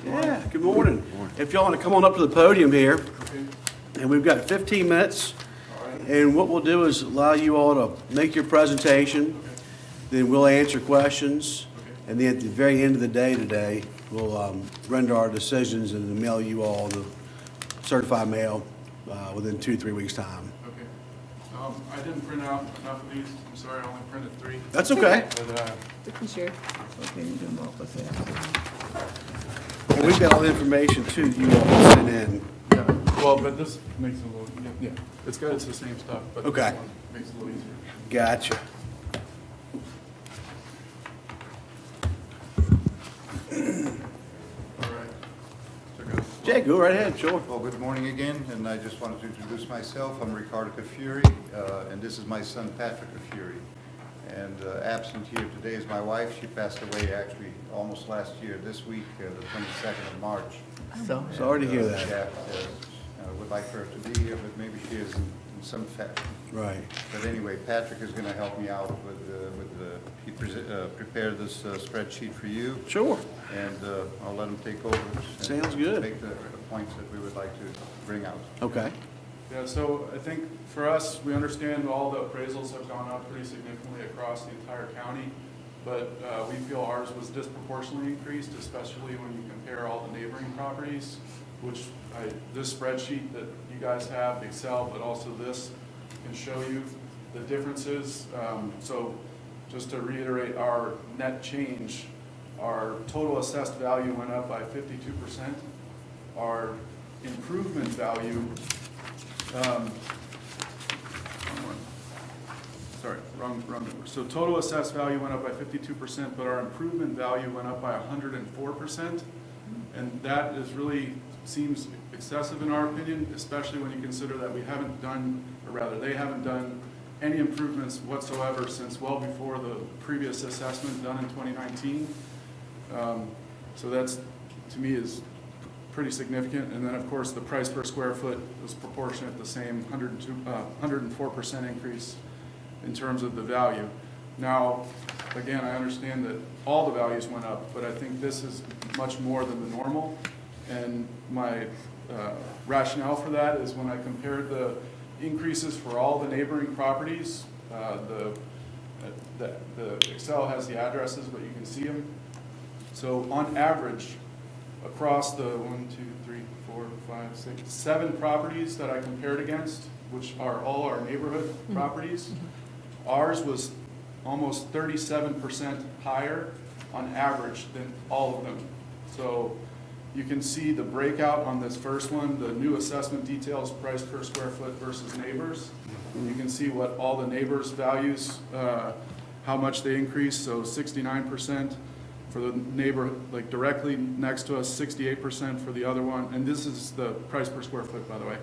Yeah, good morning. If y'all want to come on up to the podium here, and we've got 15 minutes, and what we'll do is allow you all to make your presentation, then we'll answer questions, and then at the very end of the day today, we'll render our decisions and then mail you all the certified mail within 2-3 weeks' time. Okay. I didn't print out enough of these. I'm sorry, I only printed 3. That's okay. But, We can share. Okay, you can walk with that. And we've got all the information too that you all can send in. yeah, well, but this makes it a little, yeah, it's good, it's the same stuff, but Okay. this one makes it a little easier. Gotcha. All right. So good. Jay, go right ahead, sure. Well, good morning again, and I just wanted to introduce myself. I'm Ricardo Cafuri, and this is my son Patrick Cafuri. And absent here today is my wife. She passed away actually almost last year, this week, the 22nd of March. So, Sorry to hear that. Yeah, I would like for her to be here, but maybe she is in some fashion. Right. But anyway, Patrick is going to help me out with he prepared this spreadsheet for you, Sure. and I'll let him take over. and Sounds good. Take the points that we would like to bring out. Okay. Yeah, so I think for us, we understand all the appraisals have gone up pretty significantly across the entire county, but we feel ours was disproportionately increased, especially when you compare all the neighboring properties, which this spreadsheet that you guys have, Excel, but also this can show you the differences. So just to reiterate, our net change, our total assessed value went up by 52%. Our improvement value wrong number. So total assessed value went up by 52%, but our improvement value went up by 104%. And that is really seems excessive in our opinion, especially when you consider that we haven't done, or rather they haven't done any improvements whatsoever since well before the previous assessment done in 2019. So that's, to me, is pretty significant. And then, of course, the price per square foot was proportionate, the same 104% increase in terms of the value. Now, again, I understand that all the values went up, but I think this is much more than the normal. And my rationale for that is when I compared the increases for all the neighboring properties, the Excel has the addresses, but you can see them. So on average, across the 7 properties that I compared against, which are all our neighborhood properties, ours was almost 37% higher on average than all of them. So you can see the breakout on this first one, the new assessment details price per square foot versus neighbors. You can see what all the neighbors' values, how much they increased, so 69%. For the neighbor, like directly next to us, 68% for the other one. And this is the price per square foot, by the way.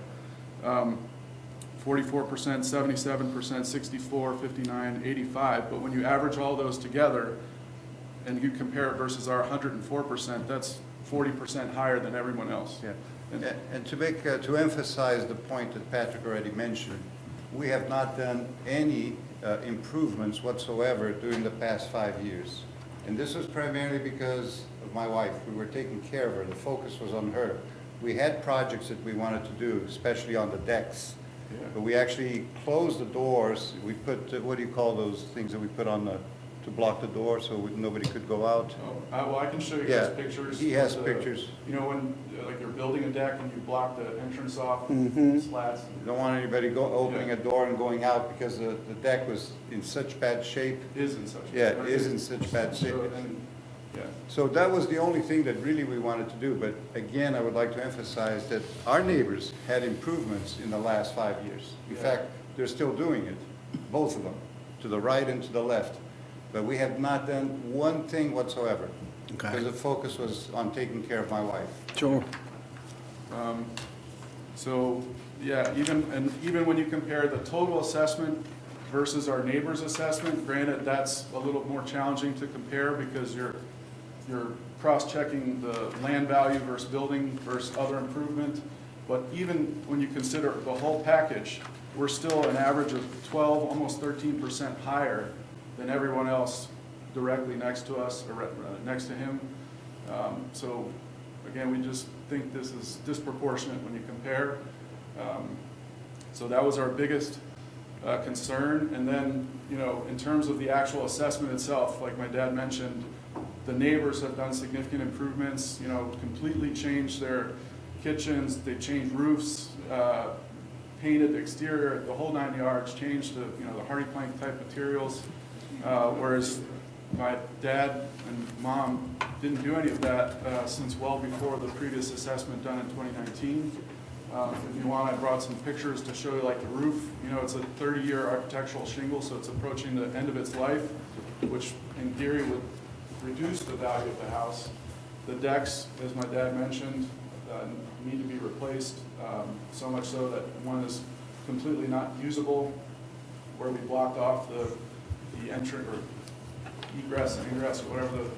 44%, 77%, 64, 59, 85. But when you average all those together and you compare it versus our 104%, that's 40% higher than everyone else. Yeah. And to emphasize the point that Patrick already mentioned, we have not done any improvements whatsoever during the past 5 years. And this was primarily because of my wife. We were taking care of her. The focus was on her. We had projects that we wanted to do, especially on the decks. Yeah. But we actually closed the doors. We put, what do you call those things that we put on to block the door so nobody could go out? Oh, well, I can show you Yeah, guys pictures. he has of pictures. You know, when like you're building a deck and you block the entrance off, slats. You don't want anybody opening a door and going out because the deck was in such bad shape. Is in such. Yeah, it is in such bad shape. So, and, yeah. So that was the only thing that really we wanted to do. But again, I would like to emphasize that our neighbors had improvements in the last 5 years. In Yeah. fact, they're still doing it, both of them, to the right and to the left. But we have not done one thing whatsoever. Okay. Because the focus was on taking care of my wife. Sure. So, yeah, even when you compare the total assessment versus our neighbor's assessment, granted, that's a little more challenging to compare because you're cross-checking the land value versus building versus other improvement. But even when you consider the whole package, we're still an average of 12, almost 13% higher than everyone else directly next to us or next to him. So again, we just think this is disproportionate when you compare. So that was our biggest concern. And then, in terms of the actual assessment itself, like my dad mentioned, the neighbors have done significant improvements, completely changed their kitchens, they changed roofs, painted the exterior, the whole 9 yards, changed the, the hardy plank type materials, whereas my dad and mom didn't do any of that since well before the previous assessment done in 2019. If you want, I brought some pictures to show you like the roof. It's a 30-year architectural shingle, so it's approaching the end of its life, which in theory would reduce the value of the house. The decks, as my dad mentioned, need to be replaced, so much so that one is completely not usable, where we blocked off the entrance or egress and ingress, or whatever the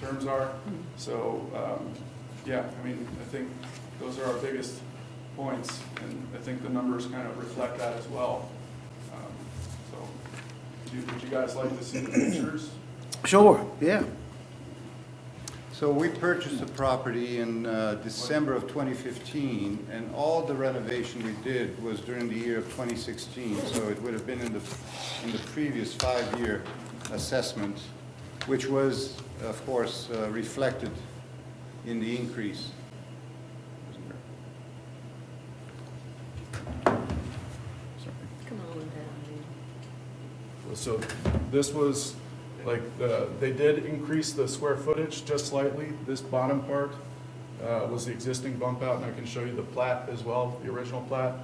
terms are. So, yeah, I mean, I think those are our biggest points, and I think the numbers kind of reflect that as well. So, would you guys like to see the pictures? Sure, yeah. So we purchased the property in December of 2015, and all the renovation we did was during the year of 2016. So it would have been in the previous 5-year assessment, which was, of course, reflected in the increase. Come on down. So this was, like, they did increase the square footage just slightly. This bottom part was the existing bump out, and I can show you the plat as well, the original plat.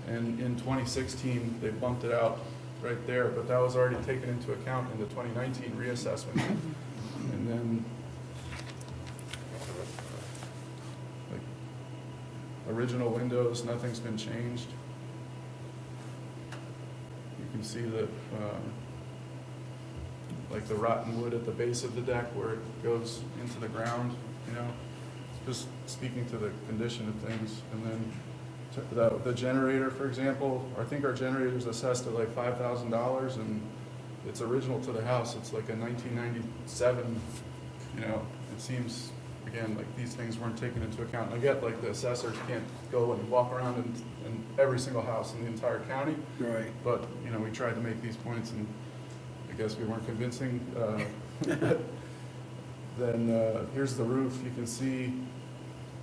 And in 2016, they bumped it out right there, but that was already taken into account in the 2019 reassessment. And then, like, original windows, nothing's been changed. You can see that, like the rotten wood at the base of the deck where it goes into the ground, just speaking to the condition of things. And then the generator, for example, I think our generator's assessed at like $5,000, and it's original to the house. It's like a 1997, it seems, again, like these things weren't taken into account. And I get like the assessors can't go and walk around in every single house in the entire county. Right. But, we tried to make these points, and I guess we weren't convincing. Then here's the roof. You can see,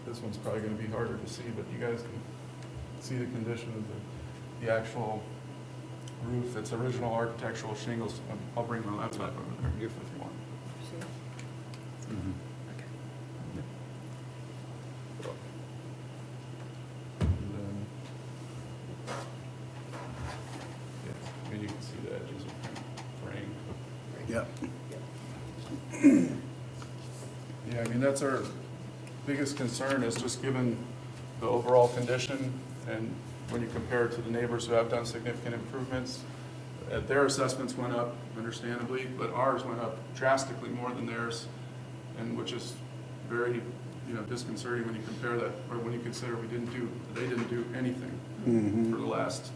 this one's probably going to be harder to see, but you guys can see the condition of the actual roof. It's original architectural shingles. I'll bring my laptop over there if you want. And then, yeah, I mean, you can see the edges are kind of framed. Yep. Yeah, I mean, that's our biggest concern, is just given the overall condition, and when you compare it to the neighbors who have done significant improvements, their assessments went up, understandably, but ours went up drastically more than theirs, and which is very, disconcerting when you compare that, or when you consider they didn't do anything for the last,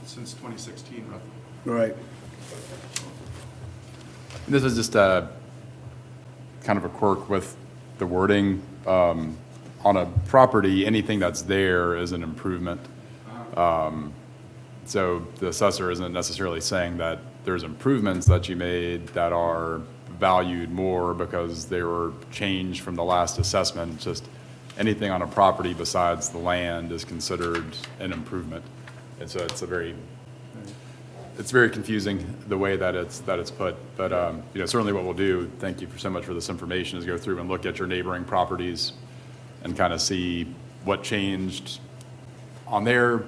since 2016 roughly. Right. This is just a kind of a quirk with the wording. On a property, anything that's there is an improvement. So the assessor isn't necessarily saying that there's improvements that you made that are valued more because they were changed from the last assessment. It's just anything on a property besides the land is considered an improvement. And so it's very confusing the way that it's put. But certainly what we'll do, thank you so much for this information, is go through and look at your neighboring properties and kind of see what changed on their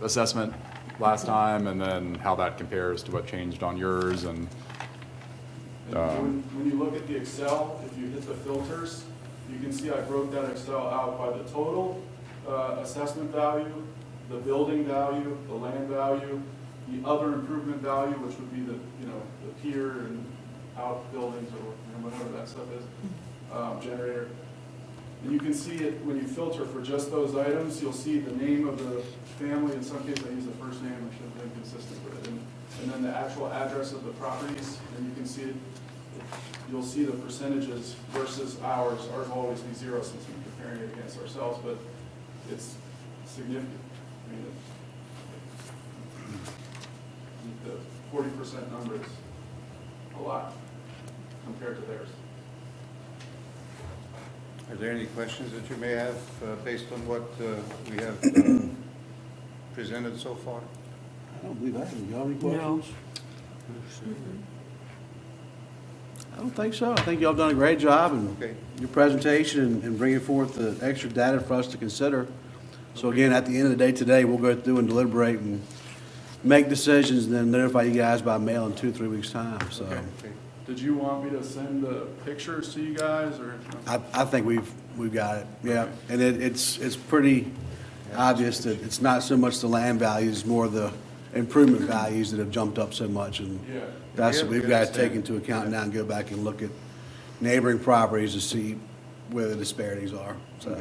assessment last time, and then how that compares to what changed on yours. And when you look at the Excel, if you hit the filters, you can see I broke that Excel out by the total assessment value, the building value, the land value, the other improvement value, which would be the pier and outbuildings or whatever that stuff is, generator. And you can see it when you filter for just those items. You'll see the name of the family. In some cases, I use the first name. I should have been consistent with it. And then the actual address of the properties. And you can see it you'll see the percentages versus ours. Ours will always be zero since we're comparing it against ourselves, but it's significant. I mean, the 40% number is a lot compared to theirs. Are there any questions that you may have based on what we have presented so far? I don't believe I have any. Y'all have any No. questions? I don't think so. I think y'all done a great job in Okay. your presentation and bringing forth the extra data for us to consider. So again, at the end of the day today, we'll go through and deliberate and make decisions and then notify you guys by mail in 2-3 weeks' time, so. Okay. Did you want me to send the pictures to you guys, or? I think we've got it, yeah. And it's pretty obvious that it's not so much the land values, more the improvement values that have jumped up so much. And Yeah. that's what Yeah, we've got to good take into account now and go back and look at neighboring properties to see where the disparities are, so.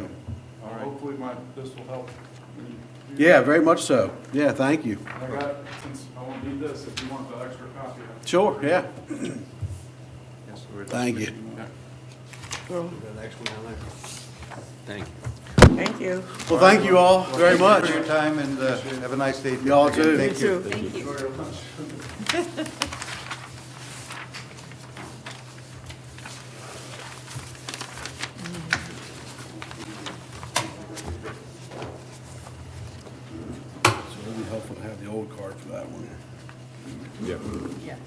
Hopefully this will help. when you do Yeah, that. very much so. Yeah, thank you. I got, since I won't need this, if you want the extra copy. Sure, yeah. Yes, we're- Thank you. Well, Thank you. thank you. Well, thank you all very Thank much. you for your time, and have a nice day. Y'all too. Thank you. Thank you. Very much. So it'd be helpful to have the old card for that one. Yep. Yes.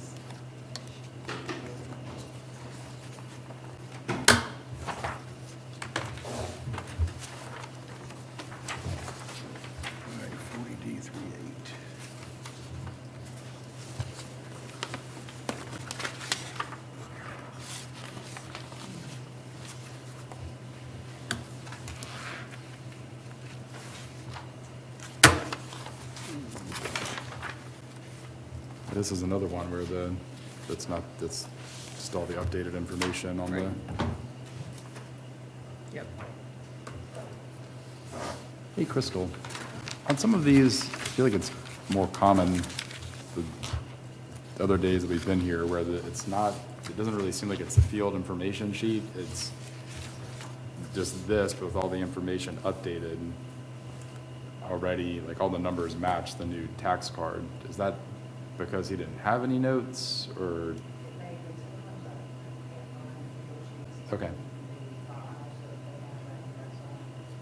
All right, 40D38. This is another one where that's just all the updated information on the, Right. Yep. hey, Crystal, on some of these, I feel like it's more common the other days that we've been here where it's not, it doesn't really seem like it's the field information sheet. It's just this, but with all the information updated already, like all the numbers match the new tax card. Is that because he didn't have any notes, or? Okay.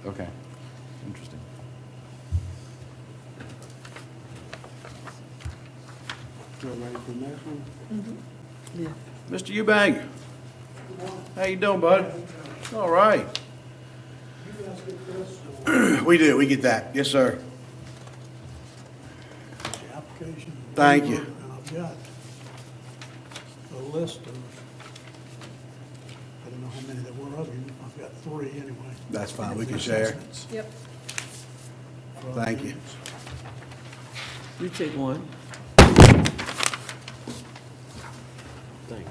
Okay, interesting. You ready for the next one? Yeah. Mr. Eubank. How you doing, bud? All right. We do, we get that. Yes, sir. the application. Thank you. And I've got a list of, I don't know how many there were of you, I've got 3 anyway. That's fine, we can share. Assessments Yep. from Thank you. units. You take one. Thank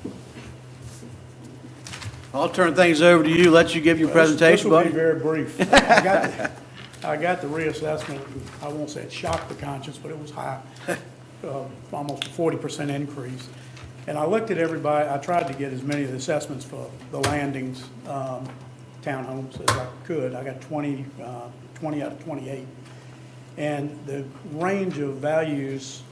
you. I'll turn things over to you, let you give your presentation, This will buddy. be very brief. I got the reassessment, I won't say it shocked the conscience, but it was high, almost a 40% increase. And I looked at everybody, I tried to get as many of the assessments for the landings, townhomes as I could. I got 20 out of 28. And the range of values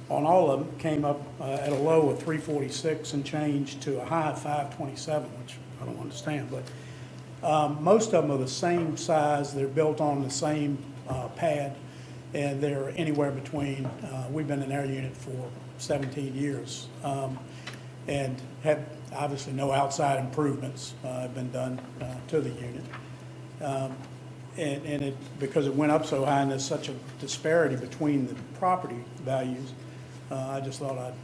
on all of them came up at a low of 346 and change to a high of 527, which I don't understand, but most of them are the same size, they're built on the same pad, and they're anywhere between, we've been in our unit for 17 years, and had obviously no outside improvements have been done to the unit. And it, because it went up so high and there's such a disparity between the property values, I just thought I'd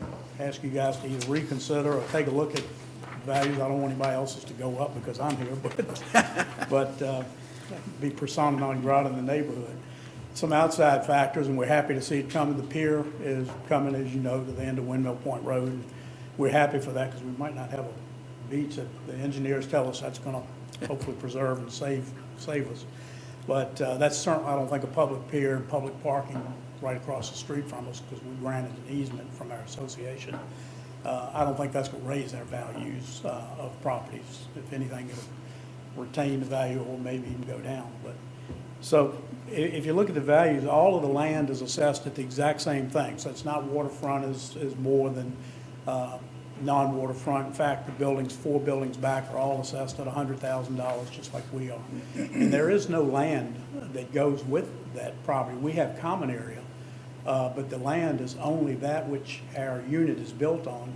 ask you guys to either reconsider or take a look at values. I don't want anybody else's to go up because I'm here, but be persona non grata in the neighborhood. Some outside factors, and we're happy to see it coming. The pier is coming, as you know, to the end of Windmill Point Road. We're happy for that because we might not have a beach that the engineers tell us that's going to hopefully preserve and save us. But that's certainly, I don't think, a public pier and public parking right across the street from us because we granted an easement from our association I don't think that's going to raise our values of properties. If anything, it'll retain the value or maybe even go down. But so if you look at the values, all of the land is assessed at the exact same thing. So it's not waterfront is more than non-waterfront. In fact, the buildings, 4 buildings back are all assessed at $100,000, just like we are. And there is no land that goes with that property. We have common area, but the land is only that which our unit is built on.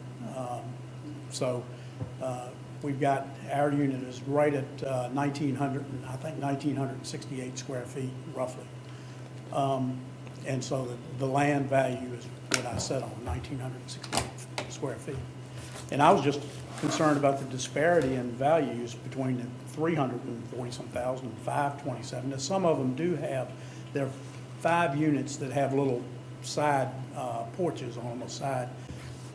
We've got, our unit is right at 1,968 square feet roughly. And so the land value is what I said on 1,968 square feet. And I was just concerned about the disparity in values between the 340-some thousand and 527. Now, some of them do have, there are 5 units that have little side porches on the side,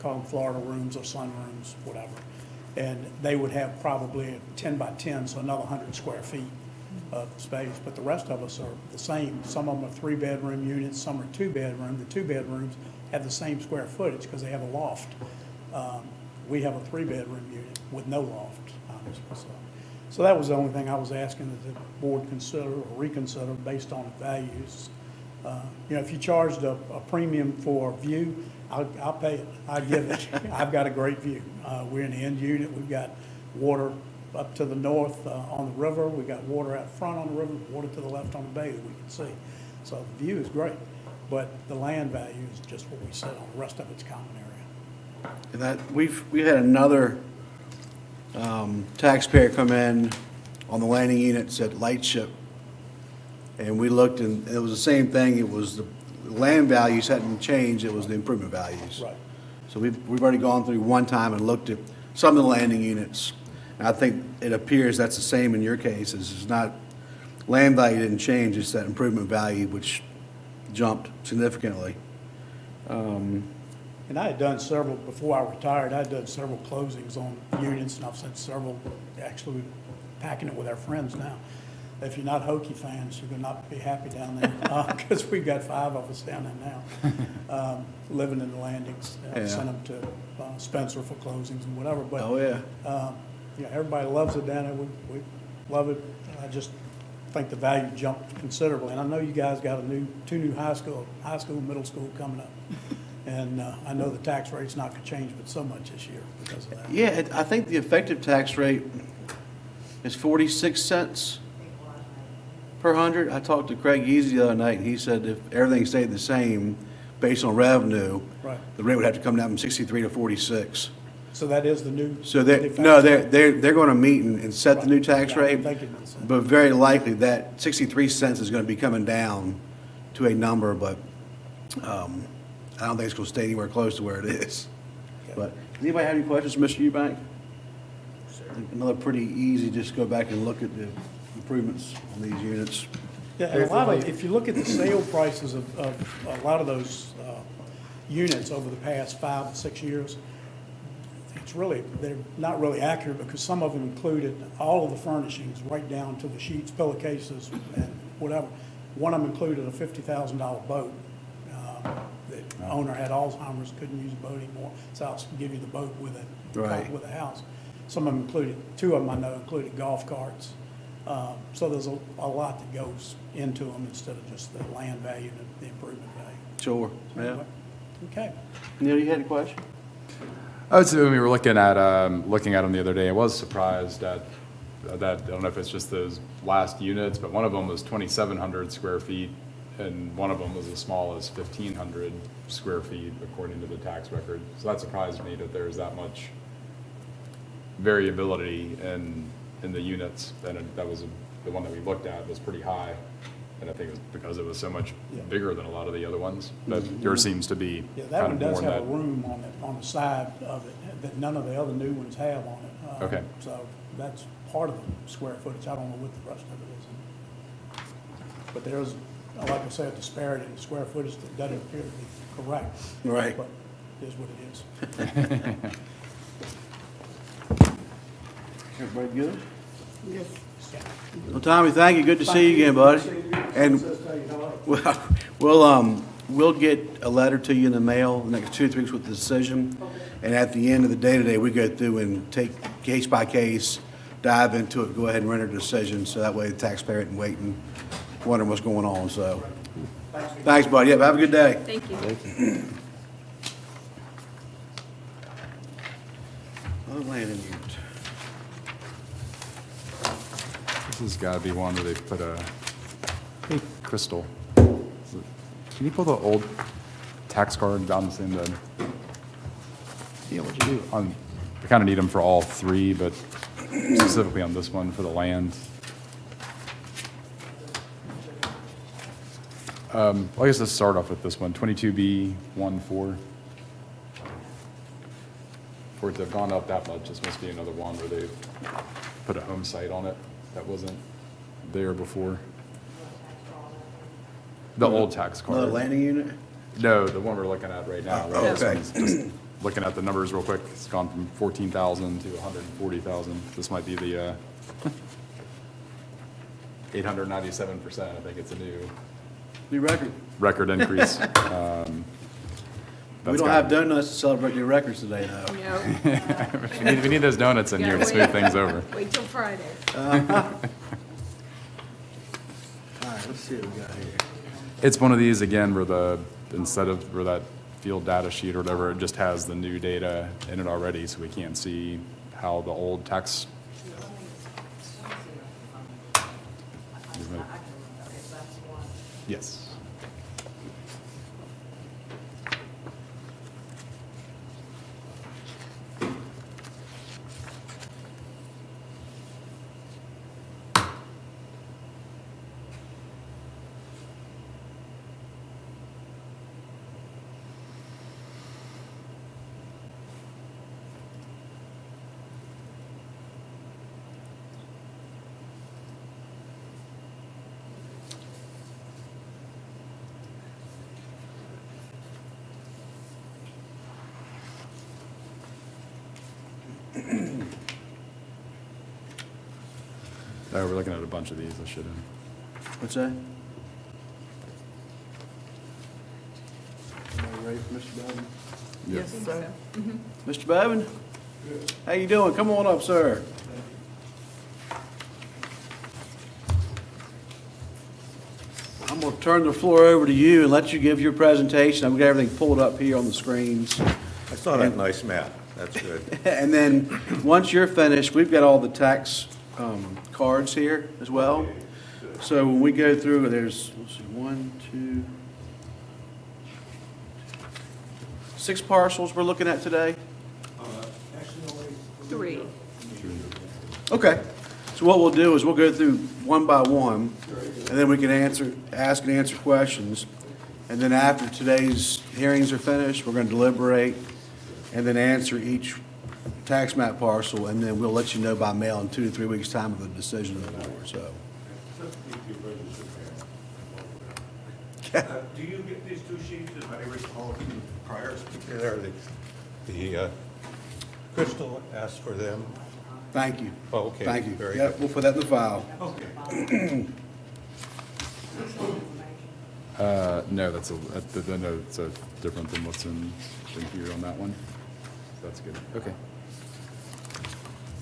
call them Florida rooms or sunrooms, whatever. And they would have probably a 10 by 10, so another 100 square feet of space. But the rest of us are the same. Some of them are 3-bedroom units, some are 2-bedroom. The 2 bedrooms have the same square footage because they have a loft. We have a 3-bedroom unit with no loft, obviously. So that was the only thing I was asking that the board consider or reconsider based on values. If you charged a premium for view, I'll pay it. I give it. I've got a great view. We're in the end unit. We've got water up to the north on the river. We've got water out front on the river, water to the left on the bay that we can see. So the view is great, but the land value is just what we said on. The rest of it's common area. And that, we had another taxpayer come in on the landing units at Lightship, and we looked, and it was the same thing. It was the land values hadn't changed, it was the improvement values. Right. So we've already gone through one time and looked at some of the landing units. And I think it appears that's the same in your case. It's not, land value didn't change, it's that improvement value which jumped significantly. And I had done several, before I retired, I had done several closings on units, and I've said several, actually packing it with our friends now. If you're not Hokie fans, you're going to not be happy down there, because we've got 5 of us down there now, living in the landings. Yeah. Sent them to Spencer for closings and whatever, but. Oh, yeah. Everybody loves it down there, we love it. I just think the value jumped considerably, and I know you guys got 2 new high school, middle school coming up. And I know the tax rate's not going to change but so much this year because of that. Yeah, I think the effective tax rate is 46 cents per hundred. I talked to Craig Easy the other night, and he said if everything stayed the same based on revenue, Right. the rate would have to come down from 63 to 46. So that is the new. So the they're going to meet and set the new tax Yeah, I rate, didn't think it was that. but very likely that 63 cents is going to be coming down to a number, but I don't think it's going to stay anywhere close to where it is. Okay. But anybody have any questions, Mr. Eubank? Another pretty easy, just go back and look at the improvements on these units. Yeah, and a lot of, if you look at the sale prices of a lot of those units over the past 5 and 6 years, it's really, they're not really accurate because some of them included all of the furnishings right down to the sheets, pillowcases, and whatever. One of them included a $50,000 boat. The owner had Alzheimer's, couldn't use a boat anymore, so I'll give you the boat with it, Right. with the house. Some of them included, 2 of them I know included golf carts. So there's a lot that goes into them instead of just the land value and the improvement value. Sure, yeah. Okay. Neil, you had a question? I would say when we were looking at them the other day, I was surprised at that. I don't know if it's just those last units, but one of them was 2,700 square feet, and one of them was as small as 1,500 square feet, according to the tax record. So that surprised me that there's that much variability in the units. And that was the one that we looked at was pretty high, and I think it was because it was so much Yeah. bigger than a lot of the other ones. But yours seems to be Yeah, that kind one of more does in have a that. room on the side of it that none of the other new ones have on it. Okay. So that's part of the square footage. I don't know what the rest of it is. But there's, like I said, disparity in the square footage that doesn't appear to be correct. Right. But it is what it is. Everybody good? Yes. Well, Tommy, thank you. Good to see you again, buddy. And we'll get a letter to you in the mail the next 2 or 3 weeks with the decision. And at the end of the day today, we go through and take case by case, dive into it, go ahead and render a decision, so that way the taxpayer isn't waiting, wondering what's going on, so. Thanks, buddy. Yep, have a good day. Thank you. Other landing unit. This has got to be one where they put a, hey, Crystal. Can you pull the old tax card down the same day? Yeah, what'd you do? I kind of need them for all three, but specifically on this one for the land. Well, I guess let's start off with this one, 22B14. For it to have gone up that much, this must be another one where they've put a home site on it that wasn't there before. The old tax card. Another landing unit? No, the one we're looking at right now. Oh, This okay. one's just looking at the numbers real quick, it's gone from 14,000 to 140,000. This might be the 897%. I think it's a New record. record increase. We That's don't got- have donuts to celebrate new records today, though. No, We need those donuts in here to Gotta smooth wait. things over. wait till Friday. All right, let's see what we got here. It's one of these, again, where instead of where that field data sheet or whatever, it just has the new data in it already, so we can't see how the old tax. Yes. Oh, we're looking at a bunch of these, I should have. What's that? All ready for Mr. Bowden? Yes, sir. Mr. Bowden? How you doing? Come on up, sir. I'm going to turn the floor over to you and let you give your presentation. I've got everything pulled up here on the screens. I saw that nice map. That's good. And then, once you're finished, we've got all the tax cards here as well. So when we go through, there's, let's see, 1, 2, 6 parcels we're looking at today? 3. Okay. So what we'll do is we'll go through one by one, and then we can ask and answer questions. And then after today's hearings are finished, we're going to deliberate and then answer each tax map parcel, and then we'll let you know by mail in 2 to 3 weeks' time of the decision of the board, so. Do you get these two sheets, as I recall, prior? There, the Crystal asked for them. Thank you. Oh, okay. Thank you. Very Yep, good. we'll put that in the file. Okay. No, that's the note's different than what's in here on that one. So that's good. Okay.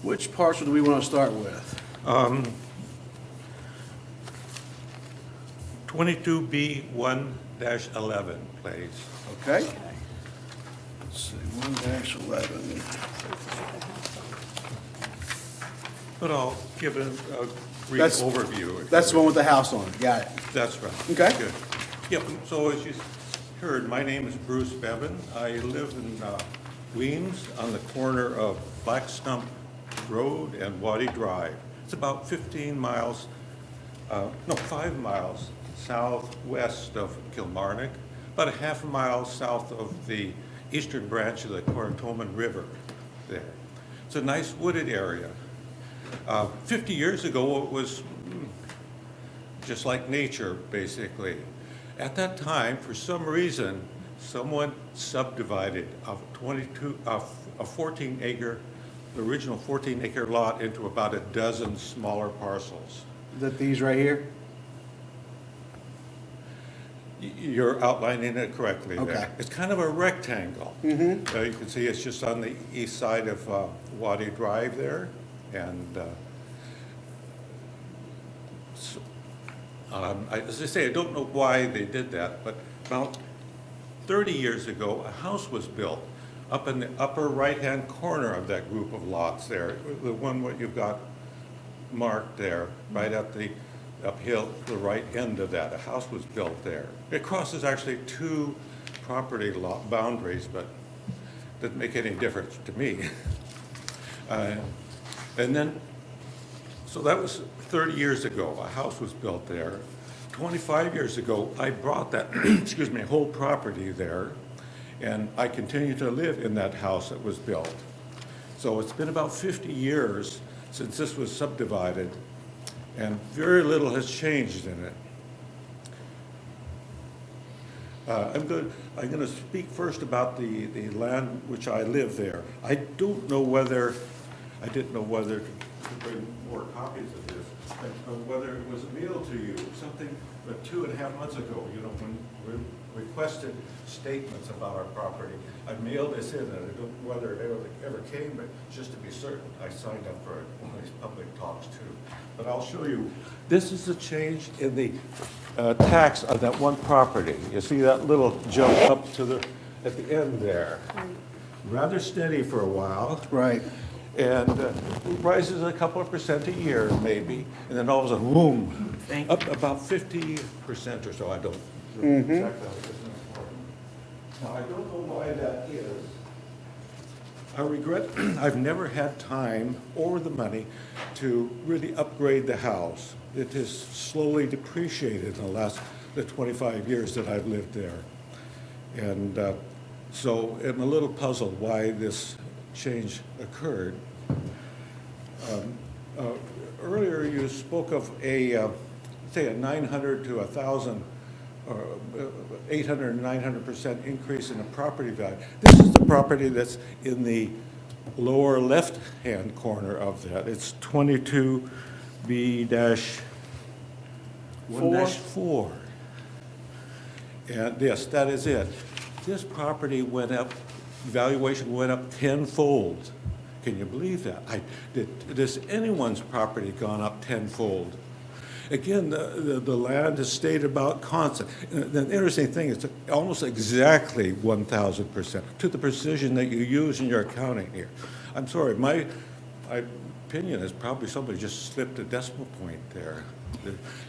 Which parcel do we want to start with? 22B1-11, please. Okay. Let's see, 1-11. But I'll give a brief That's- overview. That's the one with the house on it, got it. That's right. Okay. Good. Yep, so as you heard, my name is Bruce Bevan. I live in Weems on the corner of Black Stump Road and Waddy Drive. It's about 15 miles, 5 miles southwest of Kilmarnock, about a half a mile south of the eastern branch of the Coratoman River there. It's a nice wooded area. 50 years ago, it was just like nature, basically. At that time, for some reason, someone subdivided a 14-acre, the original 14-acre lot into about a dozen smaller parcels. Is that these right here? You're outlining it correctly there. Okay. It's kind of a rectangle. You can see it's just on the east side of Wadi Drive there. And as I say, I don't know why they did that, but about 30 years ago, a house was built up in the upper right-hand corner of that group of lots there, the one what you've got marked there, right at the uphill, the right end of that. A house was built there. It crosses actually two property lot boundaries, but doesn't make any difference to me. And then, so that was 30 years ago. A house was built there. 25 years ago, I bought that, excuse me, whole property there, and I continue to live in that house that was built. So it's been about 50 years since this was subdivided, and very little has changed in it. I'm going to speak first about the land which I live there. I didn't know whether to bring more copies of this, and whether it was mailed to you, something, but 2.5 months ago, when we requested statements about our property. I mailed this in, and I don't know whether it ever came, but just to be certain, I signed up for one of these public talks too. But I'll show you. This is the change in the tax on that one property. You see that little jump up at the end there? Rather steady for a while. Right. And rises a couple of percent a year, maybe, and then all of a sudden, boom, up about 50% or so. I don't know exactly. Now, I don't know why that is. I regret I've never had time or the money to really upgrade the house. It has slowly depreciated in the 25 years that I've lived there. And so I'm a little puzzled why this change occurred. Earlier you spoke of say a 900 to 1,000 or 800 and 900% increase in the property value. This is the property that's in the lower left-hand corner of that. It's 22B-1-4. And yes, that is it. This property went up, valuation went up tenfold. Can you believe that? Has anyone's property gone up tenfold? Again, the land has stayed about constant. The interesting thing is almost exactly 1,000% to the precision that you use in your accounting here. I'm sorry, my opinion is probably somebody just slipped a decimal point there.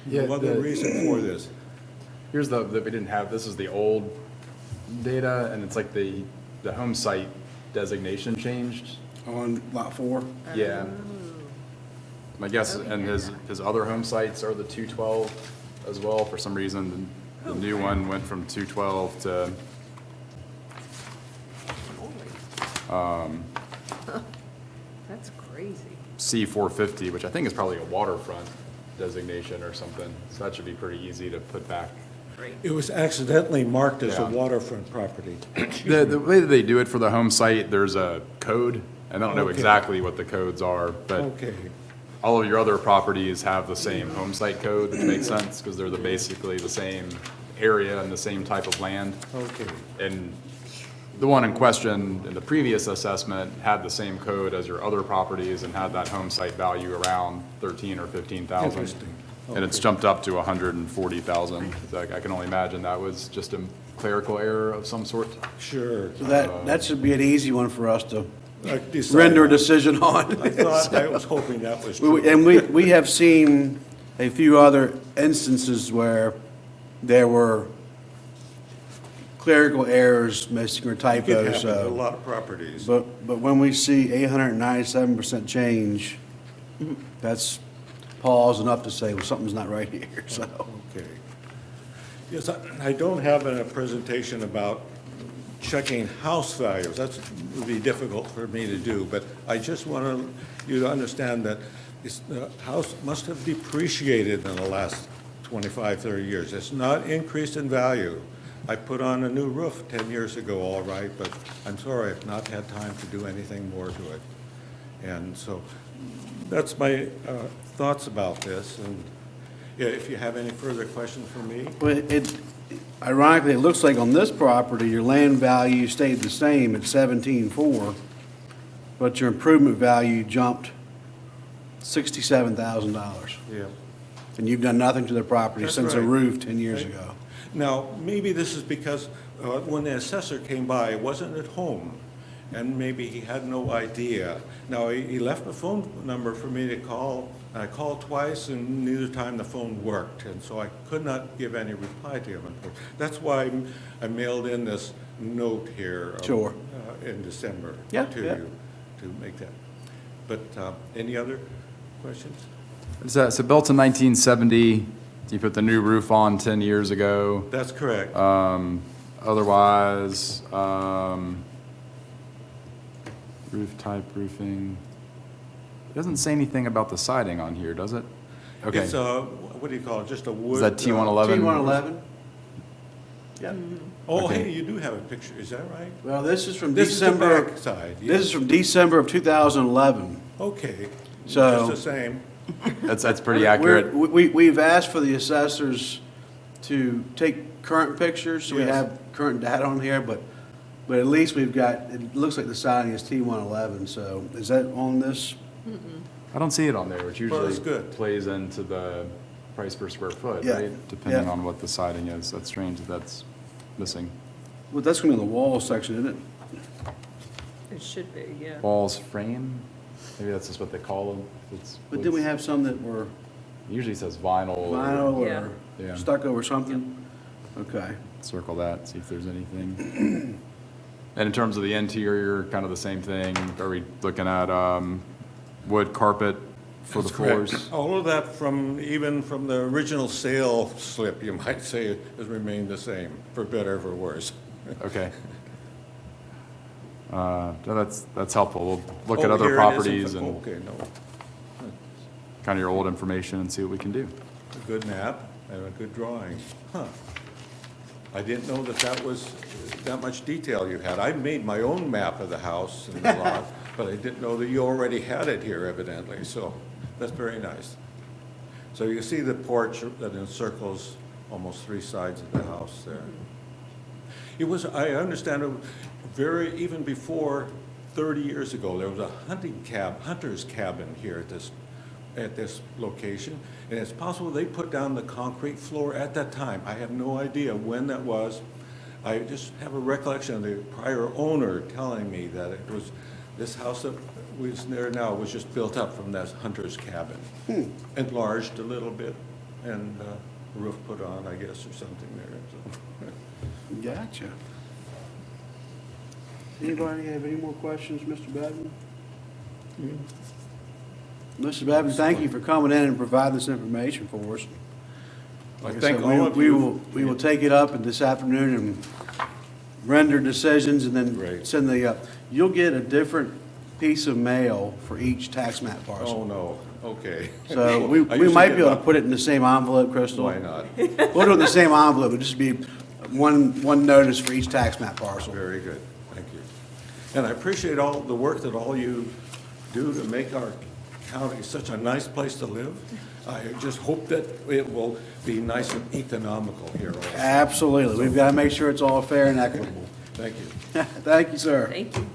No other reason for this. Here's that we didn't have, this is the old data, and it's like the home site designation changed. On lot 4? Yeah. My guess, and his other home sites are the 212 as well. For some reason, the new one went from 212 to, That's crazy. C450, which I think is probably a waterfront designation or something. So that should be pretty easy to put back. It was accidentally marked as a Yeah. waterfront property. The way that they do it for the home site, there's a code. And I don't know Okay. exactly what the codes are, but Okay. all of your other properties have the same home site code, which makes sense because they're basically the same area and the same type of land. Okay. And the one in question in the previous assessment had the same code as your other properties and had that home site value around 13 or 15,000. Interesting. And it's jumped up to 140,000. I can only imagine that was just a clerical error of some sort. Sure. So that should be an easy one for us to I decided- render a decision on. I was hoping that was true. And we have seen a few other instances where there were clerical errors, missing or It typos. happened to a lot of properties. But when we see 897% change, that's pause enough to say, well, something's not right here, so. Okay. Yes, I don't have a presentation about checking house values. That would be difficult for me to do, but I just want you to understand that the house must have depreciated in the last 25, 30 years. It's not increased in value. I put on a new roof 10 years ago, all right, but I'm sorry, I've not had time to do anything more to it. And so that's my thoughts about this. Yeah, if you have any further questions for me? Well, ironically, it looks like on this property, your land value stayed the same at 17.4, but your improvement value jumped $67,000. Yeah. And you've done nothing to the property That's since a right. roof 10 years Right. ago. Now, maybe this is because when the assessor came by, he wasn't at home, and maybe he had no idea. Now, he left a phone number for me to call. I called twice, and neither time the phone worked, and so I could not give any reply to him. That's why I mailed in this note here Sure. in December Yeah, to yeah. you to make that. But any other questions? So built in 1970, you put the new roof on 10 years ago. That's correct. Otherwise, roof type, roofing. It doesn't say anything about the siding on here, does it? Okay. It's what do you call it, just a wood? Is that T111? T111? Yeah. Oh, Okay. hey, you do have a picture, is that right? Well, this is from This is the December. back side, This yes. is from December of 2011. Okay, So- just the same. That's pretty accurate. We've asked for the assessors to take current pictures, so we Yes. have current data on here, but at least we've got, it looks like the siding is T111, so is that on this? I don't see it on there, which Well, that's usually good. plays into the price per square foot, Yeah, right? Depending yeah. on what the siding is. That's strange that that's missing. Well, that's gonna be in the wall section, isn't it? It should be, yeah. Walls frame? Maybe that's just what they call them. But then we have some that were Usually says vinyl. or- vinyl Yeah. or Yeah. stucco or something? Okay. Circle that, see if there's anything. And in terms of the interior, kind of the same thing. Are we looking at wood carpet for the That's correct. floors? All of that even from the original sale slip, you might say, has remained the same, for better or for worse. Okay. No, that's helpful. We'll look at Oh, other here it is in properties fa- and Okay, no, kind of your old information and see what we can do. a good map and a good drawing. Huh. I didn't know that was that much detail you had. I made my own map of the house and the lot, but I didn't know that you already had it here evidently, so that's very nice. So you see the porch that encircles almost three sides of the house there. It was, I understand, even before 30 years ago, there was a hunter's cabin here at this location, and it's possible they put down the concrete floor at that time. I have no idea when that was. I just have a recollection of the prior owner telling me that it was, this house that was there now was just built up from that hunter's cabin. Enlarged a little bit, and roof put on, I guess, or something there. So. Gotcha. Anybody have any more questions, Mr. Babin? Mr. Babin, thank you for coming in and providing this information for us. I Like I thank said, all of you. We will take it up this afternoon and render decisions and then Great. send you'll get a different piece of mail for each tax map Oh, parcel. no, okay. So I we usually might get be able to about- put it in the same envelope, Crystal. Why not? We'll do it in the same envelope, it'll just be one notice for each tax map parcel. Very good, thank you. And I appreciate all the work that all you do to make our county such a nice place to live. I just hope that it will be nice and economical here also. Absolutely, we've got to make sure it's all fair and equitable. Thank you. Thank you, sir. Thank you.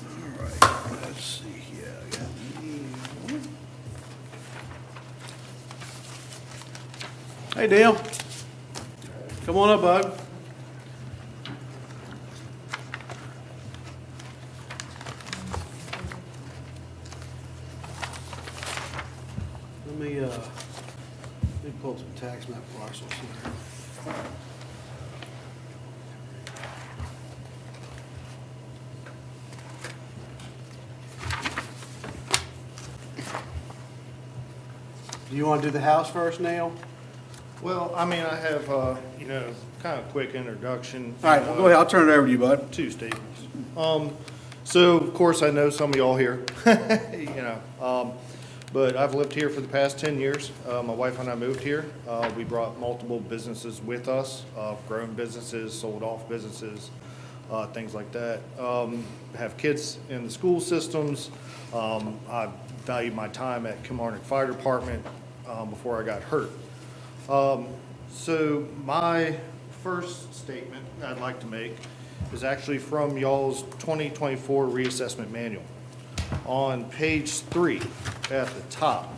All right, let's see here. I got you. Hey, Dale. Come on up, bud. Let me pull some tax map parcels here. Do you want to do the house first, Neil? Well, I mean, I have, kind of quick introduction. All right, well, go ahead, I'll turn it over to you, bud. Two statements. So, of course, I know some of y'all here, you know, but I've lived here for the past 10 years. My wife and I moved here. We brought multiple businesses with us, grown businesses, sold off businesses, things like that. Have kids in the school systems. I valued my time at Kilmarnock Fire Department before I got hurt. So my first statement I'd like to make is actually from y'all's 2024 reassessment manual. On page 3 at the top,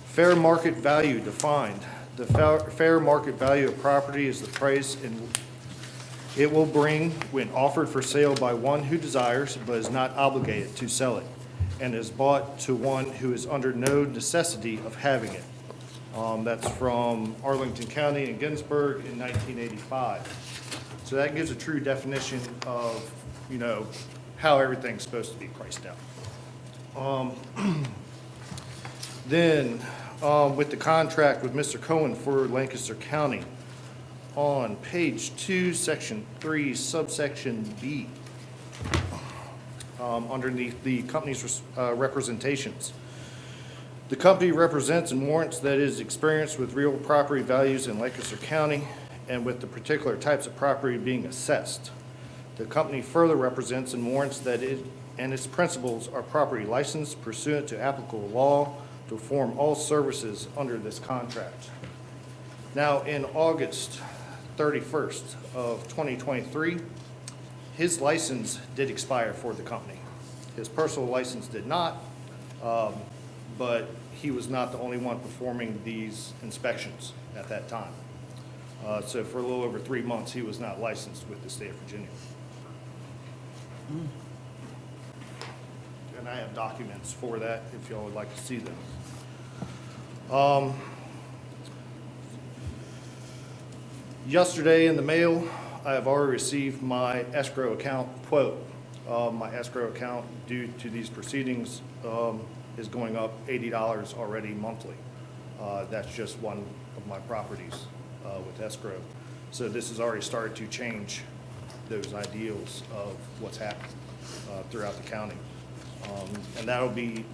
fair market value defined. The fair market value of property is the price it will bring when offered for sale by one who desires but is not obligated to sell it, and is bought to one who is under no necessity of having it. That's from Arlington County and Ginsburg in 1985. So that gives a true definition of, you know, how everything's supposed to be priced out. Then, with the contract with Mr. Cohen for Lancaster County, on page 2, section 3, subsection B, underneath the company's representations. The company represents and warrants that it is experienced with real property values in Lancaster County and with the particular types of property being assessed. The company further represents and warrants that it and its principals are property licensed pursuant to applicable law to perform all services under this contract. Now, in August 31st of 2023, his license did expire for the company. His personal license did not, but he was not the only one performing these inspections at that time. So for a little over 3 months, he was not licensed with the state of Virginia. And I have documents for that if y'all would like to see them. Yesterday in the mail, I have already received my escrow account quote. My escrow account, due to these proceedings, is going up $80 already monthly. That's just one of my properties with escrow. So this has already started to change those ideals of what's happening throughout the county. And that'll be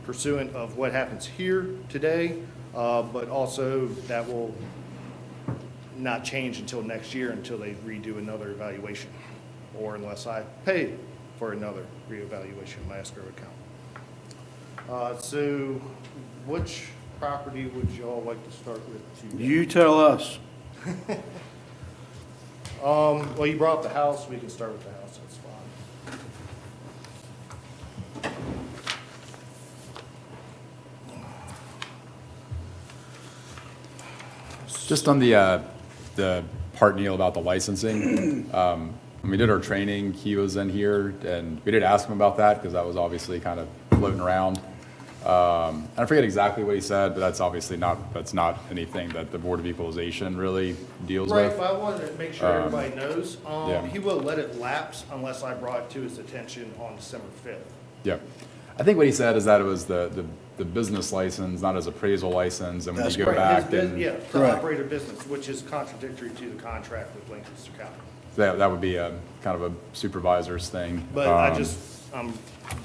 pursuant of what happens here today, but also that will not change until next year until they redo another evaluation, or unless I pay for another reevaluation of my escrow account. So which property would y'all like to start with today? You tell us. Well, you brought up the house, we can start with the house, that's fine. Just on the part, Neil, about the licensing, when we did our training, he was in here, and we did ask him about that, because that was obviously kind of floating around. And I forget exactly what he said, but that's obviously that's not anything that the Board of Equalization really deals Right, with. but I wanted to make sure everybody knows, yeah. he will let it lapse unless I brought it to his attention on December 5th. Yeah. I think what he said is that it was the business license, not his appraisal license, and when That's you go Right, his back bus- and. Yeah, to Correct. operate a business, which is contradictory to the contract with Lancaster County. That would be a kind of a supervisor's thing. But I'm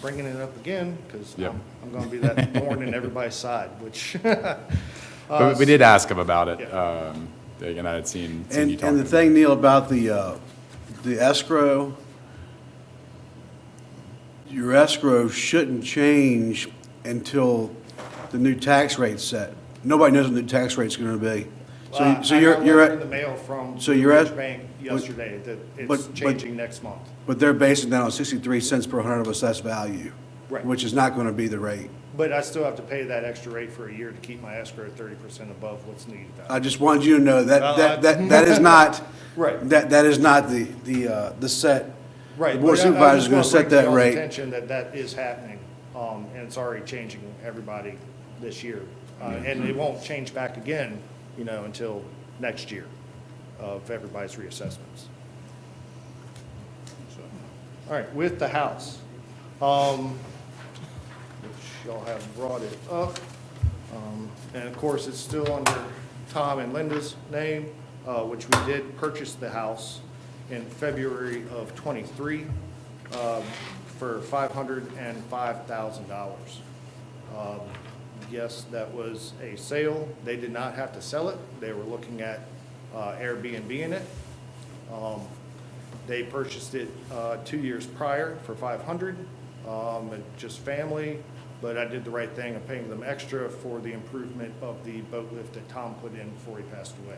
bringing it up again, because Yep. I'm gonna be that thorn in everybody's side, which, But we did ask him about it, Yeah. and I had seen you And talking. the thing, Neil, about the escrow, your escrow shouldn't change until the new tax rate's set. Nobody knows what the new tax rate's gonna be. So I you're, got a you're letter in at, the mail from so the you're Ridge at- Bank yesterday that but- it's changing next month. but they're basing that on 63 cents per hundred of assessed value. Right. Which is not gonna be the rate. But I still have to pay that extra rate for a year to keep my escrow 30% above what's needed. I just wanted you to know that, Well, that is not, Right. that is not the set. Right. The Board of but I Supervisors is just gonna wanna set bring to that y'all's rate. attention that that is happening, and it's already changing everybody this year. And it won't change back again, you know, until next year of everybody's reassessments. So, all right, with the house, which y'all have brought it up. And of course, it's still under Tom and Linda's name, which we did purchase the house in February of '23. for $505,000. Yes, that was a sale. They did not have to sell it. They were looking at Airbnb in it. They purchased it 2 years prior for $500, and just family, but I did the right thing of paying them extra for the improvement of the boat lift that Tom put in before he passed away.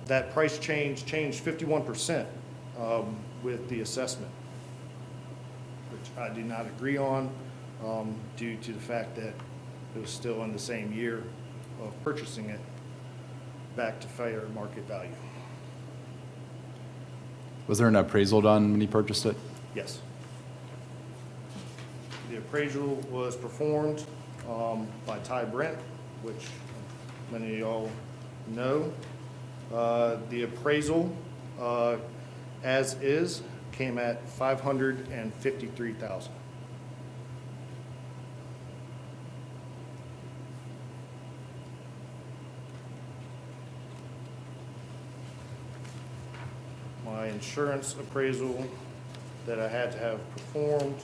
That price changed 51% with the assessment, which I did not agree on due to the fact that it was still in the same year of purchasing it back to fair market value. Was there an appraisal done when he purchased it? Yes. The appraisal was performed by Ty Brent, which many of y'all know. The appraisal, as is, came at $553,000. My insurance appraisal that I had to have performed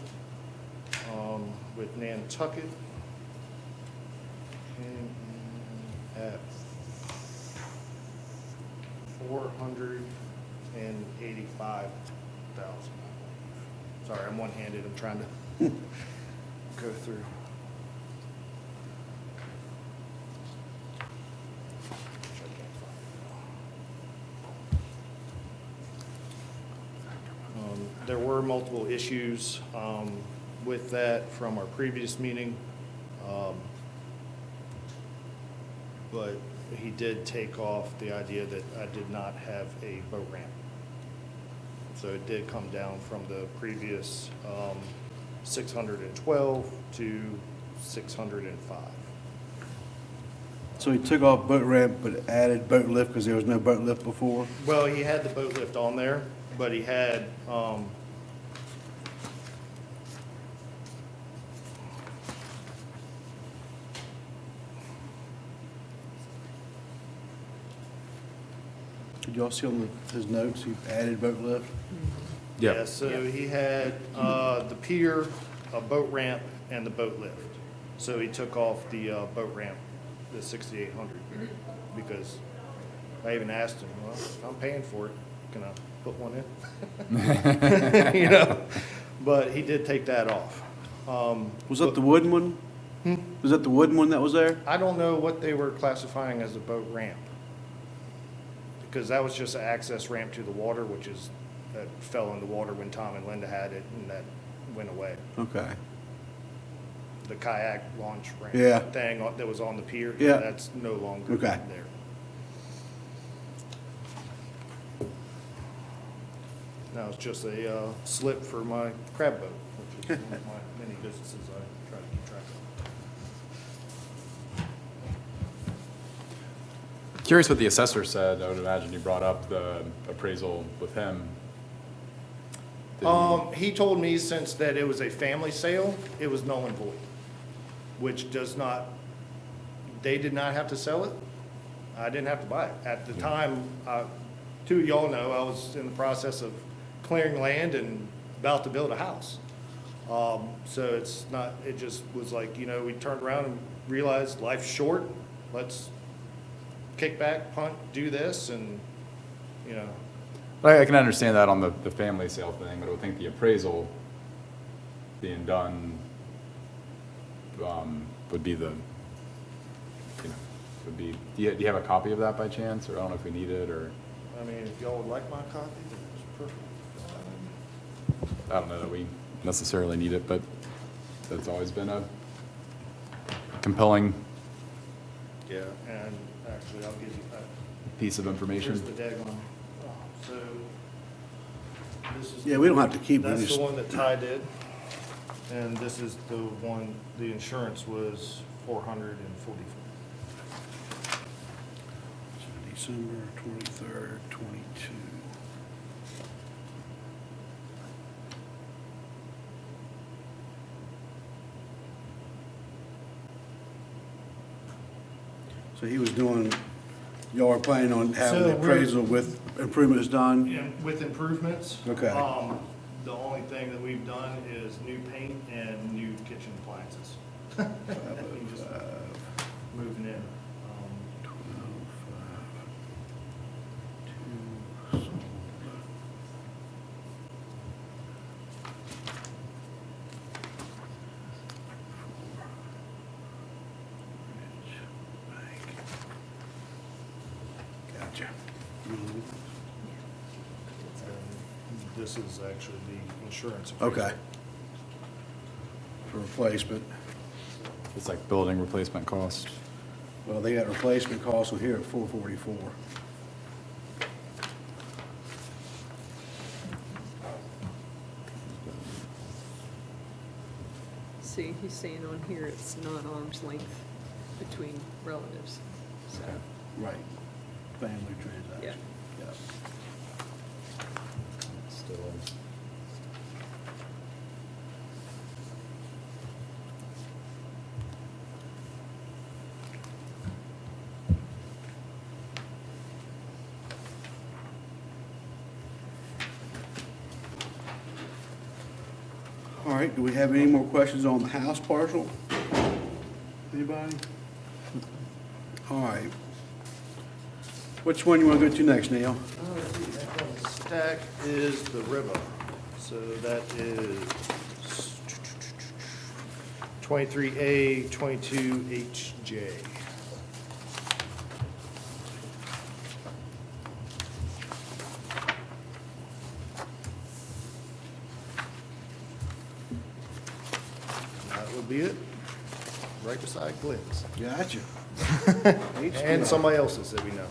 with Nantucket came in at $485,000. Sorry, I'm one-handed, I'm trying to go through. There were multiple issues with that from our previous meeting, but he did take off the idea that I did not have a boat ramp. So it did come down from the previous 612 to 605. So he took off boat ramp but added boat lift because there was no boat lift before? Well, he had the boat lift on there, but he had, Did y'all see on his notes, he added boat lift? yeah, so he had the pier, a boat ramp, and the boat lift. So he took off the boat ramp, the 6,800, because I even asked him, well, if I'm paying for it, can I put one in? You know, but he did take that off. Was that the wooden one? Was that the wooden one that was there? I don't know what they were classifying as a boat ramp, because that was just an access ramp to the water, which is, that fell in the water when Tom and Linda had it, and that went away. Okay. The kayak launch ramp Yeah. thing that was on the pier, Yeah. that's no longer Okay. there. Now it's just a slip for my crab boat, which is one of my many businesses I try to keep track of. Curious what the assessor said. I would imagine you brought up the appraisal with him. Did He told me since that it was a family sale, it was null and void, which does not, they did not have to sell it. I didn't have to buy it. At the time, two of y'all know, I was in the process of clearing land and about to build a house. So it's not, it just was like, you know, we turned around and realized life's short. Let's kick back, punt, do this, and, you know. I can understand that on the family sale thing, but I would think the appraisal being done would be the, you know, would be, do you have a copy of that by chance? Or I don't know if we need it, or, I mean, if y'all would like my copy, then it's perfect. I don't know that we necessarily need it, but that's always been a compelling Yeah, and actually, I'll give you that. piece of information. Here's the daggone. So, this is. Yeah, we don't have to keep it. That's Just- the one that Ty did, and this is the one, the insurance was $440. December 23rd, 22. So he was doing, y'all are planning on having So the we're- appraisal with improvements done? Yeah, with improvements. Okay. The only thing that we've done is new paint and new kitchen appliances. We just moving in. Gotcha. This is actually the insurance. Okay. For replacement. It's like building replacement cost. Well, they got replacement costs on here at 444. See, he's saying on here it's not arm's length between relatives, so, Right. Family transaction. Yeah. Still is. All right, do we have any more questions on the house parcel? Anybody? All right. Which one you want to go to next, Neil? Stack is the river, so that is 23A, 22HJ. That would be it, right beside Glenn's, Gotcha. and somebody else's that we know.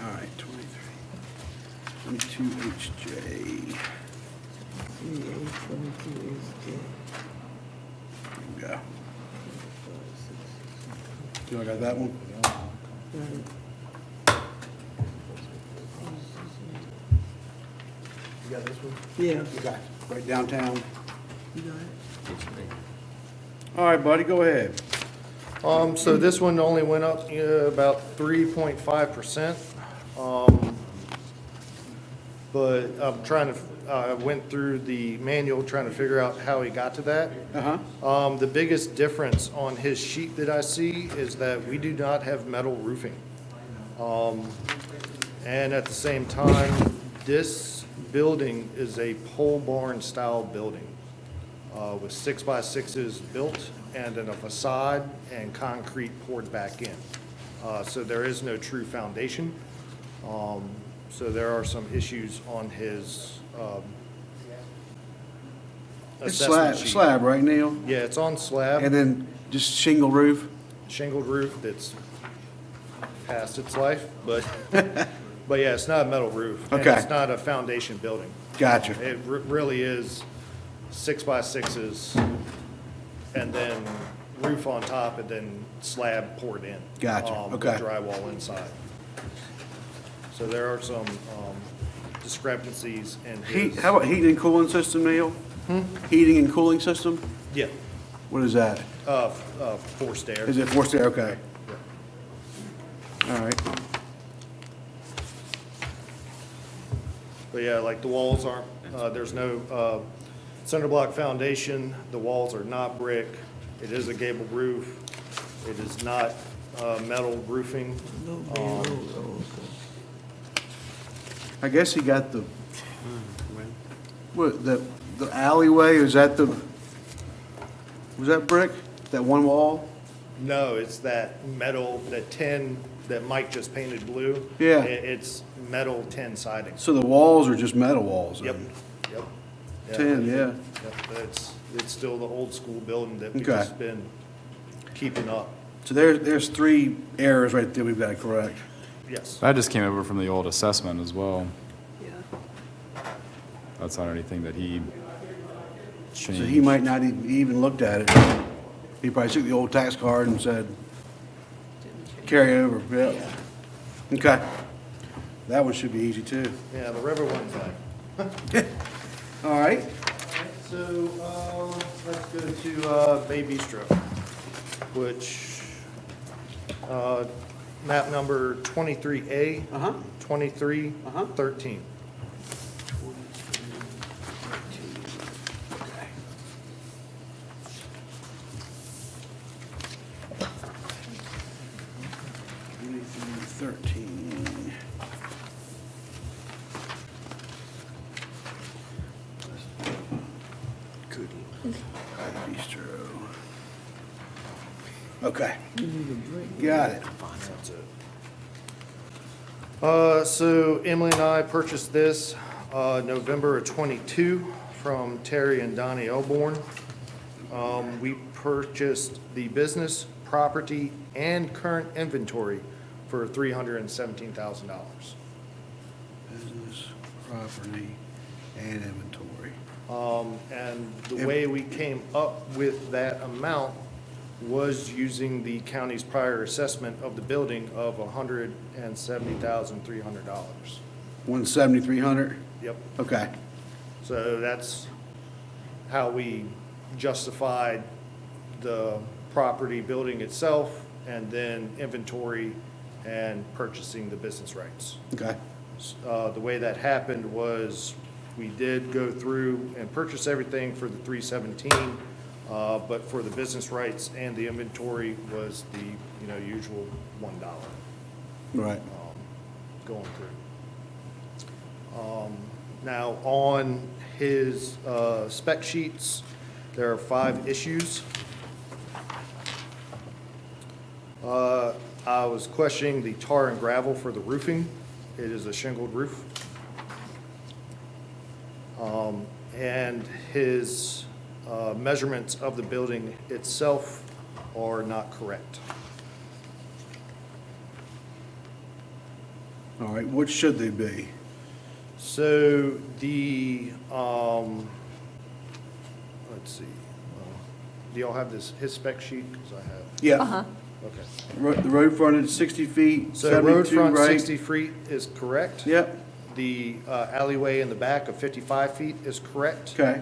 All right, 23. 22HJ. 3822 Here we go. You all got that one? You got this one? Yeah, You got it. Right downtown. you got it. All right, buddy, go ahead. So this one only went up about 3.5%. But I'm trying to, I went through the manual trying to figure out how he got to that. Uh-huh. The biggest difference on his sheet that I see is that we do not have metal roofing. And at the same time, this building is a pole barn style building with 6x6s built and then a facade and concrete poured back in. So there is no true foundation. So there are some issues on his It's assessment slab, sheet. slab, right, Neil? Yeah, it's on slab, And then just shingle roof? shingled roof that's past its life, but, but yeah, it's not a metal roof. and Okay. It's not a foundation building. Gotcha. It really is 6x6s and then roof on top and then slab poured in. Gotcha, with okay. Drywall inside. So there are some discrepancies in Heat, his. how about heating and cooling system, Neil? Heating and cooling system? Yeah, What is that? forced air. Is it forced air? Okay. All right. But yeah, like the walls aren't, there's no cinder block foundation, the walls are not brick, it is a gable roof, it is not metal roofing. I guess he got the, what, the alleyway, is that the, was that brick? That one wall? No, it's that metal, that tin that Mike just painted blue. Yeah. It's metal tin siding. So the walls are just metal walls? Yep, then? yep. Tin, yeah. Yep, it's still the old school building that we've Okay. just been keeping up. So there's three errors right there we've got to correct. Yes. That just came over from the old assessment as well. yeah. That's not anything that he So changed. he might not even looked at it. He probably took the old tax card and said, Didn't change. carry over, yeah. Okay. That one should be easy too. Yeah, the river one's fine. All right. So, let's go to Bay Bistro, which, map number 23A, Uh-huh. 2313. Bistro. Okay. Got it. So Emily and I purchased this November of '22 from Terry and Donnie Elborn. We purchased the business, property, and current inventory for $317,000. Business, property, and inventory. And the way we came up with that amount was using the county's prior assessment of the building of $170,300. 170,300? Yep. Okay. So that's how we justified the property building itself and then inventory and purchasing the business rights. Okay. The way that happened was we did go through and purchase everything for the 317, but for the business rights and the inventory was the, usual $1 Right. going through. Now, on his spec sheets, there are 5 issues. I was questioning the tar and gravel for the roofing. It is a shingled roof. And his measurements of the building itself are not correct. All right, what should they be? So the, let's see, do y'all have his spec sheet? Because I have, Yeah. okay. The road frontage 60 feet, So road 72, front right? 60 feet is correct. Yep, The alleyway in the back of 55 feet is correct. okay.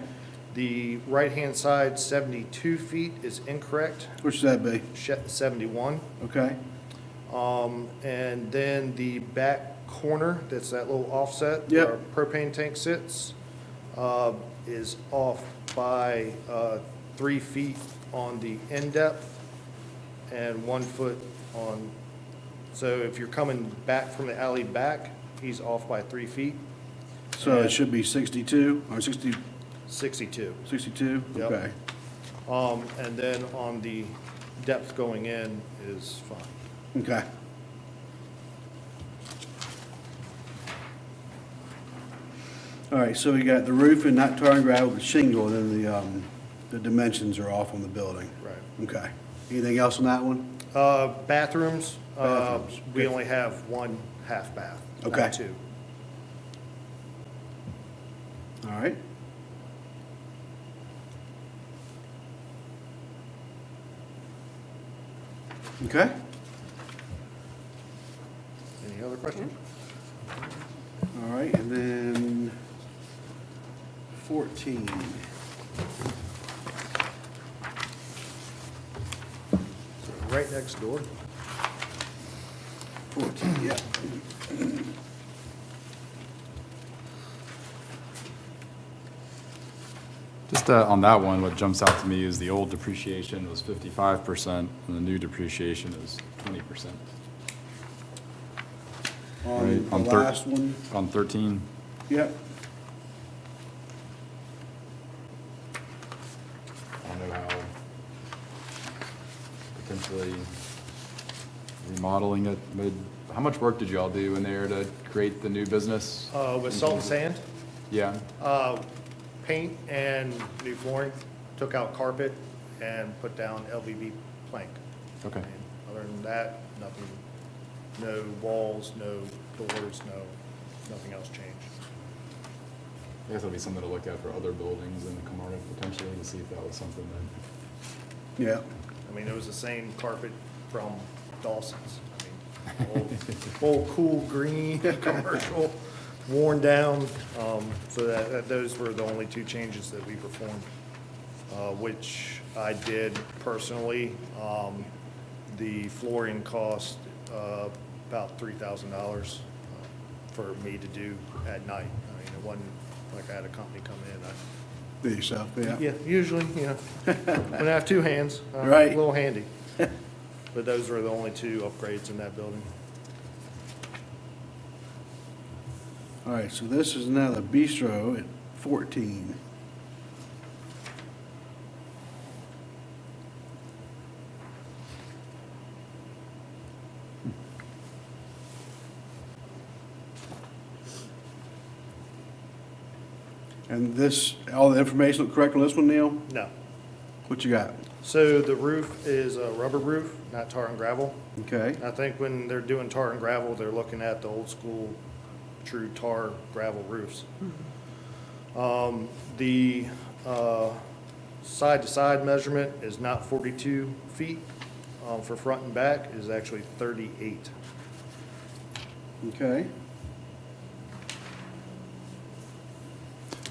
The right-hand side 72 feet is incorrect, What should that be? 71. Okay, And then the back corner, that's that little offset. Yep. Where our propane tank sits, is off by 3 feet on the in depth and 1 foot on, so if you're coming back from the alley back, he's off by 3 feet. so And it should be 62, or 60, 62. 62? Yep. Okay, And then on the depth going in is fine. okay. All right, so we got the roof and not tar and gravel, but shingle, and then the dimensions are off on the building. Right. Okay. Anything else on that one? Bathrooms, Bathrooms, we okay. only have 1 half bath, Okay. not 2. All right. Okay. Any other questions? All right, and then 14. So right next door. 14, yeah. Just on that one, what jumps out to me is the old depreciation was 55% and the new depreciation is 20%. On Right, the on last one, On 13, yep. I don't know how potentially remodeling it, how much work did you all do in there to create the new business? With salt and sand, Yeah, paint and new flooring, took out carpet and put down LVB plank. okay. And other than that, nothing, no walls, no doors, nothing else changed. I guess that'll be something to look at for other buildings in Camargo potentially to see if that was something that, Yeah. I mean, it was the same carpet from Dawson's. I mean, old cool green, commercial, worn down. So those were the only 2 changes that we performed, which I did personally. The flooring cost about $3,000 for me to do at night. I mean, it wasn't like I had a company come in. Be yourself, yeah. Yeah, usually, when I have 2 hands, Right. a little handy. But those were the only 2 upgrades in that building. All right, so this is now the bistro at 14. And this, all the information look correct on this one, Neil? No. What you got? So the roof is a rubber roof, not tar and gravel. Okay, I think when they're doing tar and gravel, they're looking at the old school true tar gravel roofs. The side-to-side measurement is not 42 feet. For front and back is actually 38. okay.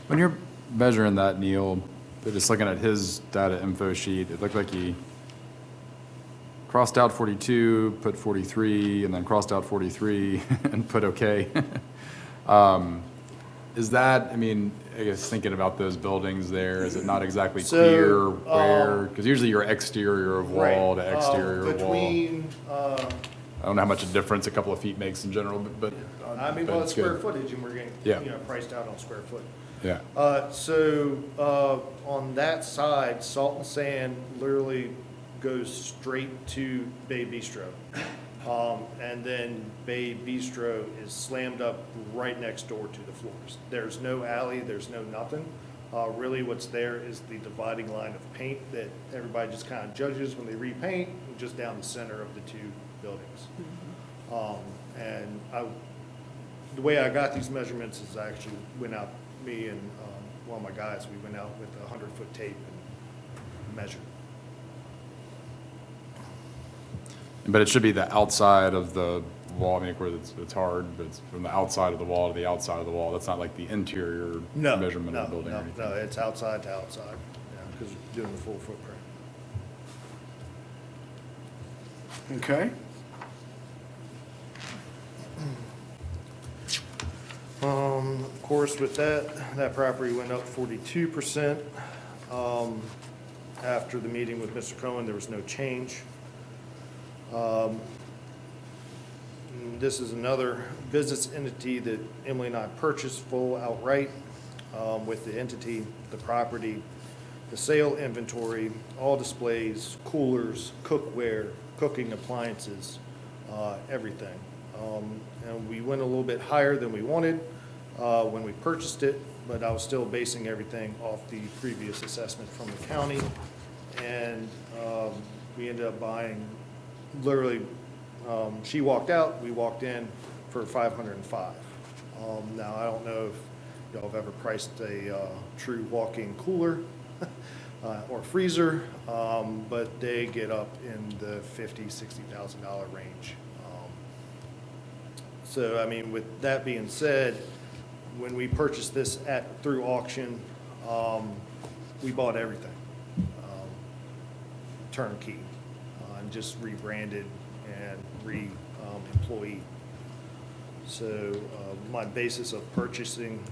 When you're measuring that, Neil, just looking at his data info sheet, it looked like he crossed out 42, put 43, and then crossed out 43 and put okay. Is that, I mean, I guess thinking about those buildings there, is it not exactly So, clear where? Because usually you're exterior of wall to exterior of wall. Between, I don't know how much a difference a couple of feet makes in general, but. I mean, but well, it's it's square good. footage, and we're getting, Yeah. priced out on square foot. Yeah, On that side, Salt and Sand literally goes straight to Bay Bistro. And then Bay Bistro is slammed up right next door to the floors. There's no alley, there's no nothing. Really what's there is the dividing line of paint that everybody just kind of judges when they repaint, just down the center of the two buildings. The way I got these measurements is I actually went out, me and one of my guys, we went out with a 100-foot tape and measured. but it should be the outside of the wall, I mean, where it's hard, but it's from the outside of the wall to the outside of the wall. That's not like the interior No, measurement no, of the building or no, anything. no, it's outside to outside, because we're doing the full footprint. Okay. Of course, with that property went up 42%. After the meeting with Mr. Cohen, there was no change. This is another business entity that Emily and I purchased full outright with the entity, the property, the sale inventory, all displays, coolers, cookware, cooking appliances, everything. And we went a little bit higher than we wanted when we purchased it, but I was still basing everything off the previous assessment from the county. And we ended up buying, literally, she walked out, we walked in for $505. Now, I don't know if y'all have ever priced a true walk-in cooler or freezer, but they get up in the $50,000, $60,000 range. So, I mean, with that being said, when we purchased this through auction, we bought everything, turnkey, and just rebranded and re-employee. So my basis of purchasing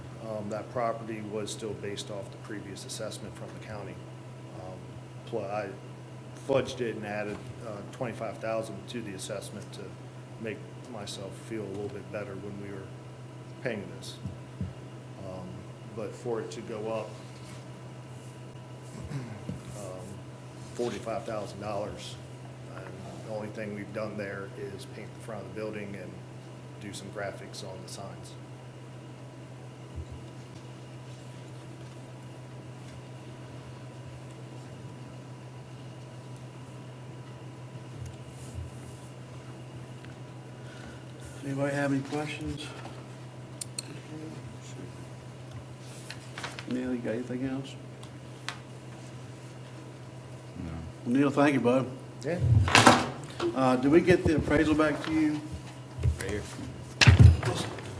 that property was still based off the previous assessment from the county. Plus, I fudged it and added $25,000 to the assessment to make myself feel a little bit better when we were paying this. But for it to go up $45,000, and the only thing we've done there is paint the front of the building and do some graphics on the signs. Anybody have any questions? Neil, you got anything else? No. Well, Neil, thank you, bud. Yeah. Did we get the appraisal back to you?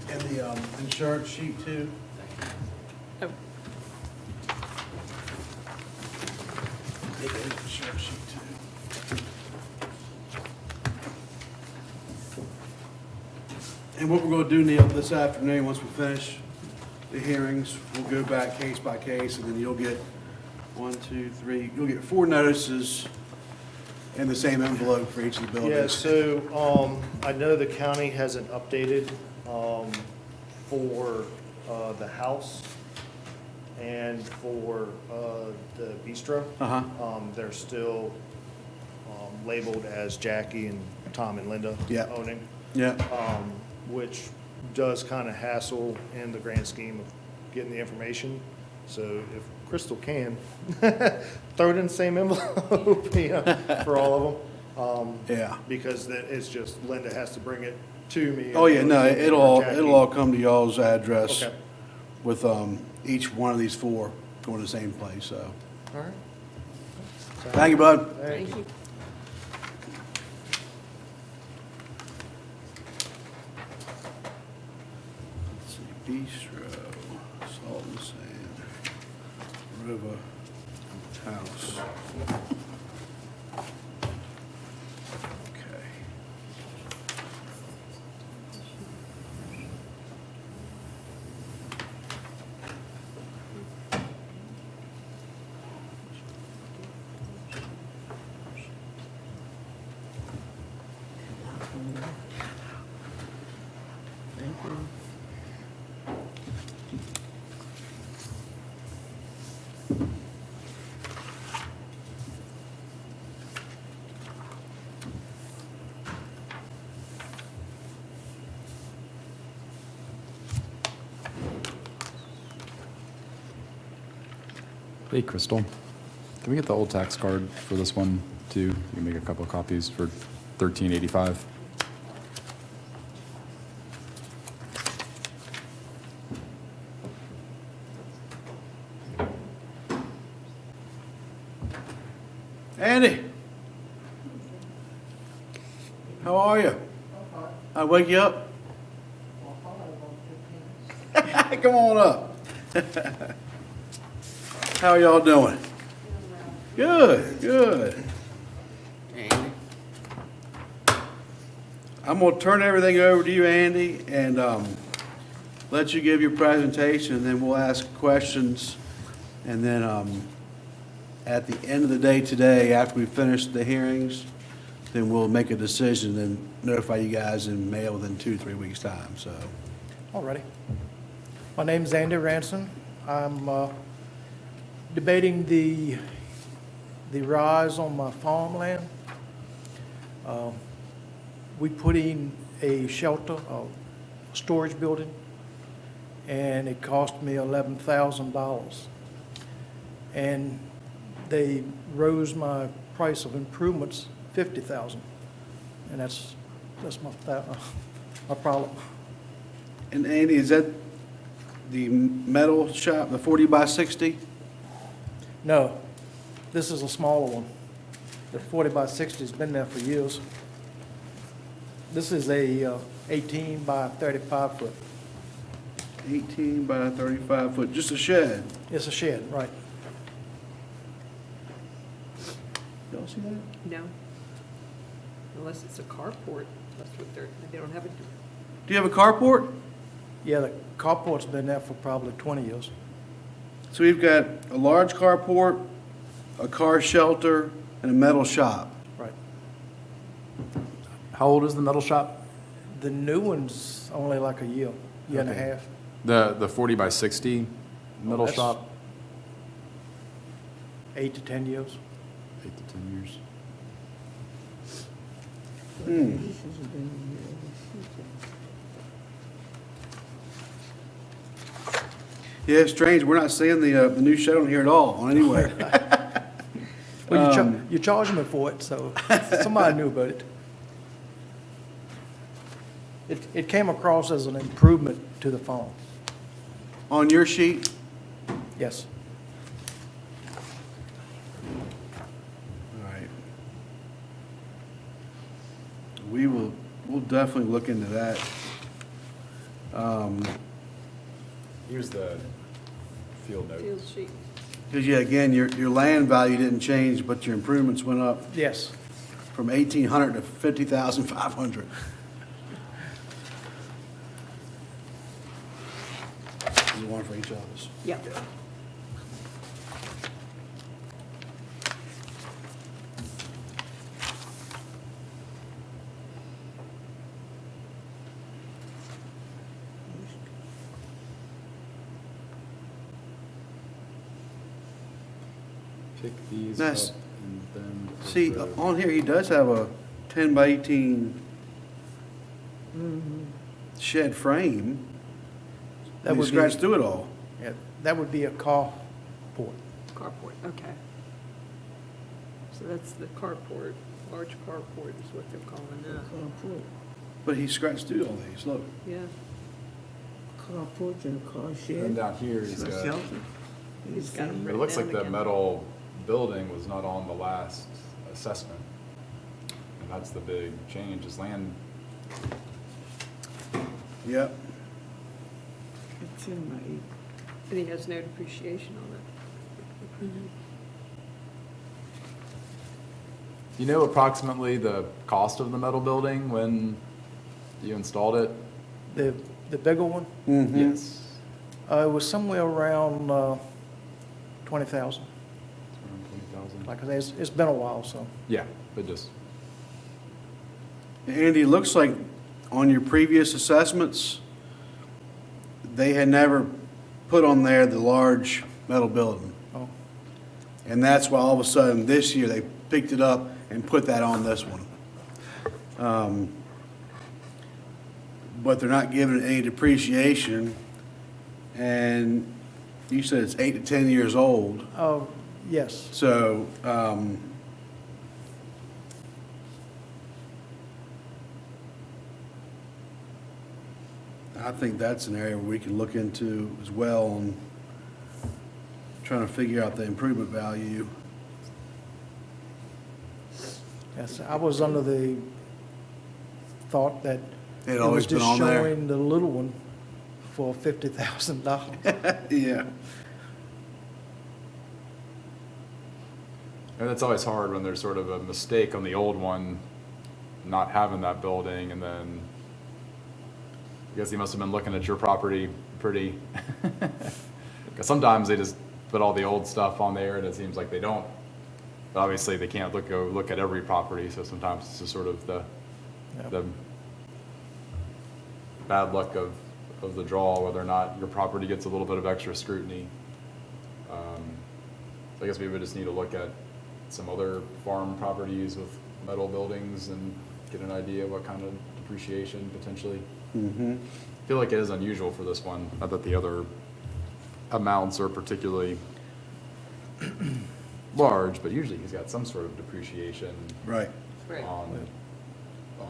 And the insurance sheet too? Oh, They got the insurance sheet too. And what we're gonna do, Neil, this afternoon, once we finish the hearings, we'll go back case by case, and then you'll get 1, 2, 3, you'll get 4 notices in the same envelope for each of the buildings. Yeah, so, I know the county hasn't updated, for, the house and for, the bistro. Uh-huh. They're still, labeled as Jackie and Tom and Linda Yeah. owning. Yeah, Which does kind of hassle in the grand scheme of getting the information. So if Crystal can, throw it in the same envelope, you know, for all of them. Yeah. Because it's just Linda has to bring it to me. Oh, yeah, no, Or Jackie. it'll all come to y'all's address Okay. with, each one of these four going to the same place, so. All right. Thank you, bud. Thank you. Let's see, Bistro, Salt and Sand, River House. Okay. Thank you. Hey, Crystal, can we get the old tax card for this one too? You can make a couple of copies for $13.85. Andy? How are you? I wake you up? Come on up. How are y'all doing? Good, good. Andy? I'm gonna turn everything over to you, Andy, and let you give your presentation, and then we'll ask questions. And then at the end of the day today, after we finish the hearings, then we'll make a decision and notify you guys in mail within 2 to 3 weeks' time, so. Alrighty. My name's Andy Ranson. I'm debating the rise on my farmland. We put in a shelter, a storage building, and it cost me $11,000. And they rose my price of improvements $50,000, and that's my problem. And Andy, is that the metal shop, the 40 by 60? No, this is a smaller one. The 40 by 60's been there for years. This is a 18 by 35 foot. 18 by 35 foot, just a shed. It's a shed, right? Y'all see that? No. Unless it's a carport, that's what they don't have a, Do you have a carport? Yeah, the carport's been there for probably 20 years. So we've got a large carport, a car shelter, and a metal shop. Right. How old is the metal shop? The new one's only like a year and a Okay. half. The 40 by 60 metal that's- shop? 8 to 10 years. 8 to 10 years. This has been here. Yeah, it's strange, we're not seeing the new shed on here at all, on anywhere. Well, you charged me for it, so somebody knew about it. It came across as an improvement to the farm. On your sheet? Yes. All right. We'll definitely look into that. Here's the field note. field sheet. Because, yeah, again, your land value didn't change, but your improvements went up Yes. from 1,800 to 50,500. There's one for each of us. Yeah. Pick these Nice. up and then. See, approve. on here, he does have a 10 by 18 shed frame. That You would scratched be, through it all. yeah, That would be a carport. Carport, okay. So that's the carport, large carport is what they're calling that. Carport, But he scratched through all these, look. Yeah, carport and a car And shed. down here, he's For got, shelter. he's got them it written looks down like the again. metal building was not on the last assessment. And that's the big change, is land, Yep. It's in my, And he has no depreciation on it. you know approximately the cost of the metal building when you installed it? The bigger one, Yes. it was somewhere around 20,000. Around 20,000. Like I say, it's been a while, so. Yeah, but just, Andy, it looks like on your previous assessments, they had never put on there the large metal building. Oh. And that's why all of a sudden this year they picked it up and put that on this one. But they're not giving it any depreciation. And you said it's 8 to 10 years old. Oh, yes. So, I think that's an area where we can look into as well on trying to figure out the improvement value. Yes, I was under the thought that It it was always been just on there. showing the little one for $50,000. Yeah. and it's always hard when there's sort of a mistake on the old one, not having that building, and then I guess he must have been looking at your property pretty, because sometimes they just put all the old stuff on there, and it seems like they don't. But obviously, they can't go look at every property, so sometimes it's just sort of the bad luck of the draw, whether or not your property gets a little bit of extra scrutiny. So I guess we would just need to look at some other farm properties with metal buildings and get an idea what kind of depreciation potentially. Mm-hmm. I feel like it is unusual for this one, not that the other amounts are particularly large, but usually he's got some sort of depreciation Right. Right. on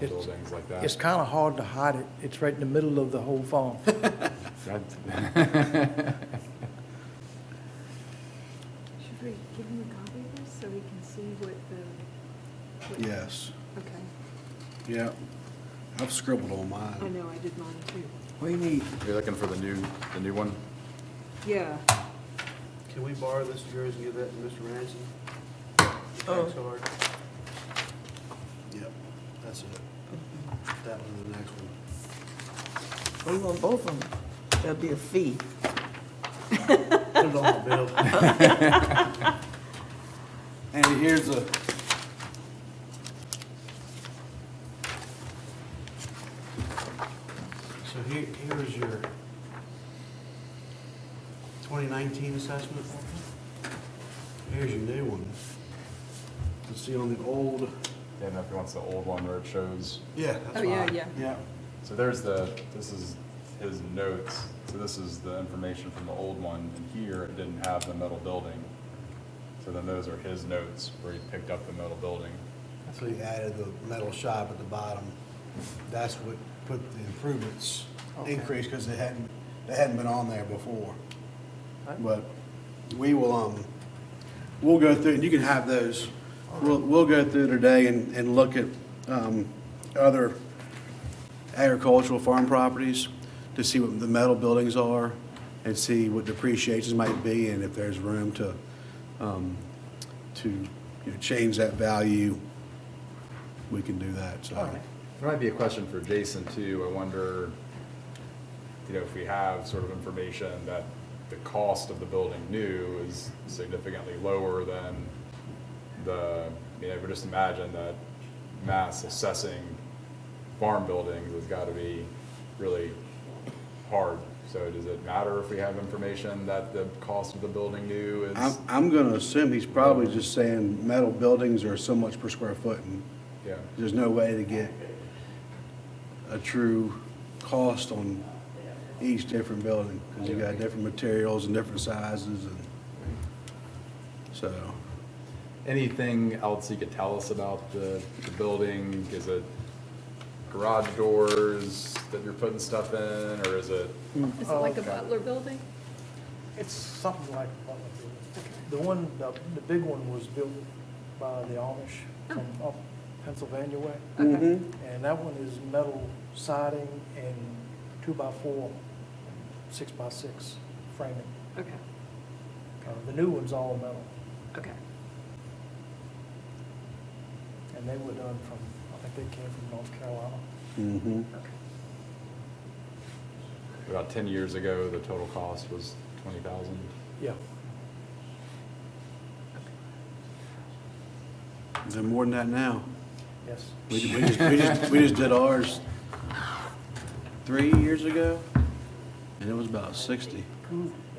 It's- buildings like that. It's kind of hard to hide it. It's right in the middle of the whole farm. Should we give him a copy of this so he can see what the? Yes. Okay. Yeah. I've scribbled on I mine. know, I did mine too. what do you need? You're looking for the new one? Yeah, Can we borrow this of yours and give that to Mr. Ransom? Oh. Tax card? Yep, that's it. That one and the next one. Oh, you want both of them? That'll be a fee. Put it on the bill. And here's the. So here's your 2019 assessment. Here's your new one. You see on the old. Yeah, and if he wants the old one where it shows. Yeah, that's Oh, yeah, fine. yeah. Yeah. So this is his notes. So this is the information from the old one, and here it didn't have the metal building. So then those are his notes where he picked up the metal building. So you added the metal shop at the bottom. That's what put the improvements increase because they hadn't been on there before. But we will, we'll go through, and you can have those. We'll go through today and look at, other agricultural farm properties to see what the metal buildings are and see what depreciations might be and if there's room to change that value, we can do that, so. There might be a question for Jason too. I wonder, if we have sort of information that the cost of the building new is significantly lower than I would just imagine that mass assessing farm buildings has got to be really hard. So does it matter if we have information that the cost of the building new is? I'm gonna assume he's probably just saying metal buildings are so much per square foot, and Yeah. there's no way to get a true cost on each different building, because you got different materials and different sizes, and so. Anything else you could tell us about the building? Is it garage doors that you're putting stuff in, or is it? Is it like a Butler building? It's something like the one, the big one was built by the Amish from up Pennsylvania way. Mhm. And that one is metal siding and 2x4, 6x6 framing. Okay, The new one's all metal, okay. and they were done from, I think they came from North Carolina. Mhm. Okay. About 10 years ago, the total cost was 20,000. Yeah. Is there more than that now? Yes. We just did ours 3 years ago, and it was about 60.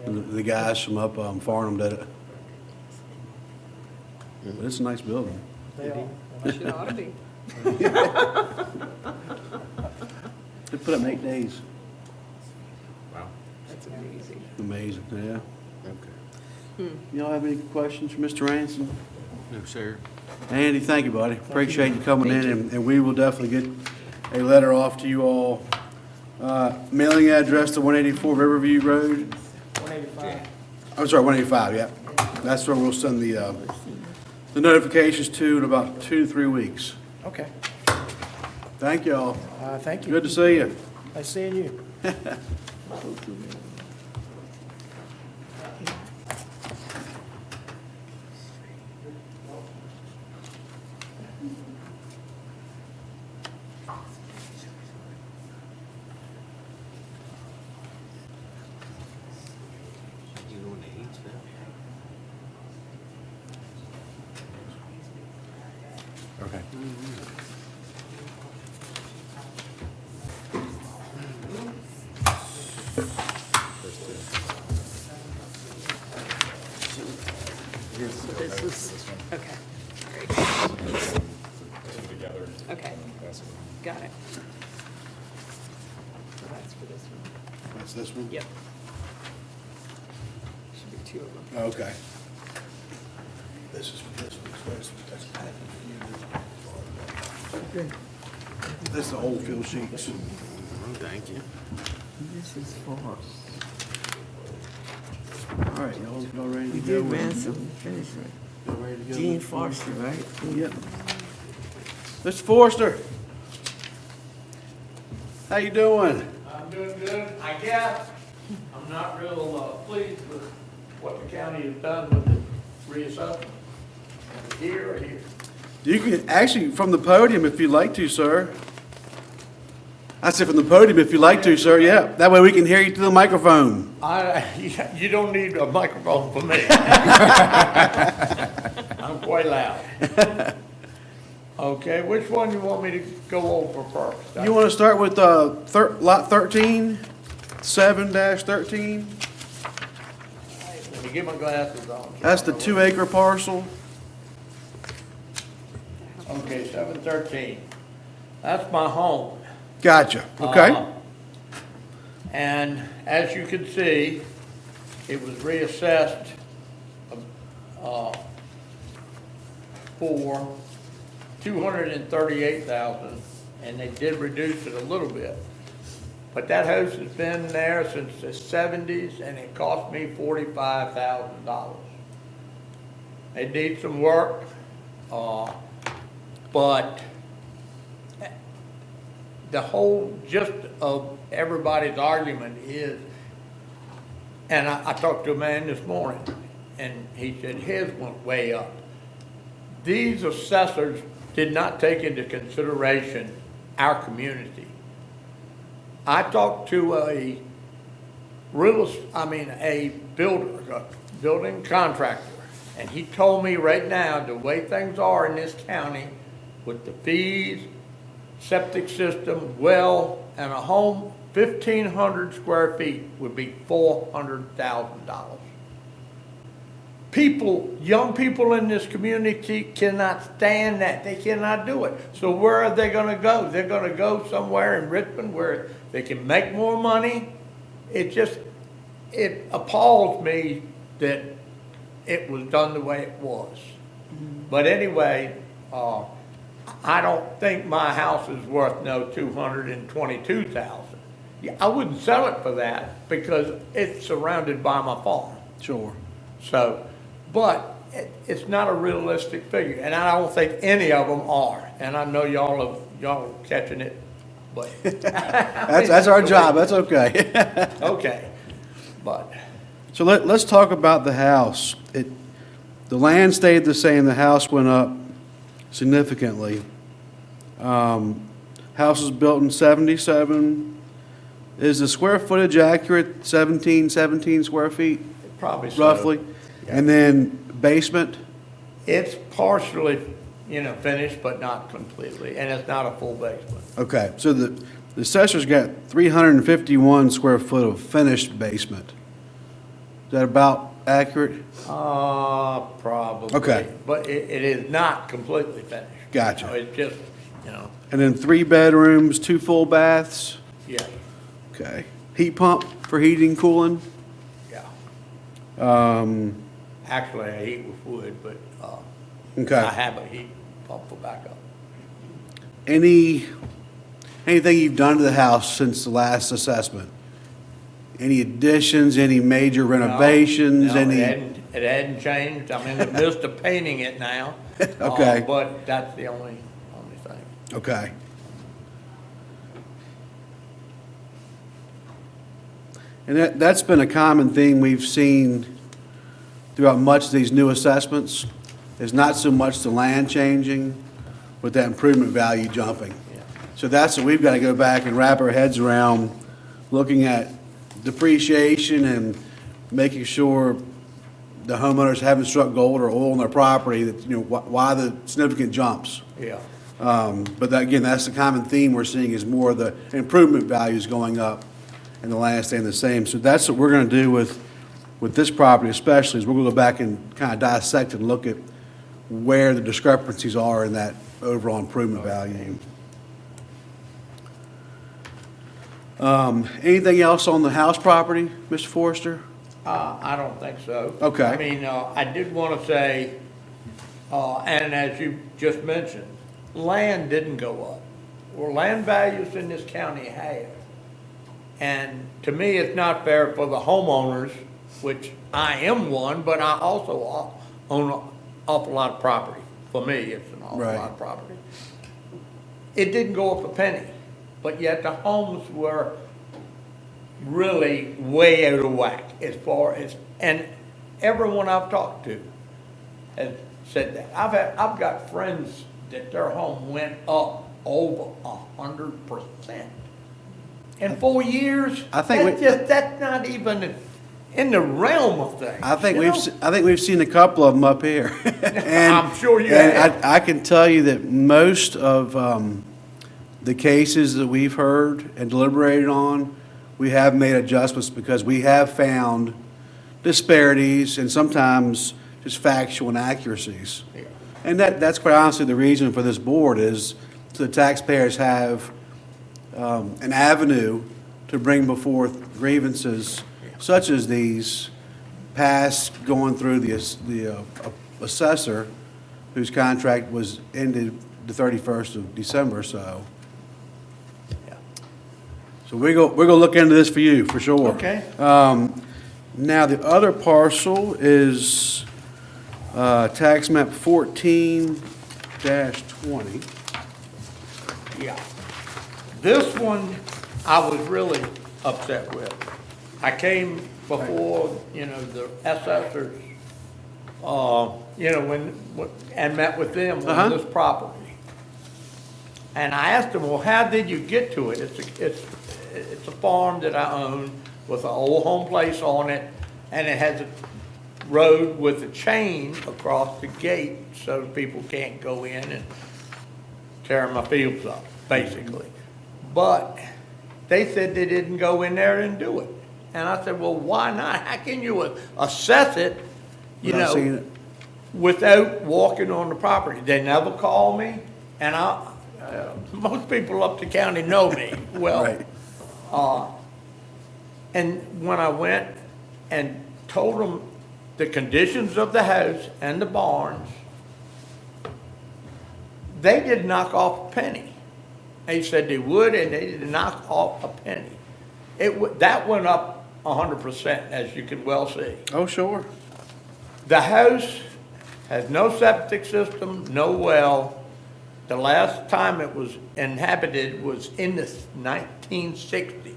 And the guys from up Farnham did it. But it's a nice building. They are. It ought to be. They put up in 8 days. Wow. That's amazing. Amazing, yeah. Okay. Y'all have any questions for Mr. Ransom? No, sir. Andy, thank you, buddy. Appreciate you coming in, and we will definitely get a letter off to you all. Mailing address to 184 Riverview Road. 185. I'm sorry, 185, yeah. That's where we'll send the notifications to in about 2 to 3 weeks. Okay. Thank y'all. Thank you. Good to see you. Nice seeing you. You going to Haynesville? Okay. This is, okay, Together. okay, That's what- got it. So that's for this one. That's this one? Yep. Should be 2 of them. Okay. This is for this one. That's That's the old field sheets. Thank you. This is for, All right, y'all ready to we go? did Ransom, finish it. Y'all ready to go? Gene Forster, right? Yep. Mr. Forster. How you doing? I'm doing good, I guess. I'm not real pleased with what the county has done with the reassessment. Here or here? You can, actually, from the podium if you'd like to, sir. I said from the podium if you'd like to, sir, yeah. That way we can hear you through the microphone. You don't need a microphone for me. I'm quite loud. Okay, which one you want me to go over first? You want to start with lot 13, 7-13? Let me get my glasses on. That's the 2-acre parcel. Okay, 713. That's my home. Gotcha, okay. And as you can see, it was reassessed for $238,000, and they did reduce it a little bit. But that house has been there since the 70s, and it cost me $45,000. It needs some work, but the whole gist of everybody's argument is, and I talked to a man this morning, and he said his went way up. These assessors did not take into consideration our community. I talked to a building contractor, and he told me right now, the way things are in this county, with the fees, septic system, well, and a home, 1,500 square feet would be $400,000. People, young people in this community cannot stand that. They cannot do it. So where are they gonna go? They're gonna go somewhere in Richmond where they can make more money it appalls me that it was done the way it was. But anyway, I don't think my house is worth no 222,000. Yeah, I wouldn't sell it for that because it's surrounded by my farm. Sure. So, but it's not a realistic figure, and I don't think any of them are. And I know y'all are catching it, but. That's our job, that's okay. Okay, but, So let's talk about the house. The land stayed the same, the house went up significantly. House was built in 77. Is the square footage accurate, 17 square feet probably so. roughly? And then basement? It's partially, finished, but not completely, and it's not a full basement. Okay, so the assessor's got 351 square foot of finished basement. Is that about accurate? Probably. Okay. But it is not completely finished. Gotcha. So it's just, And then 3 bedrooms, 2 full baths? yeah, Okay. Heat pump for heating, cooling? yeah. Actually, I heat with wood, but, I Okay. have a heat pump for backup. Anything you've done to the house since the last assessment? Any additions, any major renovations, No, any? it hadn't changed. I'm in the midst of painting it now. Okay. But that's the only thing. Okay. And that's been a common theme we've seen throughout much of these new assessments, is not so much the land changing, but that improvement value jumping. Yeah. So that's what we've got to go back and wrap our heads around, looking at depreciation and making sure the homeowners haven't struck gold or oil in their property, that, why the significant jumps. Yeah. But again, that's the common theme we're seeing, is more the improvement values going up and the land staying the same. So that's what we're going to do with this property especially, is we're going to go back and kind of dissect and look at where the discrepancies are in that overall improvement value. Anything else on the house property, Mr. Forrester? I don't think so. Okay. I mean, I did want to say, and as you just mentioned, land didn't go up. Well, land values in this county have. And to me, it's not fair for the homeowners, which I am one, but I also own an awful lot of property. For me, it's an awful Right. lot of property. It didn't go up a penny, but yet the homes were really way out of whack as far as, and everyone I've talked to has said that. I've got friends that their home went up over 100%. In 4 years, I think that's not even in the realm of things. I think you we've seen a couple of them up here. And I'm sure you and have. I can tell you that most of the cases that we've heard and deliberated on, we have made adjustments because we have found disparities and sometimes just factual inaccuracies. Yeah. And that's quite honestly the reason for this board, is so the taxpayers have an avenue to bring before grievances such as these, past going through the assessor, whose contract was ended the 31st of December, so. Yeah. So we're gonna look into this for you, for sure. Okay. Now, the other parcel is tax map 14-20. Yeah. This one, I was really upset with. I came before, the assessors, and met with them on this property. And I asked them, well, how did you get to it? It's a farm that I own with an old home place on it, and it has a road with a chain across the gate so people can't go in and tear my fields up, basically. But they said they didn't go in there and do it. And I said, well, why not? How can you assess it, Without seeing it? without walking on the property? They never call me, and most people up the county know me well. Right. And when I went and told them the conditions of the house and the barns, they did knock off a penny. They said they would, and they did knock off a penny. That went up 100%, as you can well see. Oh, sure. The house has no septic system, no well. The last time it was inhabited was in the 1960s.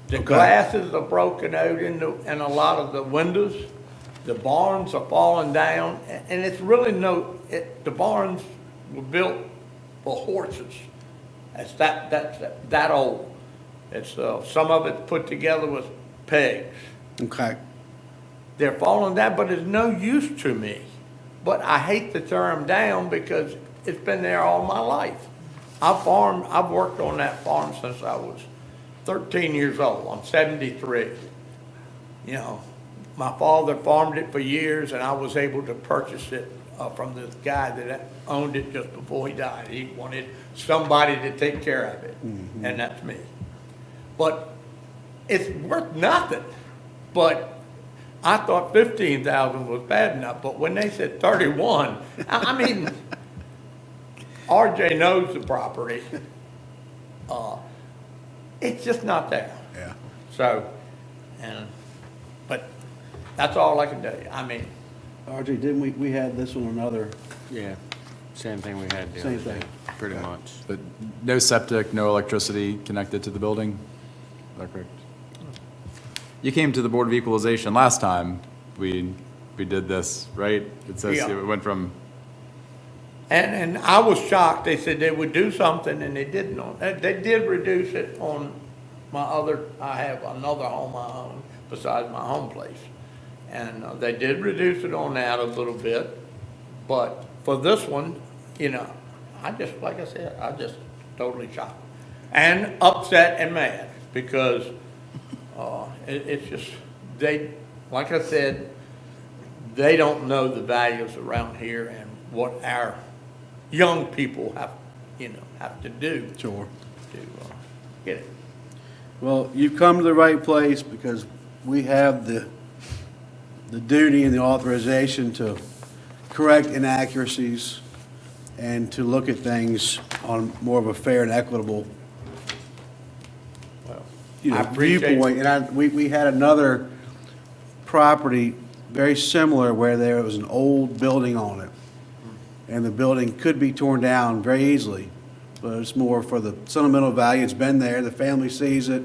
The Okay. glasses are broken out in a lot of the windows. The barns are falling down, and it's really the barns were built for horses. That's that old. It's, some of it's put together with pegs. Okay. They're falling down, but it's no use to me. But I hate to tear them down because it's been there all my life. I've worked on that farm since I was 13 years old. I'm 73. You know, my father farmed it for years, and I was able to purchase it from this guy that owned it just before he died. He wanted somebody to take care of it, and that's me. But it's worth nothing. But I thought 15,000 was bad enough, but when they said 31, I mean, RJ knows the property. It's just not there. Yeah. So, but that's all I can tell you. I mean, RJ, didn't we had this one another, Yeah, same thing we had the Same other day, thing. pretty much. But no septic, no electricity connected to the building? Is that correct? You came to the Board of Equalization last time we did this, right? It says Yeah. it went from, and I was shocked. They said they would do something, and they didn't. They did reduce it on my other, I have another home I own besides my home place. And they did reduce it on that a little bit. But for this one, you know, like I said, I just totally shocked. And upset and mad because it's just, like I said, they don't know the values around here and what our young people have to do Sure. to get it. Well, you've come to the right place because we have the duty and the authorization to correct inaccuracies and to look at things on more of a fair and equitable, I appreciate- viewpoint. And we had another property very similar where there was an old building on it. And the building could be torn down very easily, but it's more for the sentimental value. It's been there, the family sees it.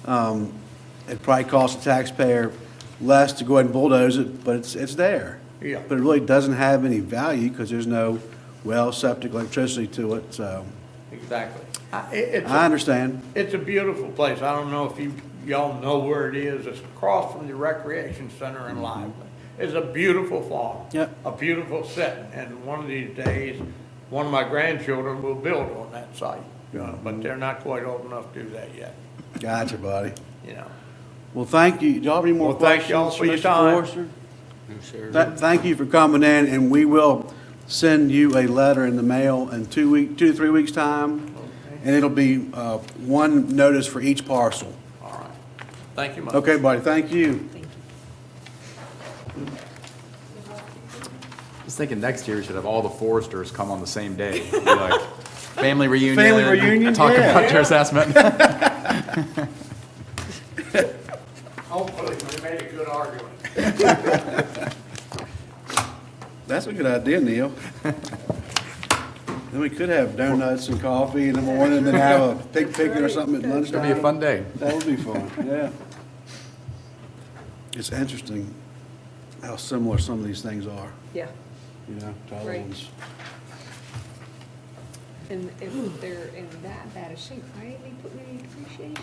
It probably costs the taxpayer less to go ahead and bulldoze it, but it's there. Yeah. But it really doesn't have any value because there's no well, septic, electricity to it, so Exactly. I understand. It's a beautiful place. I don't know if y'all know where it is. It's across from the recreation center in Lively. It's a beautiful farm. Yep. A beautiful setting. And one of these days, one of my grandchildren will build on that site. But they're not quite old enough to do that yet, Gotcha, buddy. you know. Well, thank you. Do y'all have any more Well, thank questions? y'all for your Mr. time. Forrester? No, sir. Thank you for coming in, and we will send you a letter in the mail in 2 to 3 weeks' time, and it'll be one notice for each parcel. All right. Thank you much. Okay, buddy, thank you. I was thinking next year we should have all the foresters come on the same day. Be like, family reunion. Family reunion, Talk yeah. about your assessment. Hopefully, we made a good argument. That's a good idea, Neil. Then we could have donuts and coffee in the morning, and then have a pig picking or something at lunchtime. It'll be a fun day. That would be fun, yeah. It's interesting how similar some of these things are, Yeah, you know, to other Right. ones. and if they're in that bad a shape, why didn't they put any depreciation?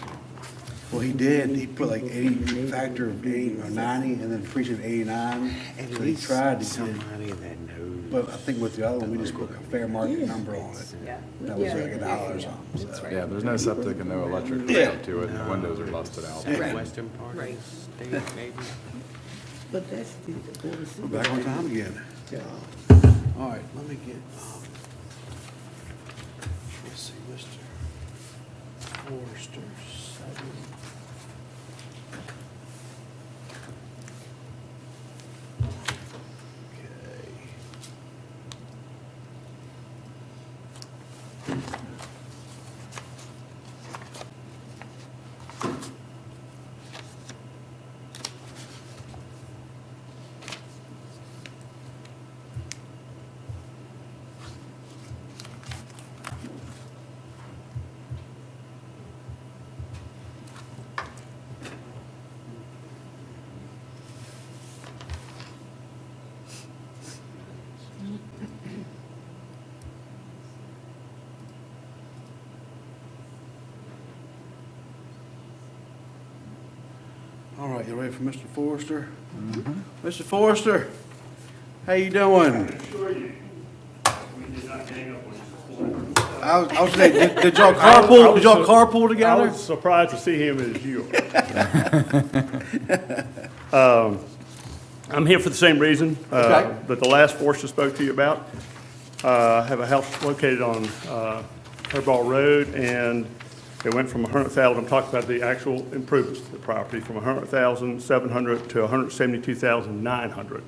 Well, he did. He put like 80, factor of 80 or 90, and then depreciated 89. So he tried to get, Somebody that knows. but I think with the other one, we just put a fair market number on it. Yeah. That was Yeah, like $1 or yeah, something, that's so. right. Yeah, there's no septic and no electric Yeah. to it, and the windows are busted out. Right. Western part of Right. the state, maybe. But that's the Board of We're back on Supervisors time again. job. All right, let me get, let's see, Mr. Forrester's. All right, you ready for Mr. Forrester? Mr. Forrester, how you doing? I was saying, did y'all carpool, did y'all carpool I together? was surprised to see him as you. I'm here for the same reason Okay. that the last Forster spoke to you about. I have a house located on Hairball Road, and it went from 100,000, I'm talking about the actual improvements to the property, from 100,700 to 172,900.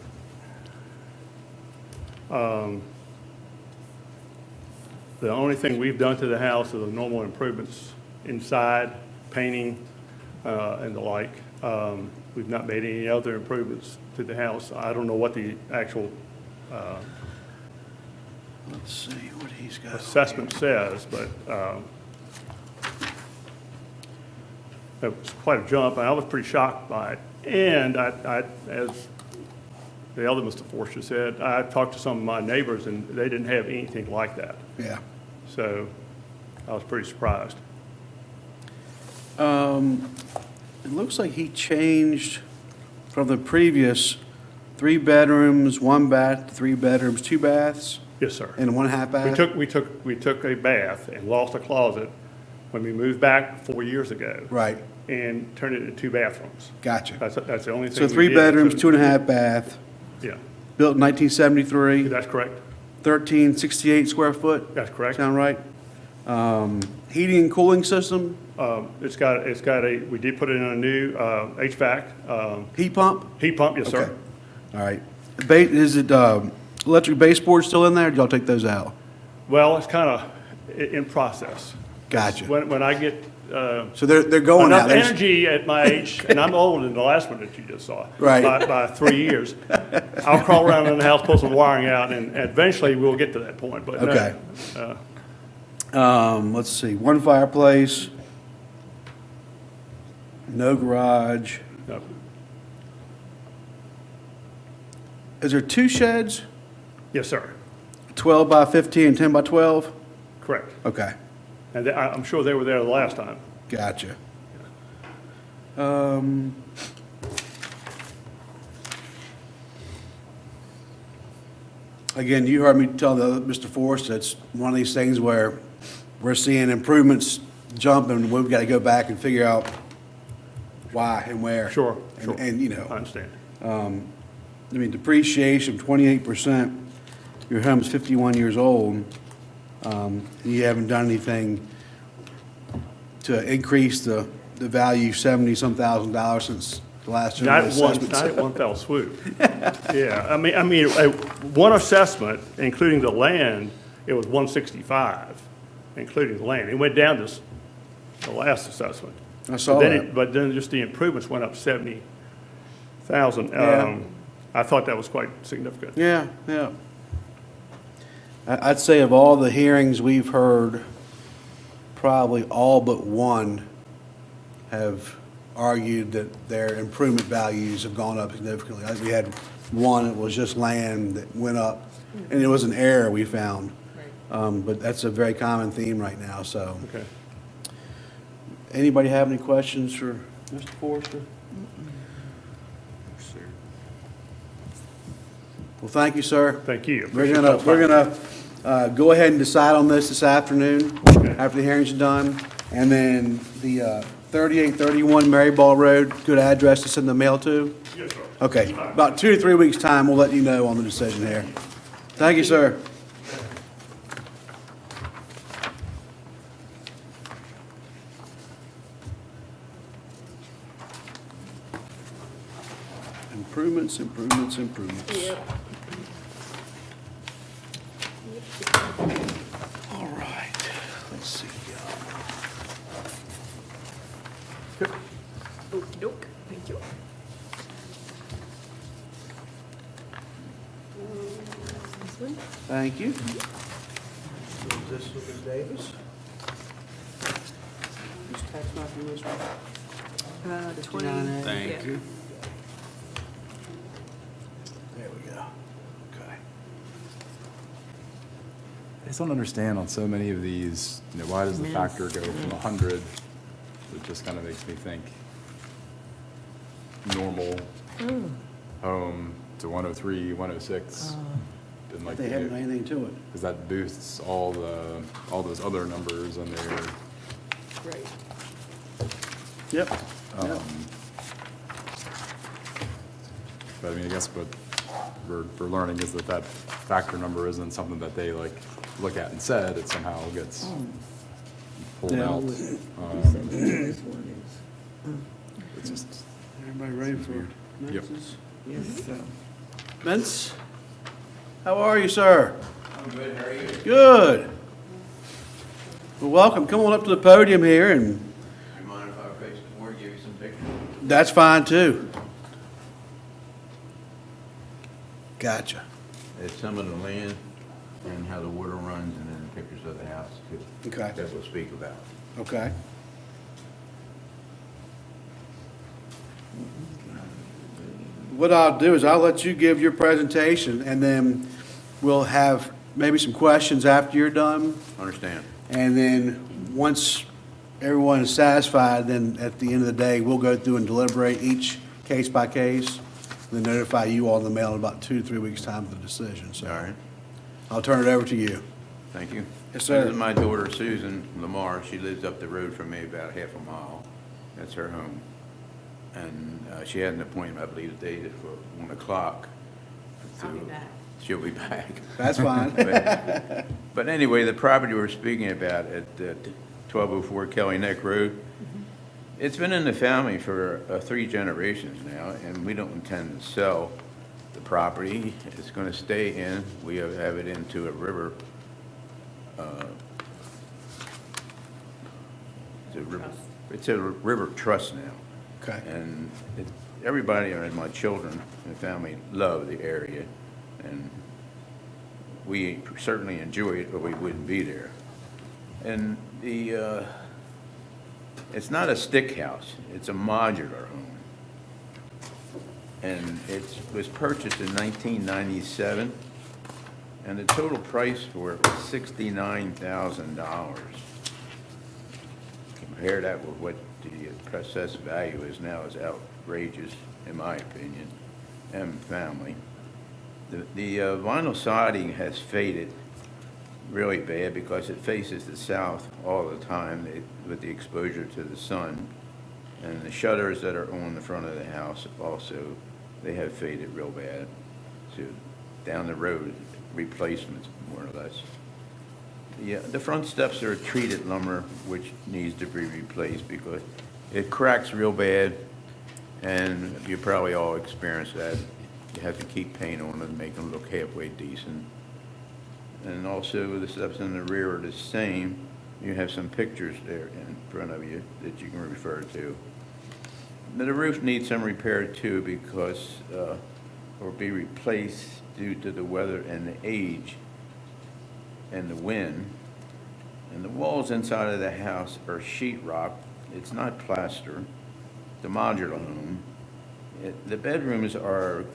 The only thing we've done to the house are the normal improvements inside, painting, and the like. We've not made any other improvements to the house. I don't know what the actual Let's see what he's got. assessment says, but it was quite a jump, and I was pretty shocked by it. And I, as the other Mr. Forster said, I talked to some of my neighbors, and they didn't have anything like that. Yeah. So I was pretty surprised. It looks like he changed from the previous 3 bedrooms, 1 bath, 3 bedrooms, 2 baths, Yes, sir. and 1.5 bath? We took a bath and lost a closet when we moved back 4 years ago. Right, And turned it into 2 bathrooms. gotcha. That's the only thing So we 3 did. bedrooms, So- 2.5 bath, Yeah, built in 1973, that's correct. 1368 square foot, That's correct. sound right? Heating and cooling system, It's got we did put in a new HVAC, heat pump? heat pump, yes, Okay. sir. All right. Is it electric baseboards still in there, or did y'all take those out? Well, it's kind of in process. Gotcha. When I get So they're going out. enough They're just- energy at my age, and I'm older than the last one that you just saw. Right. By 3 years. I'll crawl around in the house, pull some wiring out, and eventually we'll get to that point, but no. Okay. Let's see, 1 fireplace, no garage. No. Is there 2 sheds? Yes, sir, 12 by 15 and 10 by 12? correct. Okay, And I'm sure they were there the last time. gotcha. Again, you heard me tell Mr. Forrest, it's one of these things where we're seeing improvements jump, and we've got to go back and figure out why and where. Sure, And- sure. And, you I know, understand. I mean, depreciation, 28%, your home's 51 years old, you haven't done anything to increase the value $70-some thousand since the last Not general at one, assessment. not at one fell swoop. Yeah, I mean, one assessment, including the land, it was 165, including the land. It went down to the last assessment. I saw Then that. But then just the improvements went up 70,000. Yeah. I thought that was quite significant. Yeah, yeah. I'd say of all the hearings we've heard, probably all but one have argued that their improvement values have gone up significantly. Like we had one, it was just land that went up, and it was an error we found. But that's a very common theme right now, so. Okay. Anybody have any questions for Mr. Forrester? Well, thank you, sir. Thank you. We're gonna go ahead and decide on this afternoon, after the hearings are done. And then the 3831 Maryball Road, good address to send the mail to? Yes, sir. Okay, about 2 to 3 weeks' time, we'll let you know on the decision here. Thank you, sir. improvements, improvements, improvements. Yep. All right, let's see. Okey-doke, thank you. This one? Thank you. This is Davis. Is tax map in this one? 20. Thank yeah. you. There we go. Okay. I just don't understand on so many of these, why does the factor go from 100? It just kind of makes me think normal home to 103, 106. And like, They haven't done anything to it. because that boosts all those other numbers and they're, Right. Yep. Yep. but I mean, I guess what we're learning is that factor number isn't something that they like look at and said, it somehow gets pulled Yeah. out. This one It's just, Everybody ready for Yep. Vince's? is, yes, Vince, how are you, sir? I'm good, how are you? Good. Well, welcome. Come on up to the podium here, and You mind if I face the board, give you some pictures? that's fine, too. Gotcha. It's some of the land and how the water runs, and then pictures of the house, too. Okay. That we'll speak about. Okay. What I'll do is I'll let you give your presentation, and then we'll have maybe some questions after you're done. Understand? And then, once everyone is satisfied, then at the end of the day, we'll go through and deliberate each case by case, then notify you all in the mail in about 2 to 3 weeks' time for the decision, so. All right, I'll turn it over to you. thank you. Yes, sir. This is my daughter Susan Lamar. She lives up the road from me about half a mile. That's her home. And she had an appointment, I believe, today for 1 o'clock. I'll be back. She'll be back. That's fine. But anyway, the property we're speaking about at 1204 Kelly Neck Road, it's been in the family for 3 generations now, and we don't intend to sell the property. It's going to stay in. We have it into a river, it's a river trust now. Okay. And everybody, and my children and family love the area, and we certainly enjoy it, or we wouldn't be there. And it's not a stick house, it's a modular home. And it was purchased in 1997, and the total price for it was $69,000. Compare that with what the assessed value is now is outrageous, in my opinion, and family. The vinyl siding has faded really bad because it faces the south all the time with the exposure to the sun. And the shutters that are on the front of the house also, they have faded real bad. So down the road, replacements more or less. Yeah, the front steps are treated lumber, which needs to be replaced because it cracks real bad, and you probably all experienced that. You have to keep paint on them, make them look halfway decent. And also, the steps in the rear are the same. You have some pictures there in front of you that you can refer to. Now, the roof needs some repair too because, or be replaced due to the weather and the age and the wind. And the walls inside of the house are sheetrock. It's not plaster. The modular home. The bedrooms are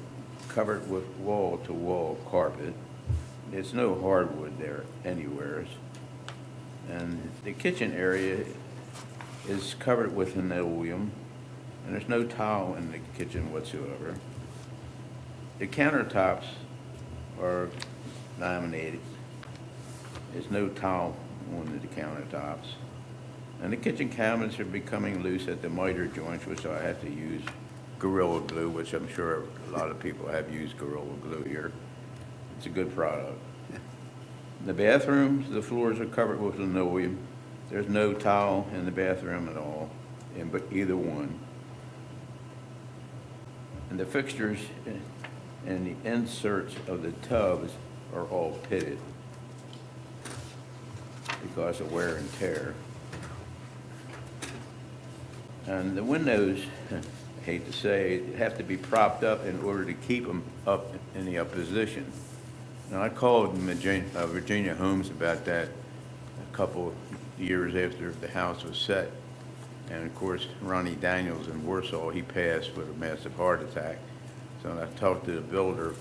covered with wall-to-wall carpet. There's no hardwood there anywhere. And the kitchen area is covered with linoleum, and there's no tile in the kitchen whatsoever. The countertops are laminated. There's no tile on the countertops. And the kitchen cabinets are becoming loose at the miter joints, which I have to use Gorilla Glue, which I'm sure a lot of people have used Gorilla Glue here. It's a good product. The bathrooms, the floors are covered with linoleum. There's no tile in the bathroom at all, in but either one. And the fixtures and the inserts of the tubs are all pitted because of wear and tear. And the windows, I hate to say, have to be propped up in order to keep them up in the up position. Now, I called Virginia Homes about that a couple years after the house was set. And of course, Ronnie Daniels in Warsaw, he passed with a massive heart attack. So I talked to the builder,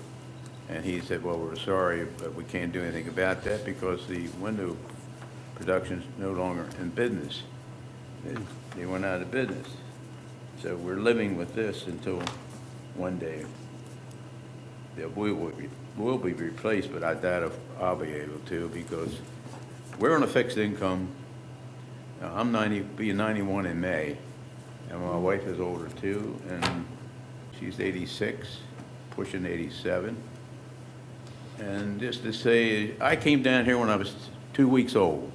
and he said, well, we're sorry, but we can't do anything about that because the window production's no longer in business. They went out of business. So we're living with this until one day we will be replaced, but I doubt if I'll be able to because we're on a fixed income. I'm be 91 in May, and my wife is older too, and she's 86, pushing 87. And just to say, I came down here when I was 2 weeks old.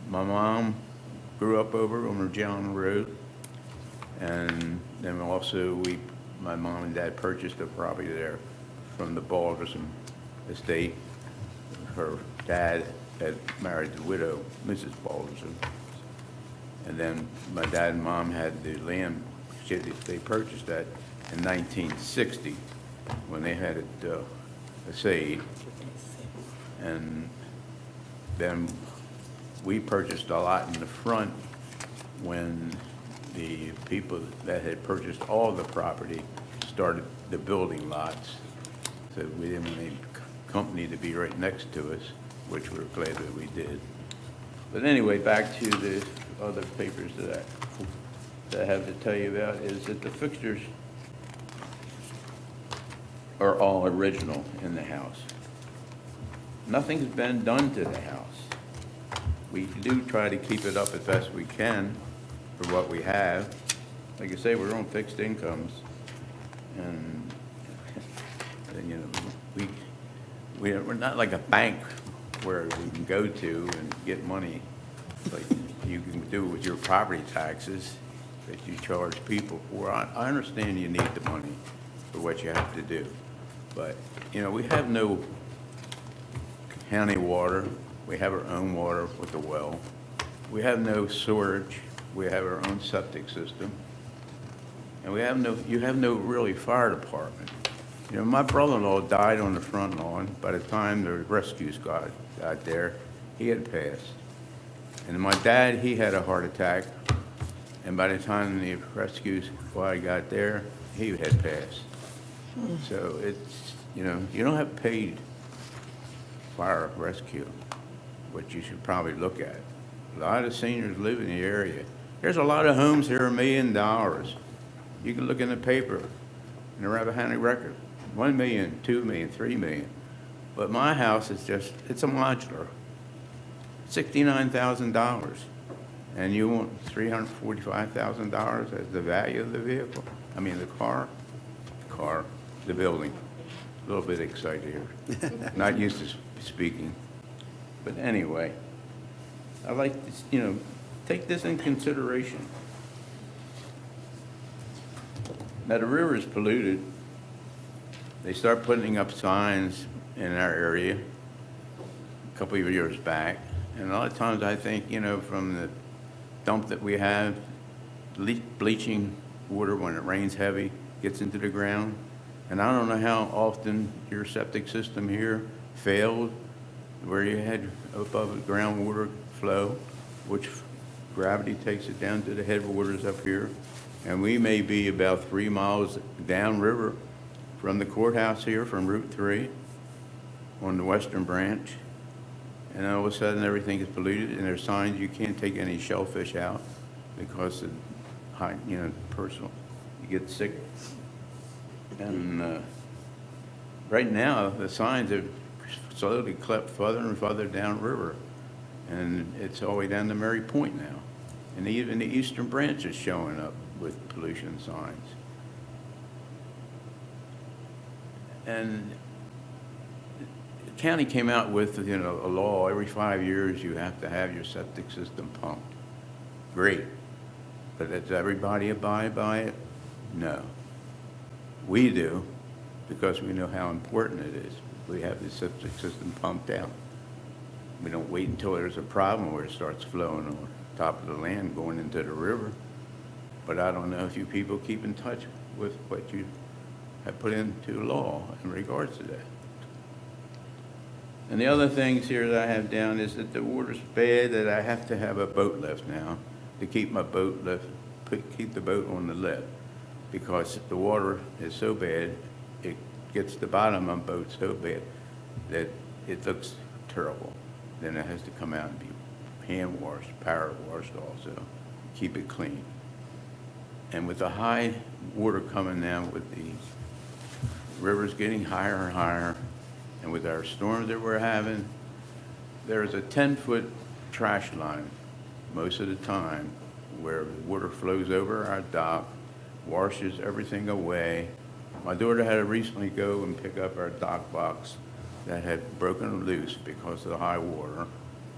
My mom grew up over on John Road, and then also my mom and dad purchased a property there from the Balderson estate. Her dad had married the widow, Mrs. Balderson. And then my dad and mom had the land, they purchased that in 1960 when they had it assayed. And then we purchased a lot in the front when the people that had purchased all the property started the building lots. So we didn't want any company to be right next to us, which we're glad that we did. But anyway, back to the other papers that I have to tell you about is that the fixtures are all original in the house. Nothing's been done to the house. We do try to keep it up as best we can for what we have. Like I say, we're on fixed incomes, and you know, we're not like a bank where we can go to and get money like you can do with your property taxes that you charge people for. I understand you need the money for what you have to do, but you know, we have no county water. We have our own water with the well. We have no sewage. We have our own septic system. And you have no really fire department. You know, my brother-in-law died on the front lawn. By the time the rescues got there, he had passed. And my dad, he had a heart attack. And by the time the rescue squad got there, he had passed. So it's, you know, you don't have paid fire rescue, which you should probably look at. A lot of seniors live in the area. There's a lot of homes here, $1 million. You can look in the paper, in the Rappahannock Record, 1 million, 2 million, 3 million. But my house is just, it's a modular, $69,000. And you want $345,000 as the value of the vehicle? I mean, the building. A little bit excited here. Not used to speaking. But anyway, I like to, you know, take this in consideration. Now, the river is polluted. They start putting up signs in our area a couple of years back. And a lot of times I think, you know, from the dump that we have, bleaching water when it rains heavy gets into the ground. And I don't know how often your septic system here failed, where you had above the groundwater flow, which gravity takes it down to the headwaters up here. And we may be about 3 miles downriver from the courthouse here, from Route 3, on the western branch. And all of a sudden, everything is polluted, and there's signs you can't take any shellfish out because of high, you know, personal, you get sick. And right now, the signs have slowly crept further and further downriver, and it's all the way down to Mary Point now. And even the eastern branch is showing up with pollution signs. And the county came out with, you know, a law, every 5 years you have to have your septic system pumped. Great. But does everybody abide by it? No. We do, because we know how important it is. We have the septic system pumped out. We don't wait until there's a problem where it starts flowing on top of the land going into the river. But I don't know if you people keep in touch with what you have put into law in regards to that. And the other things here that I have down is that the water's bad, that I have to have a boat lift now to keep my boat lift, keep the boat on the lift. Because the water is so bad, it gets the bottom of the boat so bad that it looks terrible. Then it has to come out and be hand washed, power washed also, keep it clean. And with the high water coming down, with the rivers getting higher and higher, and with our storms that we're having, there's a 10-foot trash line most of the time where the water flows over our dock, washes everything away. My daughter had to recently go and pick up our dock box that had broken loose because of the high water,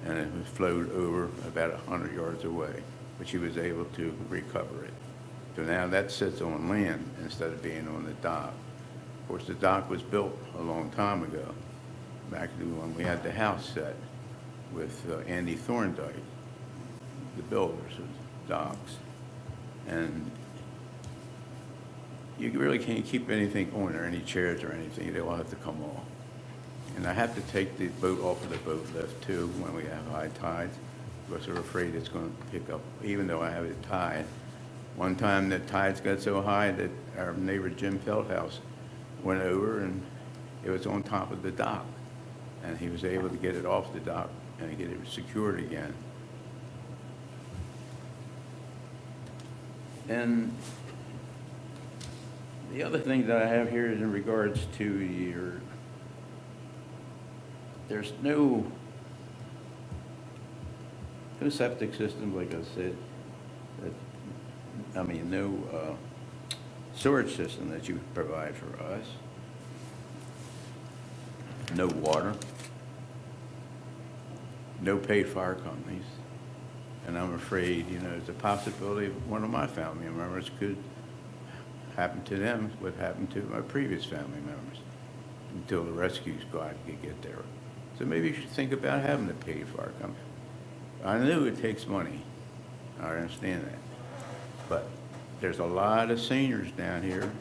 and it was flowed over about 100 yards away, but she was able to recover it. So now that sits on land instead of being on the dock. Of course, the dock was built a long time ago, back when we had the house set with Andy Thorndike, the builders of docks. And you really can't keep anything on there, any chairs or anything, they all have to come off. And I have to take the boat off of the boat lift too when we have high tides, because we're afraid it's going to pick up, even though I have it tied. One time the tides got so high that our neighbor Jim Feldhouse went over and it was on top of the dock. And he was able to get it off the dock and get it secured again. And the other thing that I have here is in regards to your, there's no septic system, like I said, no storage system that you provide for us. No water. No paid fire companies. And I'm afraid, there's a possibility one of my family members could happen to them what happened to my previous family members until the rescue squad could get there. So maybe you should think about having a paid fire company. I know it takes money. I understand that. But there's a lot of seniors down here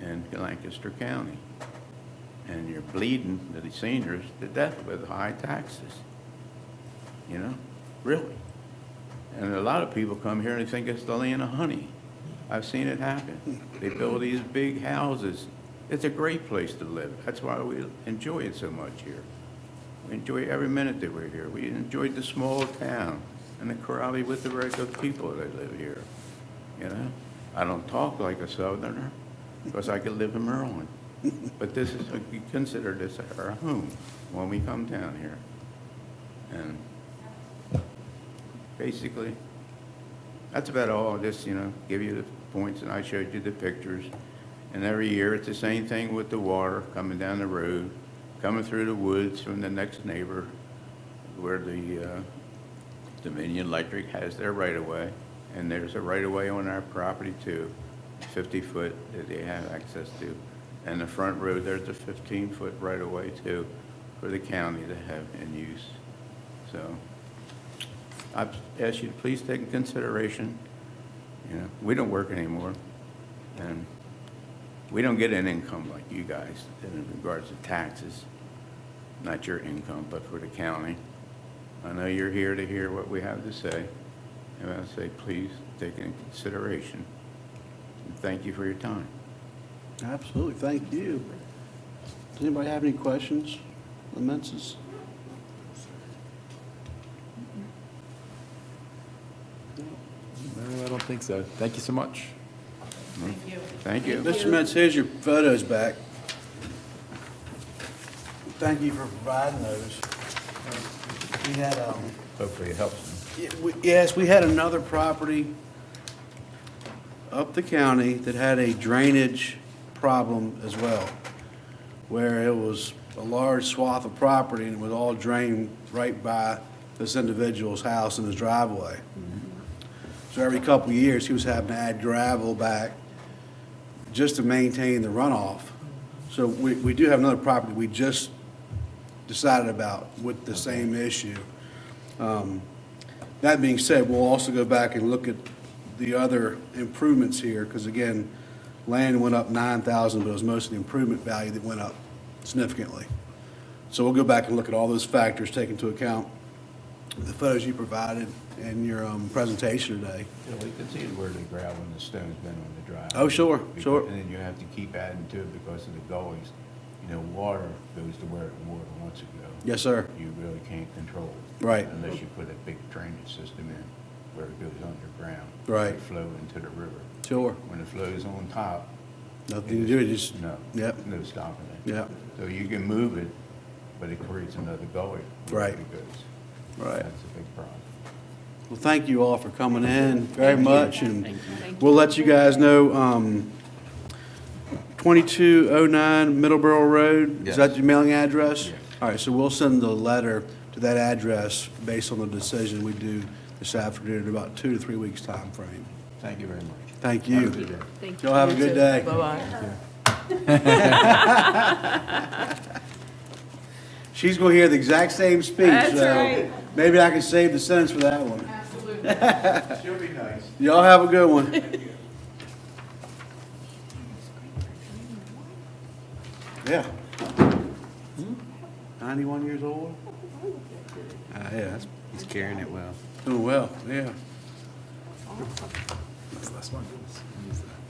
in Lancaster County. And you're bleeding the seniors to death with high taxes. Really. And a lot of people come here and they think it's the land of honey. I've seen it happen. They build these big houses. It's a great place to live. That's why we enjoy it so much here. We enjoy every minute that we're here. We enjoyed the small town and the crowded with the regular people that live here. I don't talk like a Southerner because I could live in Maryland. But we consider this our home when we come down here. And basically, that's about all. I'll just, give you the points, and I showed you the pictures. And every year, it's the same thing with the water coming down the road, coming through the woods from the next neighbor where the Dominion Electric has their right-of-way. And there's a right-of-way on our property, too, 50-foot that they have access to. And the front road, there's a 15-foot right-of-way, too, for the county to have in use. So I ask you to please take into consideration, we don't work anymore, and we don't get an income like you guys in regards to taxes, not your income, but for the county. I know you're here to hear what we have to say, and I say please take it into consideration. And thank you for your time. Absolutely, thank you. Does anybody have any questions, comments? No, I don't think so. Thank you so much. Thank you. Mr. Metz, here's your photos back. Thank you for providing those. We had, Hopefully it helps. yes, we had another property up the county that had a drainage problem as well, where it was a large swath of property and it was all drained right by this individual's house and his driveway. So every couple of years, he was having to add gravel back just to maintain the runoff. So we do have another property we just decided about with the same issue. That being said, we'll also go back and look at the other improvements here, because again, land went up 9,000, but it was mostly improvement value that went up significantly. So we'll go back and look at all those factors, take into account the photos you provided in your presentation today. You know, we can see where the gravel and the stone's been on the drive. Oh, sure, sure. And then you have to keep adding to it because of the gullies. You know, water goes to where it water wants to go. Yes, sir. You really can't control it. Right. Unless you put a big drainage system in where it goes underground. Right. To flow into the river. Sure. When it flows on top. Nothing to do, just, No. Yep. No stopping it. Yep. So you can move it, but it creates another gully. where Right. It goes. Right. That's a big problem. Well, thank you all for coming in very much, and we'll let you guys know, 2209 Middleborough Road, is that your mailing address? Yes. All right, so we'll send the letter to that address based on the decision we do this afternoon in about 2 to 3 weeks' time frame. Thank you very much. Thank you. Thank Y'all have a You good too. day. Bye-bye. She's going to hear the exact same speech, That's so right. maybe I can save the sentence for that one. Absolutely. She'll be nice. Y'all have a good one. Yeah. 91 years old? Yeah, that's He's carrying it well. doing well, yeah.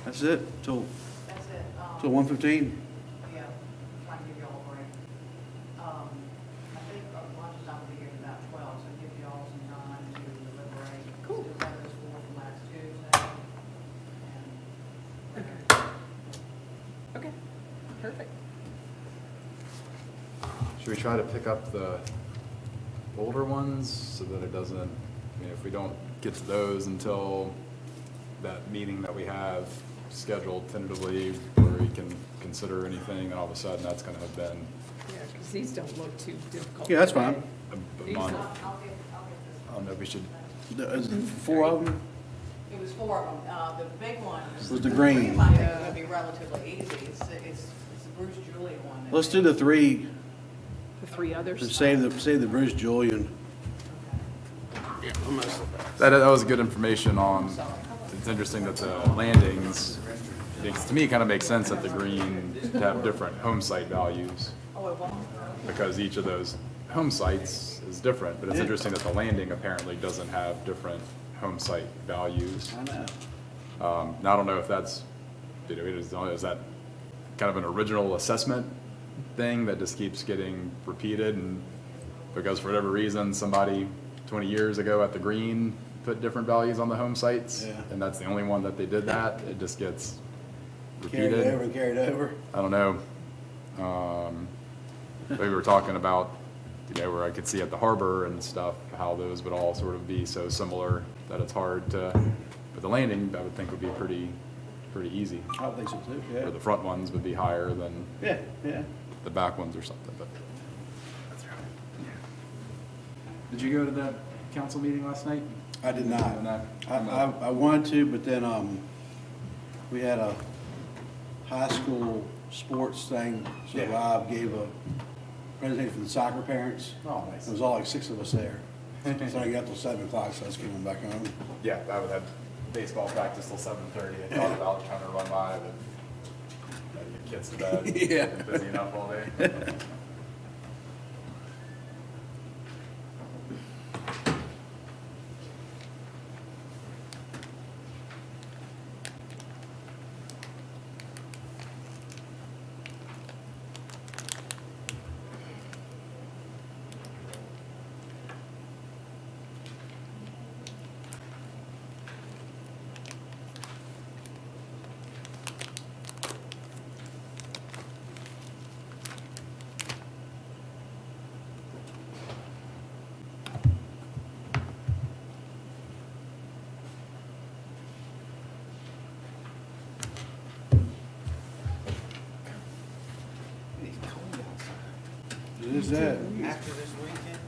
That's it, till, That's it. till 1:15. Yeah, try and give you all a break. I think lunch is not gonna be here till about 12, so give you all some time to deliberate. Cool. Still have this one from last Tuesday. And Okay, perfect. Should we try to pick up the older ones so that it doesn't, I mean, if we don't get to those until that meeting that we have scheduled tentatively where we can consider anything, and all of a sudden that's gonna have been Yeah, because these don't look too difficult. Yeah, that's today. fine. a These month. are- I'll get this. I don't know if we should, Is it 4 of them? It was 4 of them. The big one. Was the green. I think it's gonna be relatively easy. It's the Bruce Julian one. that- Let's do the 3, The 3 others. and save the Bruce Julian. that was good information on, it's interesting that the landings, because to me, it kind of makes sense that the green to have different home site values, Oh, it won't? because each of those home sites is different, but it's interesting that the landing apparently doesn't have different home site values. I know. Now, I don't know if that's, you know, is that kind of an original assessment thing that just keeps getting repeated, and because for whatever reason, somebody 20 years ago at the green put different values on the home sites, Yeah. and that's the only one that they did that, it just gets Carried repeated. over and carried over. I don't know. We were talking about, you know, where I could see at the harbor and stuff, how those would all sort of be so similar that it's hard to, but the landing, I would think would be pretty easy. I would think so too, Or yeah. the front ones would be higher than Yeah, yeah. the back ones or something, but. Did you go to that council meeting last night? I did not. No. I wanted to, but then, we had a high school sports thing, so Yeah. Rob gave a presentation for the soccer parents. Oh, nice. There was all like 6 of us there. So I got till 7 o'clock, so I was coming back home. Yeah, I would have baseball practice till 7:30. I thought about trying to run by, but gotta get kids to bed. Yeah. Busy enough all day. It is that. After this weekend?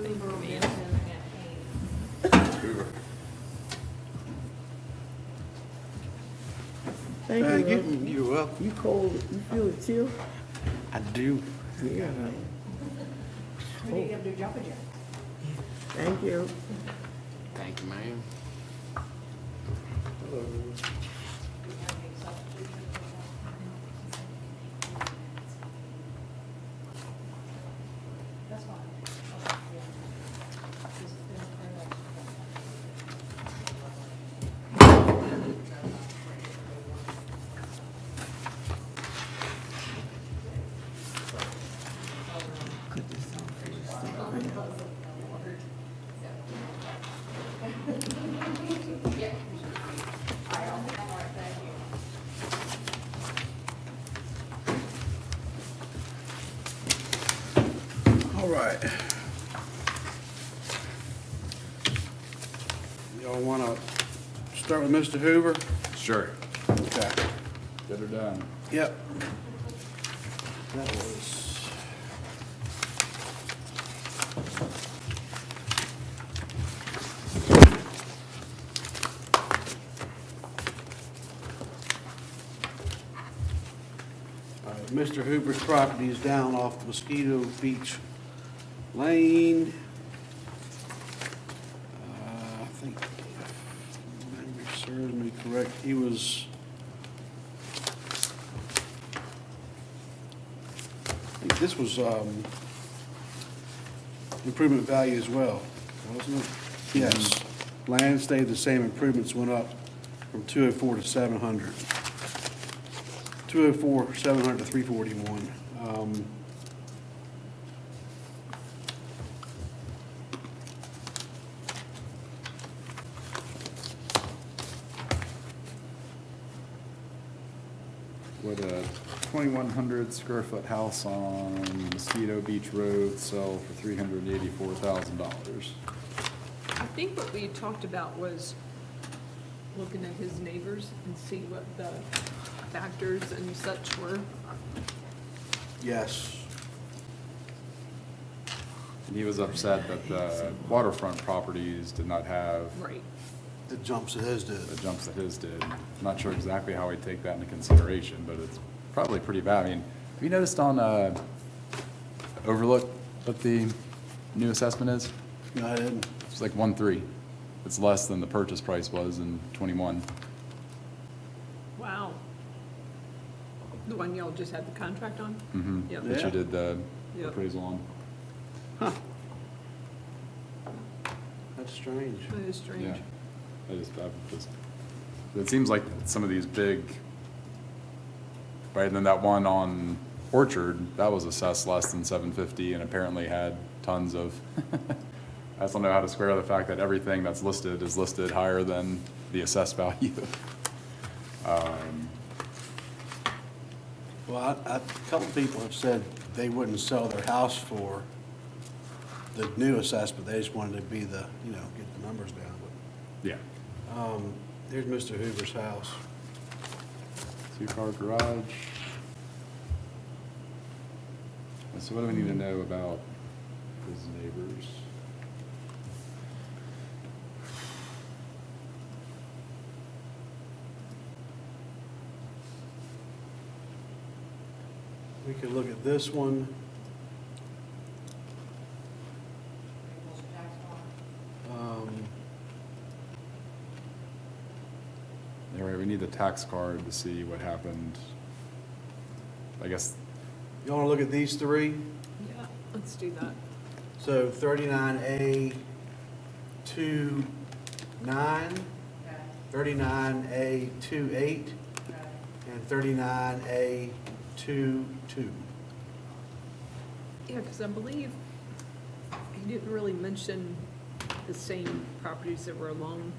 Hoover, Manson, Manson, and Hayes. Thank Thank you. you. Earl. You're welcome. You cold, you feel it chill? I do. Yeah. We need him to do jumping jack. Thank you. Thank you, ma'am. We have any substitutions for that? That's fine. Okay, yeah. Just, Put this on first. All right. Y'all want to start with Mr. Hoover? Sure. Okay. Get her done. Yep. That was. Mr. Hoover's property is down off Mosquito Beach Lane. I think, if memory serves me correct, he was, I think this was improvement value as well, wasn't it? Yes. Land stayed the same, improvements went up from 204 to 700. 204, 700 to 341. Would a 2,100 square foot house on Mosquito Beach Road sell for $384,000? I think what we talked about was looking at his neighbors and see what the factors and such were. Yes. And he was upset that the waterfront properties did not have Right. The jumps that his did. the jumps that his did. I'm not sure exactly how he'd take that into consideration, but it's probably pretty bad. I mean, have you noticed on Overlook what the new assessment is? No, I didn't. It's like 1.3. It's less than the purchase price was in '21. Wow. The one y'all just had the contract on? Mm-hmm. Yep. That Yeah. you did the Yep. appraisal on. Huh. That's strange. That is strange. Yeah. It seems like some of these big, right, and then that one on Orchard, that was assessed less than 750 and apparently had tons of, I just don't know how to square the fact that everything that's listed is listed higher than the assessed value. Well, a couple people have said they wouldn't sell their house for the new assessment. They just wanted to be the, get the numbers down. Yeah. Here's Mr. Hoover's house. Two-car garage. So what do we need to know about his neighbors? We could look at this one. People's tax law. All right, we need the tax card to see what happened. I guess, You want to look at these three? Yeah, let's do that. So 39A 29, Okay, 39A 28, okay. and 39A 22. Yeah, because I believe he didn't really mention the same properties that were along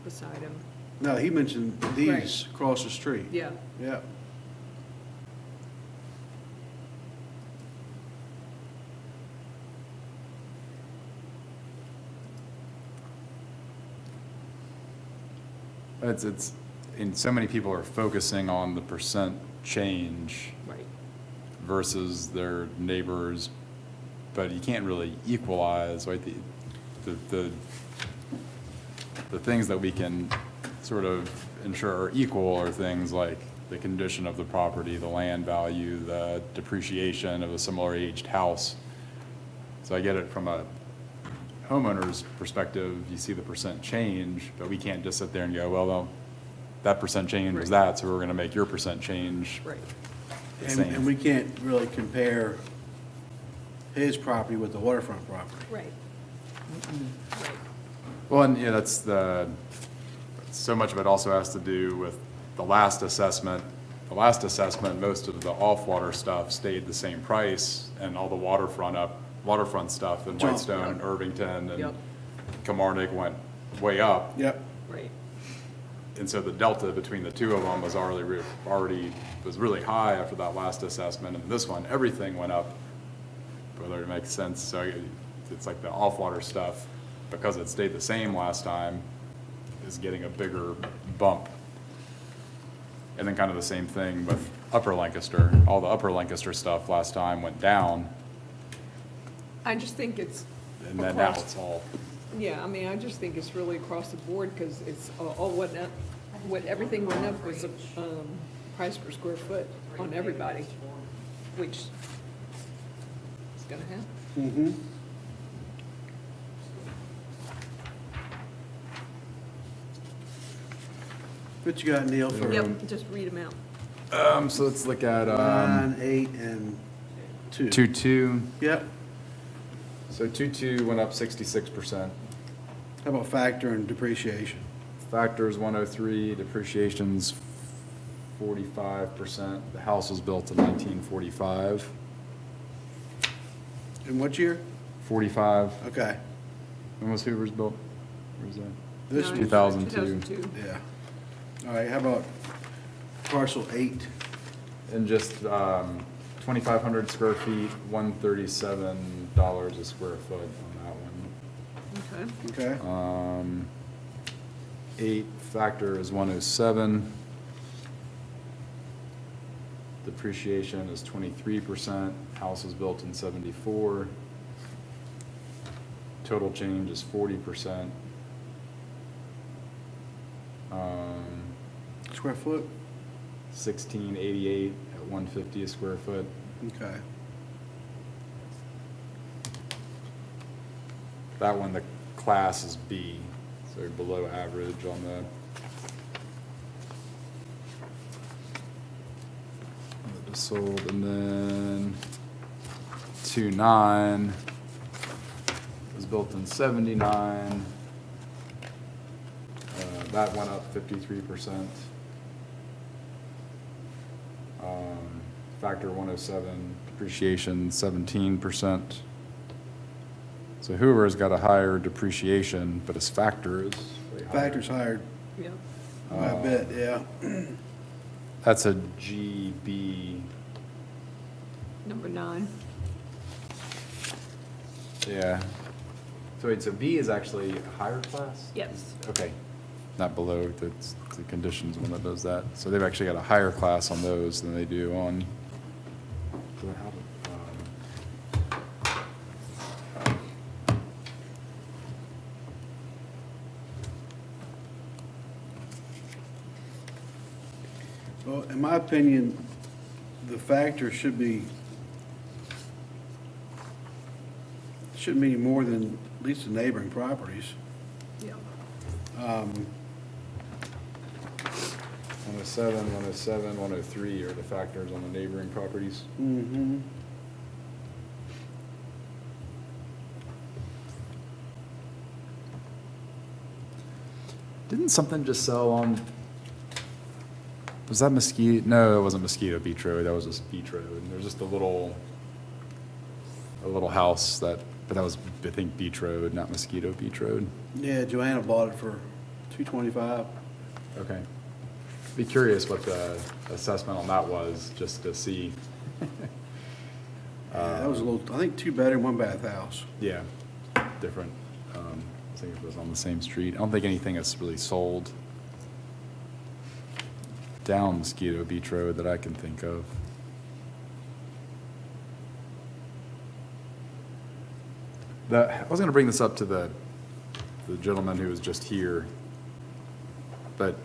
beside him. No, he mentioned these across the street. Yeah. Yeah. it's, and so many people are focusing on the percent change Right. versus their neighbors but you can't really equalize, right? The things that we can sort of ensure are equal are things like the condition of the property, the land value, the depreciation of a similar aged house. So I get it from a homeowner's perspective, you see the percent change, but we can't just sit there and go, well, that percent change was that, so we're gonna make your percent change Right. the And same. we can't really compare his property with the waterfront property. Right. Right. Well, and yeah, so much of it also has to do with the last assessment. The last assessment, most of the off-water stuff stayed the same price, and all the waterfront stuff in Jumped, Whitestone, Irvington, and Yep. Kilmarnock went way up. Yep. Right. And so the delta between the two of them was already was really high after that last assessment, and this one, everything went up, whether it makes sense. So it's like the off-water stuff, because it stayed the same last time, is getting a bigger bump. And then kind of the same thing with Upper Lancaster. All the Upper Lancaster stuff last time went down, I just think it's and then now across- it's all, Yeah, I mean, I just think it's really across the board, because it's all went up, everything went up was, price per square foot on everybody, which is gonna happen. Mm-hmm. What you got, Neil, for Yep, just read them out. so let's look at, 9, 8, and 2? 2.2. Yep. So 2.2 went up 66%. How about factor and depreciation? Factors 103, depreciation's 45%. The house was built in 1945. In what year? 45. Okay. When was Hoover's built? Where's that? This No, was 2002. 2002. Yeah. All right, how about parcel 8? And just 2,500 square feet, $137 a square foot on that one. Okay. Okay. 8 factor is 107. Depreciation is 23%. House was built in 74. Total change is 40%. Square foot? 1688 at 150 a square foot. Okay. That one, the class is B, so below average on the just sold. And then 2.9 was built in 79. That went up 53%. Factor 107, depreciation 17%. So Hoover's got a higher depreciation, but his factor is way higher. Factor's higher Yep. by a bit, yeah. That's a GB. Number 9. Yeah. So wait, so B is actually a higher class? Yes. Okay, not below, that's the conditions one that does that. So they've actually got a higher class on those than they do on. Well, in my opinion, the factor shouldn't be any more than at least the neighboring properties. Yep. 107, 107, 103 are the factors on the neighboring properties. Mm-hmm. Didn't something just sell on, was that Mosquito? No, it wasn't Mosquito Beach Road, that was just Beach Road. And there's just a little house that, but that was, I think, Beach Road, not Mosquito Beach Road. Yeah, Joanna bought it for $225. Okay. Be curious what the assessment on that was, just to see. Yeah, that was a little, I think 2-bedroom, 1-bath house. Yeah, different. I think it was on the same street. I don't think anything has really sold down Mosquito Beach Road that I can think of. I was gonna bring this up to the gentleman who was just here, but,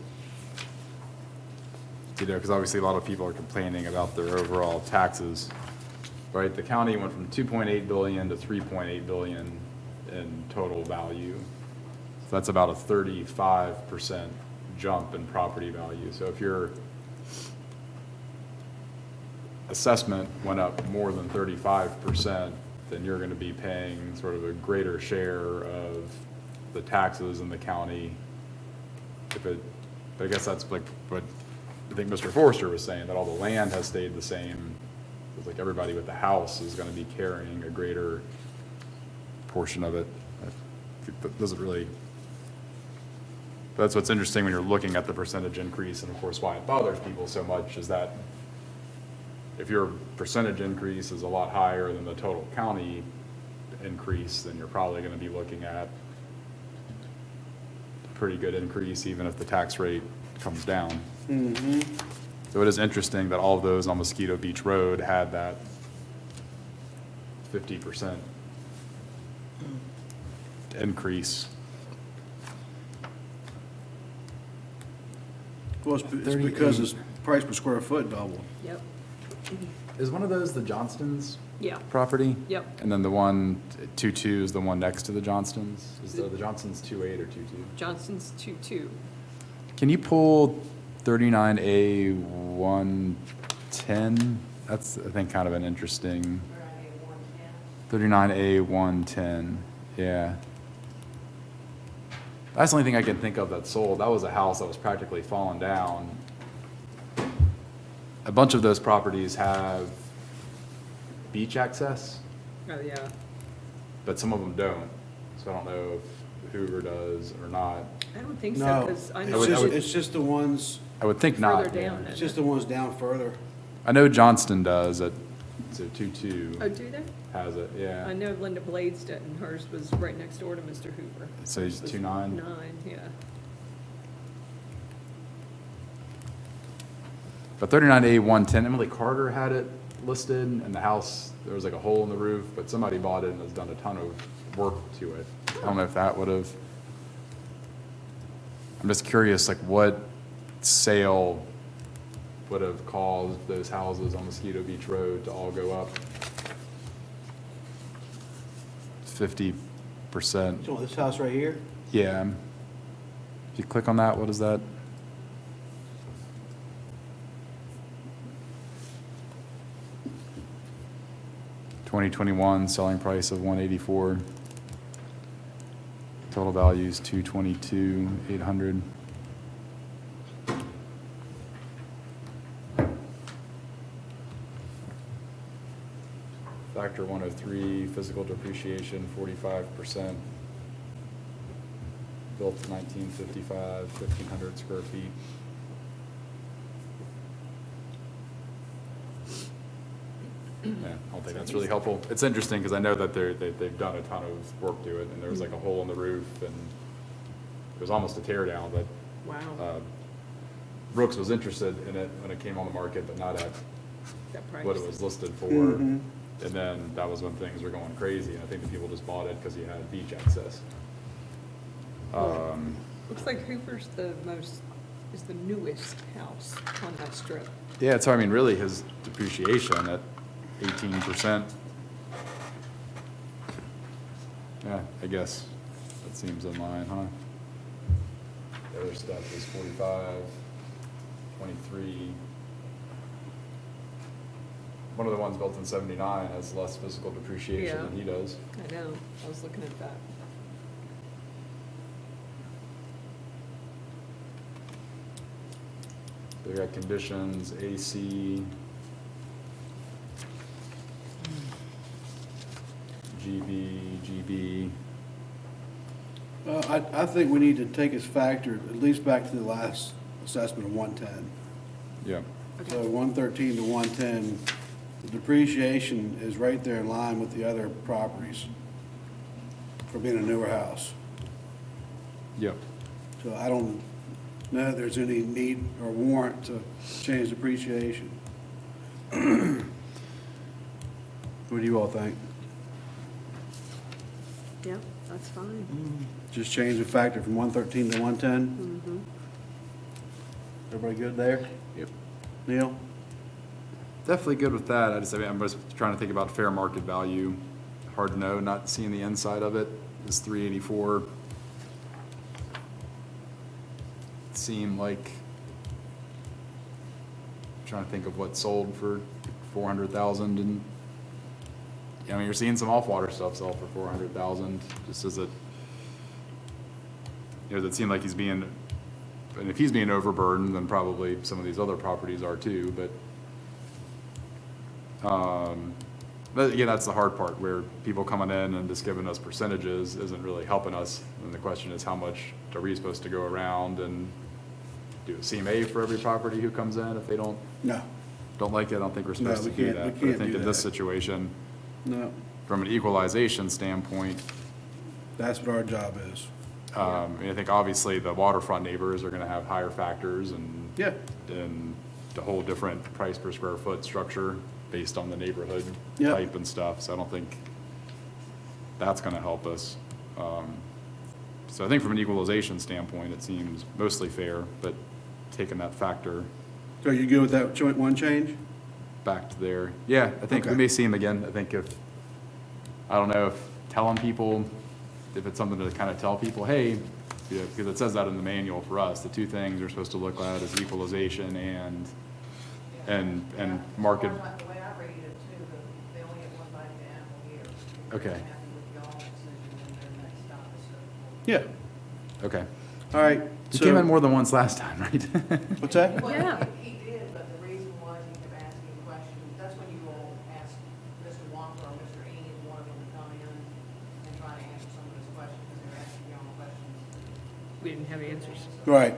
you know, because obviously a lot of people are complaining about their overall taxes, right? The county went from 2.8 billion to 3.8 billion in total value. So that's about a 35% jump in property value. So if your assessment went up more than 35%, then you're going to be paying sort of a greater share of the taxes in the county. But I guess that's like what I think Mr. Forrester was saying, that all the land has stayed the same. It's like everybody with the house is going to be carrying a greater portion of it. I think that doesn't really, that's what's interesting when you're looking at the percentage increase, and of course why it bothers people so much is that if your percentage increase is a lot higher than the total county increase, then you're probably going to be looking at a pretty good increase, even if the tax rate comes down. So it is interesting that all of those on Mosquito Beach Road had that 50% increase. Well, it's because the price per square foot doubled. Yep, Is one of those the Johnston's yeah, property? yep. And then the one, 2.2 is the one next to the Johnston's? Is the Johnston's 2.8 or 2.2? Johnson's 2.2. Can you pull 39A 110? That's, I think, kind of an interesting, 39A 110, yeah. That's the only thing I can think of that sold. That was a house that was practically fallen down. A bunch of those properties have beach access, Oh, yeah. but some of them don't. So I don't know if Hoover does or not. I don't think so, No, because I it's know just, would- it's just the ones, I would think not. further yeah. down. it's isn't just it? the ones down further. I know Johnston does at, so 2.2 Oh, do they? has it, yeah. I know Linda Blades did, and hers was right next door to Mr. Hoover. So he's Hers was 2.9? 9, yeah. But 39A 110, Emily Carter had it listed, and the house, there was like a hole in the roof, but somebody bought it and has done a ton of work to it. I don't know if that would have, I'm just curious, like what sale would have caused those houses on Mosquito Beach Road to all go up 50%? So this house right here, Yeah. If you click on that, what is that? $2021, selling price of $184. Total value is $222,800. Factor 103, physical depreciation 45%. Built 1955, 1,500 square feet. Yeah, I don't think that's really helpful. It's interesting because I know that they've done a ton of work to it, and there was like a hole in the roof, and it was almost a tear down, but Wow, Brooks was interested in it when it came on the market, but not at that price. what it was listed for. Mhm. And then that was when things were going crazy, and I think the people just bought it because you had beach access. Looks like Hoover's is the newest house on that strip. Yeah, so I mean, really, his depreciation at 18%. Yeah, I guess that seems in line, huh? The other stuff is 45, 23. One of the ones built in 79 has less physical depreciation Yeah. than he does. I know, I was looking at that. They got conditions, AC, GB. I think we need to take as factor, at least back to the last assessment of 110. Yeah. So 113 to 110, the depreciation is right there in line with the other properties for being a newer house. Yep. So I don't know if there's any need or warrant to change depreciation. What do you all think? Yeah, that's fine. Just change the factor from 113 to 110? Everybody good there? Yep. Neil? Definitely good with that. I'm just trying to think about fair market value. Hard to know, not seeing the inside of it. Is 384. Seem like, trying to think of what sold for 400,000 and, I mean, you're seeing some off-water stuff sell for 400,000, just as it, does it seem like he's being, and if he's being overburdened, then probably some of these other properties are too, but again, that's the hard part, where people coming in and just giving us percentages isn't really helping us. And the question is, how much are we supposed to go around and do a CMA for every property who comes in if they don't No. like it? I don't think we're No, supposed to we do can't- that. we But I can't think do in this that. situation, No. from an equalization standpoint, That's what our job is. I think obviously the waterfront neighbors are gonna have higher factors Yeah. and a whole different price per square foot structure based on the neighborhood Yep. type and stuff, so I don't think that's gonna help us. So I think from an equalization standpoint, it seems mostly fair, but taking that factor So you good with that joint one change? back to there. Yeah, I think we Okay. may see him again. I think I don't know if telling people, if it's something to kind of tell people, hey, because it says that in the manual for us, the two things you're supposed to look at is equalization and market. The way I read it too, they only get one bite of the apple here. If Okay. you're happy with y'all's decision, then their next stop is Yeah. Okay. All right. You came in more than once last time, right? What's that? Well, Yeah. he did, but the reason was he kept asking questions. That's when you all asked Mr. Walker or Mr. Eames, one of them to come in and try to answer some of his questions, because they were asking y'all questions. We didn't have answers. Right.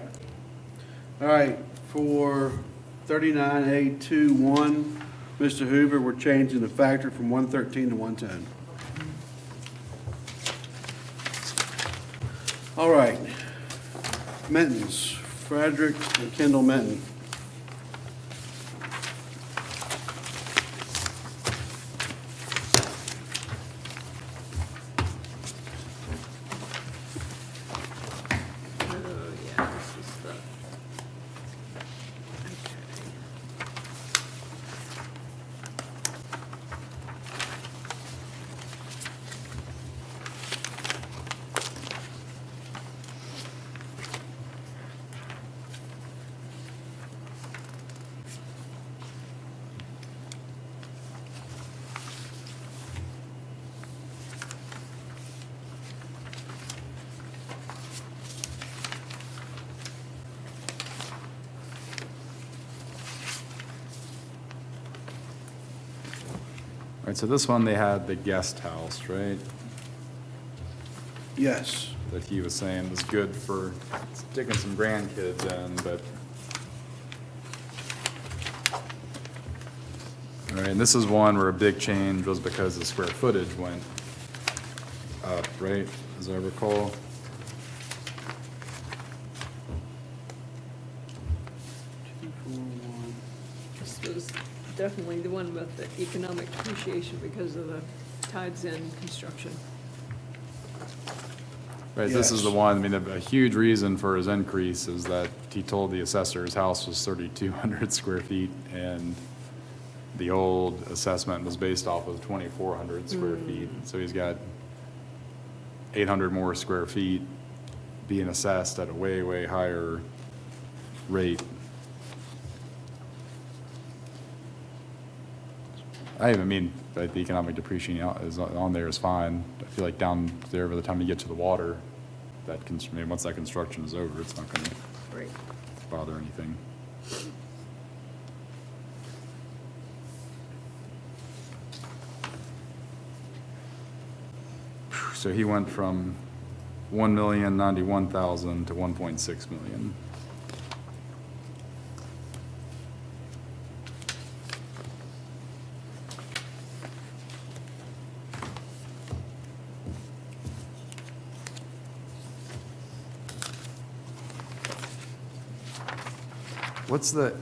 All right, for 39A21, Mr. Hoover, we're changing the factor from 113 to 110. All right. Minton's, Frederick and Kendall Minton. Oh, yeah, this is the. All right, so this one, they had the guest house, right? Yes. That he was saying was good for sticking some grandkids in, but. All right, and this is one where a big change was because the square footage went up, right, as I recall? This was definitely the one with the economic appreciation because of the tides in construction. Right, this is the Yes. one, I mean, a huge reason for his increase is that he told the assessor his house was 3,200 square feet, and the old assessment was based off of 2,400 square feet. So he's got 800 more square feet being assessed at a way, way higher rate. I mean, the economic depreciation is on there is fine. I feel like down there, by the time you get to the water, I mean, once that construction is over, it's not gonna Right. bother anything. So he went from 1,091,000 to 1.6 million. What's the?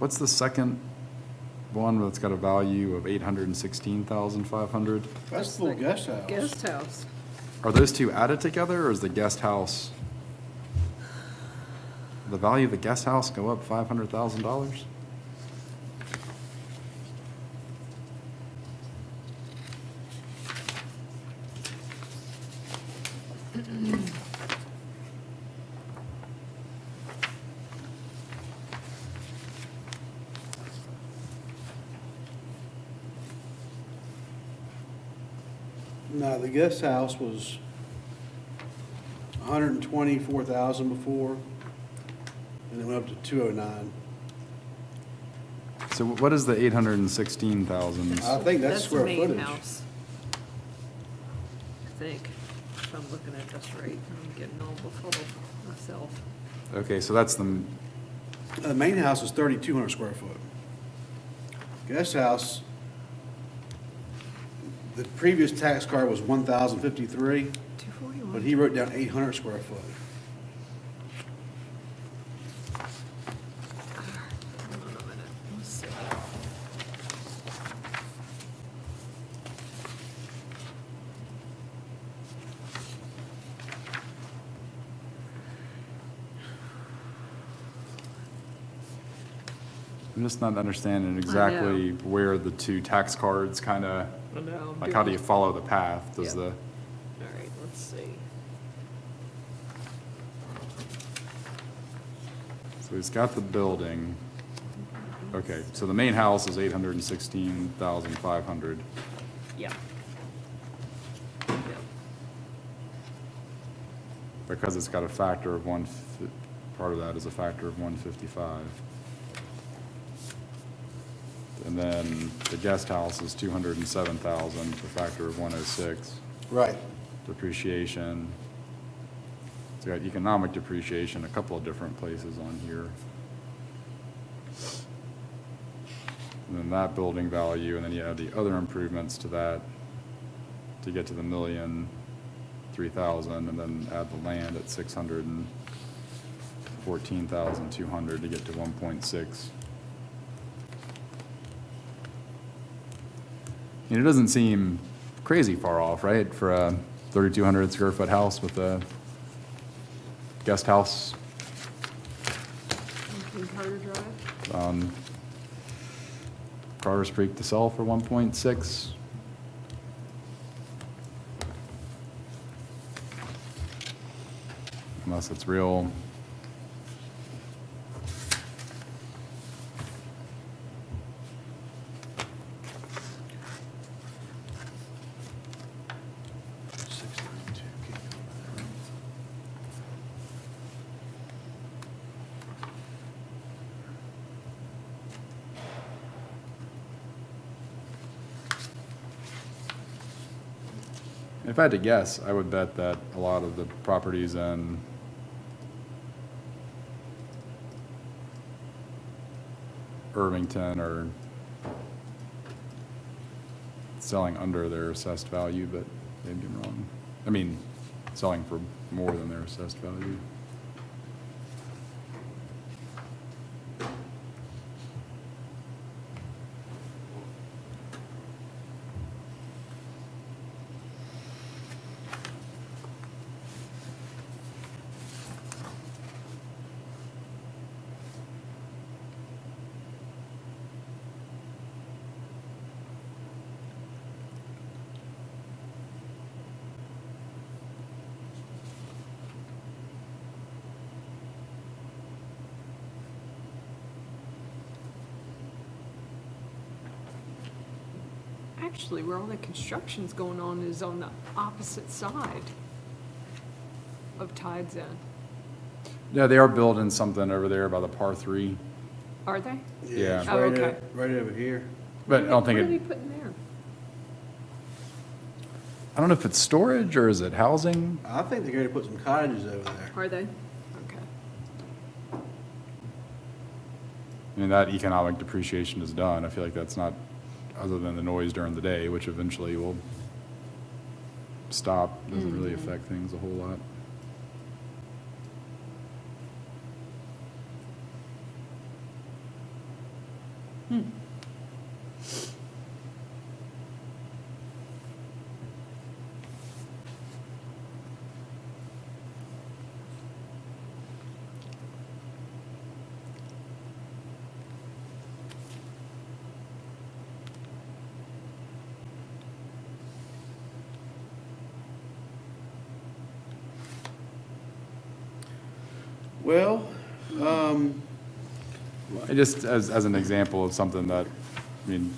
what's the second one that's got a value of 816,500? That's the little guest house. Guest house. Are those two added together, or is the guest house, the value of the guest house go up $500,000? No, the guest house was 124,000 before, and it went up to 209. So what is the 816,000? I think that's the square main footage. house. I think, if I'm looking at this right, I'm getting all befuddled myself. Okay, so that's the, The main house is 3,200 square foot. Guest house, the previous tax card was 1,053, 241. but he wrote down 800 square foot. Hold on a minute, let's see. I'm just not understanding exactly where the two tax cards kind of, I know, I'm like, how do you doing- follow the path? Does Yeah. the, All right, let's see. so he's got the building. Okay, so the main house is 816,500. Yeah. Yep. Because it's got a factor of part of that is a factor of 155. And then the guest house is 207,000, a factor of 106. Right. Depreciation. It's got economic depreciation, a couple of different places on here. And then that building value, and then you add the other improvements to that to get to the 1,003,000, and then add the land at 614,200 to get to 1.6. And it doesn't seem crazy far off, right, for a 3,200 square foot house with a guest house In Carter Drive? on Carter's Creek to sell for 1.6. Unless it's real. If I had to guess, I would bet that a lot of the properties in Irvington are selling under their assessed value, but maybe I'm wrong. I mean, selling for more than their assessed value. Actually, where all the construction's going on is on the opposite side of Tides End. Yeah, they are building something over there by the par 3, Are they? Yeah. It's Oh, right okay. right over here. but I don't think What are they it, putting there? I don't know if it's storage or is it housing? I think they're going to put some cottages over there. Are they? Okay. I mean, that economic depreciation is done. I feel like that's not, other than the noise during the day, which eventually will stop, doesn't really affect things a whole lot. Well, Just as an example of something that, I mean,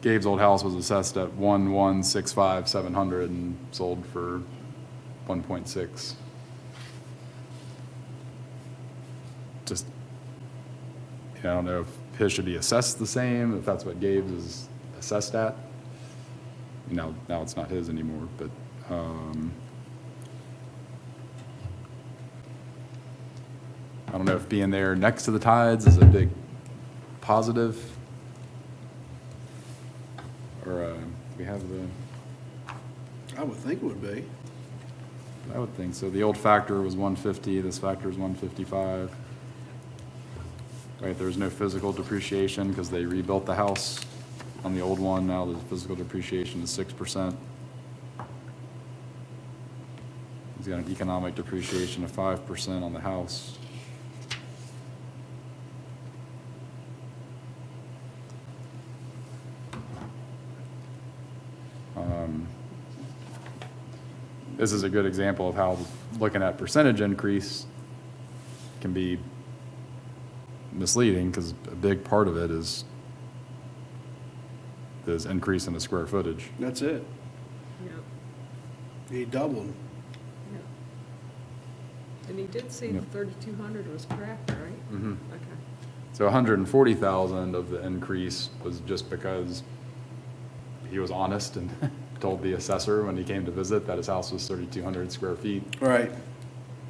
Gabe's old house was assessed at 1,165,700 and sold for 1.6. Just, I don't know if his should be assessed the same, if that's what Gabe's is assessed at. Now it's not his anymore, but, I don't know if being there next to the tides is a big positive. Or, we have the, I would think it would be. I would think so. The old factor was 150, this factor is 155. Right, there's no physical depreciation because they rebuilt the house on the old one. Now the physical depreciation is 6%. He's got an economic depreciation of 5% on the house. This is a good example of how looking at percentage increase can be misleading, because a big part of it is increase in the square footage. That's it. Yep, He doubled. yep. And he did say the Yep. 3,200 was correct, right? Mhm. Okay. So 140,000 of the increase was just because he was honest and told the assessor when he came to visit that his house was 3,200 square feet, Right.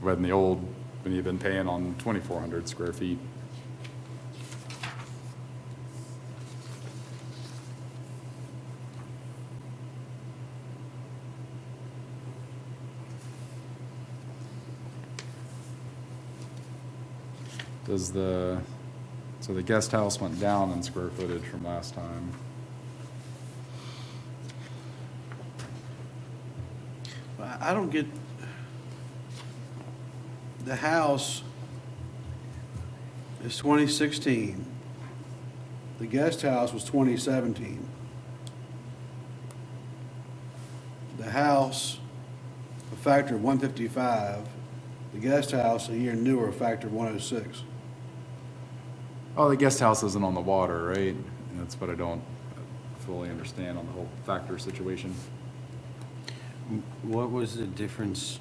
when he'd been paying on 2,400 square feet. So the guest house went down in square footage from last time. I don't get, the house is 2016. The guest house was 2017. The house, a factor of 155. The guest house, a year newer, a factor of 106. Oh, the guest house isn't on the water, right? That's what I don't fully understand on the whole factor situation. What was the difference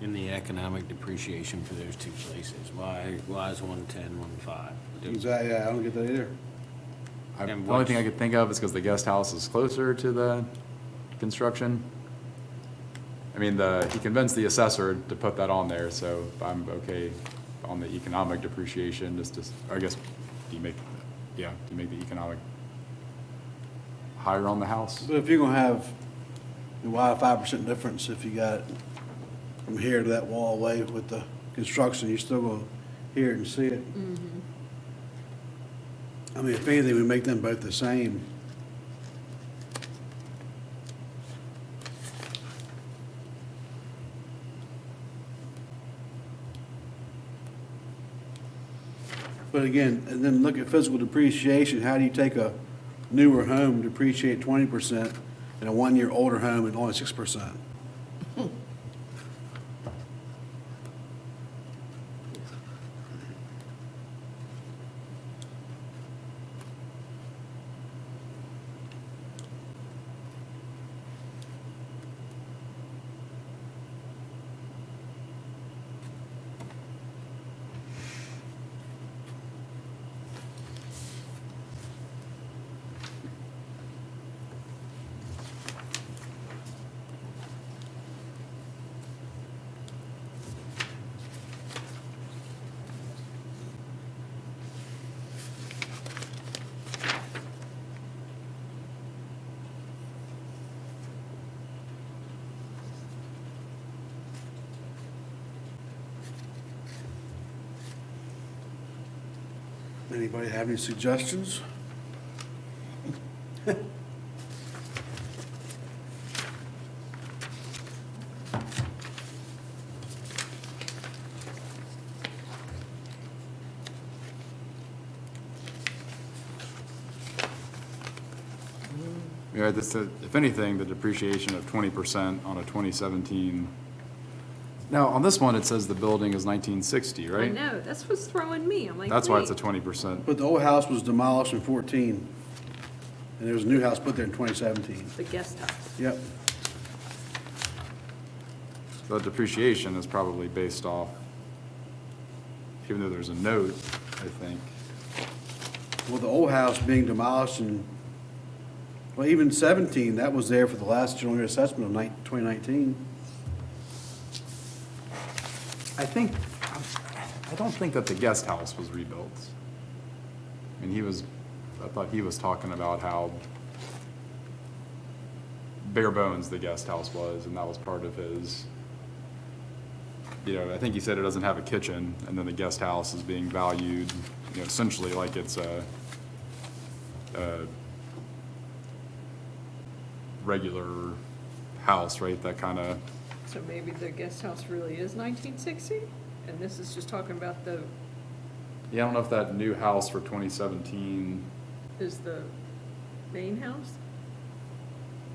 in the economic depreciation for those two places? Why is 110, 105? Exactly, yeah, I don't get that either. The And only thing I what's- could think of is because the guest house is closer to the construction. I mean, he convinced the assessor to put that on there, so I'm okay on the economic depreciation, I guess, do you make the economic higher on the house? But if you're gonna have, why a 5% difference if you got from here to that wall away with the construction, you're still gonna hear it and see it. I mean, if anything, we make them both the same. But again, and then look at physical depreciation, how do you take a newer home, depreciate 20%, and a 1-year older home and only 6%? Anybody have any suggestions? Yeah, this, if anything, the depreciation of 20% on a 2017. Now, on this one, it says the building is 1960, I right? know, that's what's throwing me. I'm like, That's why it's a wait. 20%. But the old house was demolished in 14, and there was a new house put there in 2017. The guest house. Yep. The depreciation is probably based off, even though there's a note, I think. Well, the old house being demolished in, well, even 17, that was there for the last general assessment of 2019. I don't think that the guest house was rebuilt. I mean, I thought he was talking about how bare bones the guest house was, and that was part of his, I think he said it doesn't have a kitchen, and then the guest house is being valued, essentially like it's a regular house, right? That kind of, So maybe the guest house really is 1960? And this is just talking about I don't know if that new house for 2017, is the main house?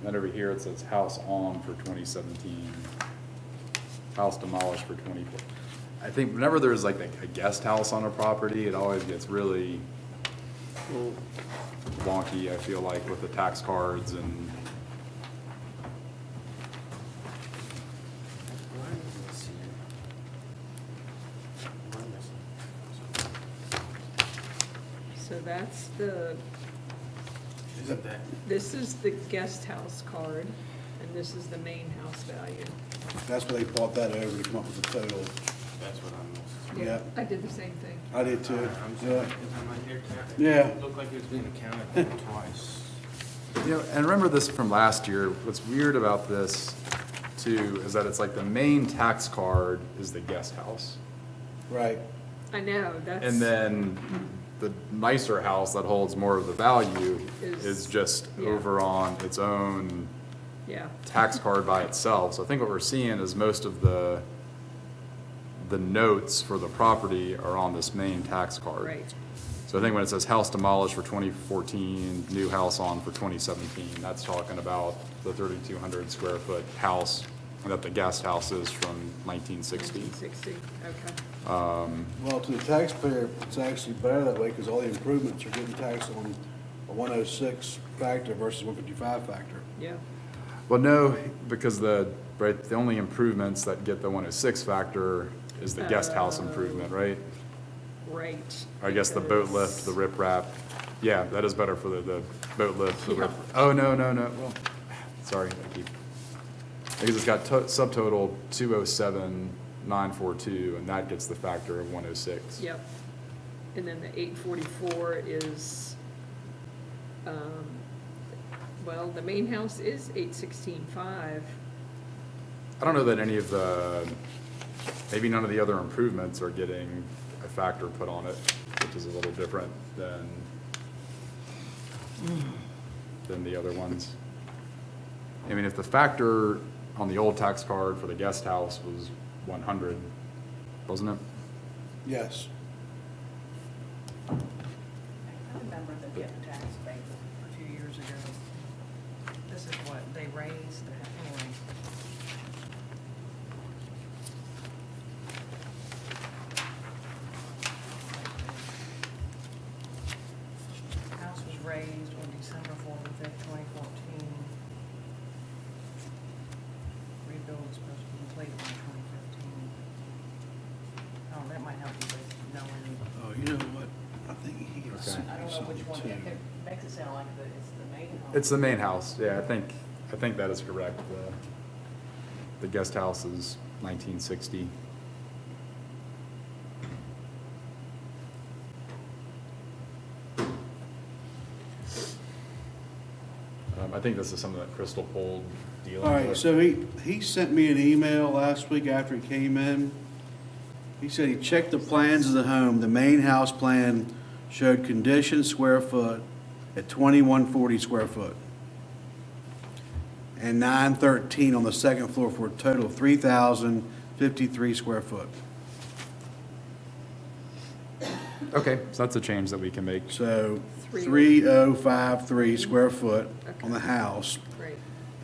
that over here, it says house on for 2017, house demolished for 20. I think whenever there's like a guest house on a property, it always gets really wonky, I feel like, with the tax cards and, So that's this is the guest house card, and this is the main house value. That's where they bought that over to come up with the total. That's what I'm. Yeah, I did the same thing. I did too. I'm sorry, Yeah. is that right there, Captain? Yeah. It looked like it was being accounted for twice. and remember this from last year, what's weird about this too is that it's like the main tax card is the guest house. Right. I know, that's. And then the nicer house that holds more of the value is just Yeah. over on its own Yeah, tax card by itself. So I think what we're seeing is most of the notes for the property are on this main tax card. right. So I think when it says house demolished for 2014, new house on for 2017, that's talking about the 3,200 square foot house that the guest house is from 1960. 1960, okay. Well, to the taxpayer, it's actually better that way because all the improvements are getting taxed on a 106 factor versus 155 factor. Yeah, Well, no, because the only improvements that get the 106 factor is the guest house improvement, right? right. I guess the boat lift, the riprap. Yeah, that is better for the boat lift, the rip. Oh, no, well, sorry, because it's got subtotal 207,942, and that gets the factor of 106. Yep. And then the 844 is, well, the main house is 816.5. I don't know that any of maybe none of the other improvements are getting a factor put on it, which is a little different than the other ones. I mean, if the factor on the old tax card for the guest house was 100, wasn't it? Yes. I remember the gift tax abatement a few years ago. This is what they raised, anyway. House was raised on December 4th and 5th, 2014. Rebuild was supposed to be completed in 2015. Oh, that might help you with knowing. Oh, you know what? I think he gets Okay. I don't know which one, something too. it makes it sound like it's the main home. It's the main house, yeah, I think that is correct. The guest house is 1960. I think this is something that Crystal pulled dealing All right, with. so he sent me an email last week after he came in. He said he checked the plans of the home. The main house plan showed conditioned square foot at 2140 square foot. And 913 on the second floor for a total of 3,053 square foot. Okay, so that's a change that we can make. So 3053 square foot on the house. Great.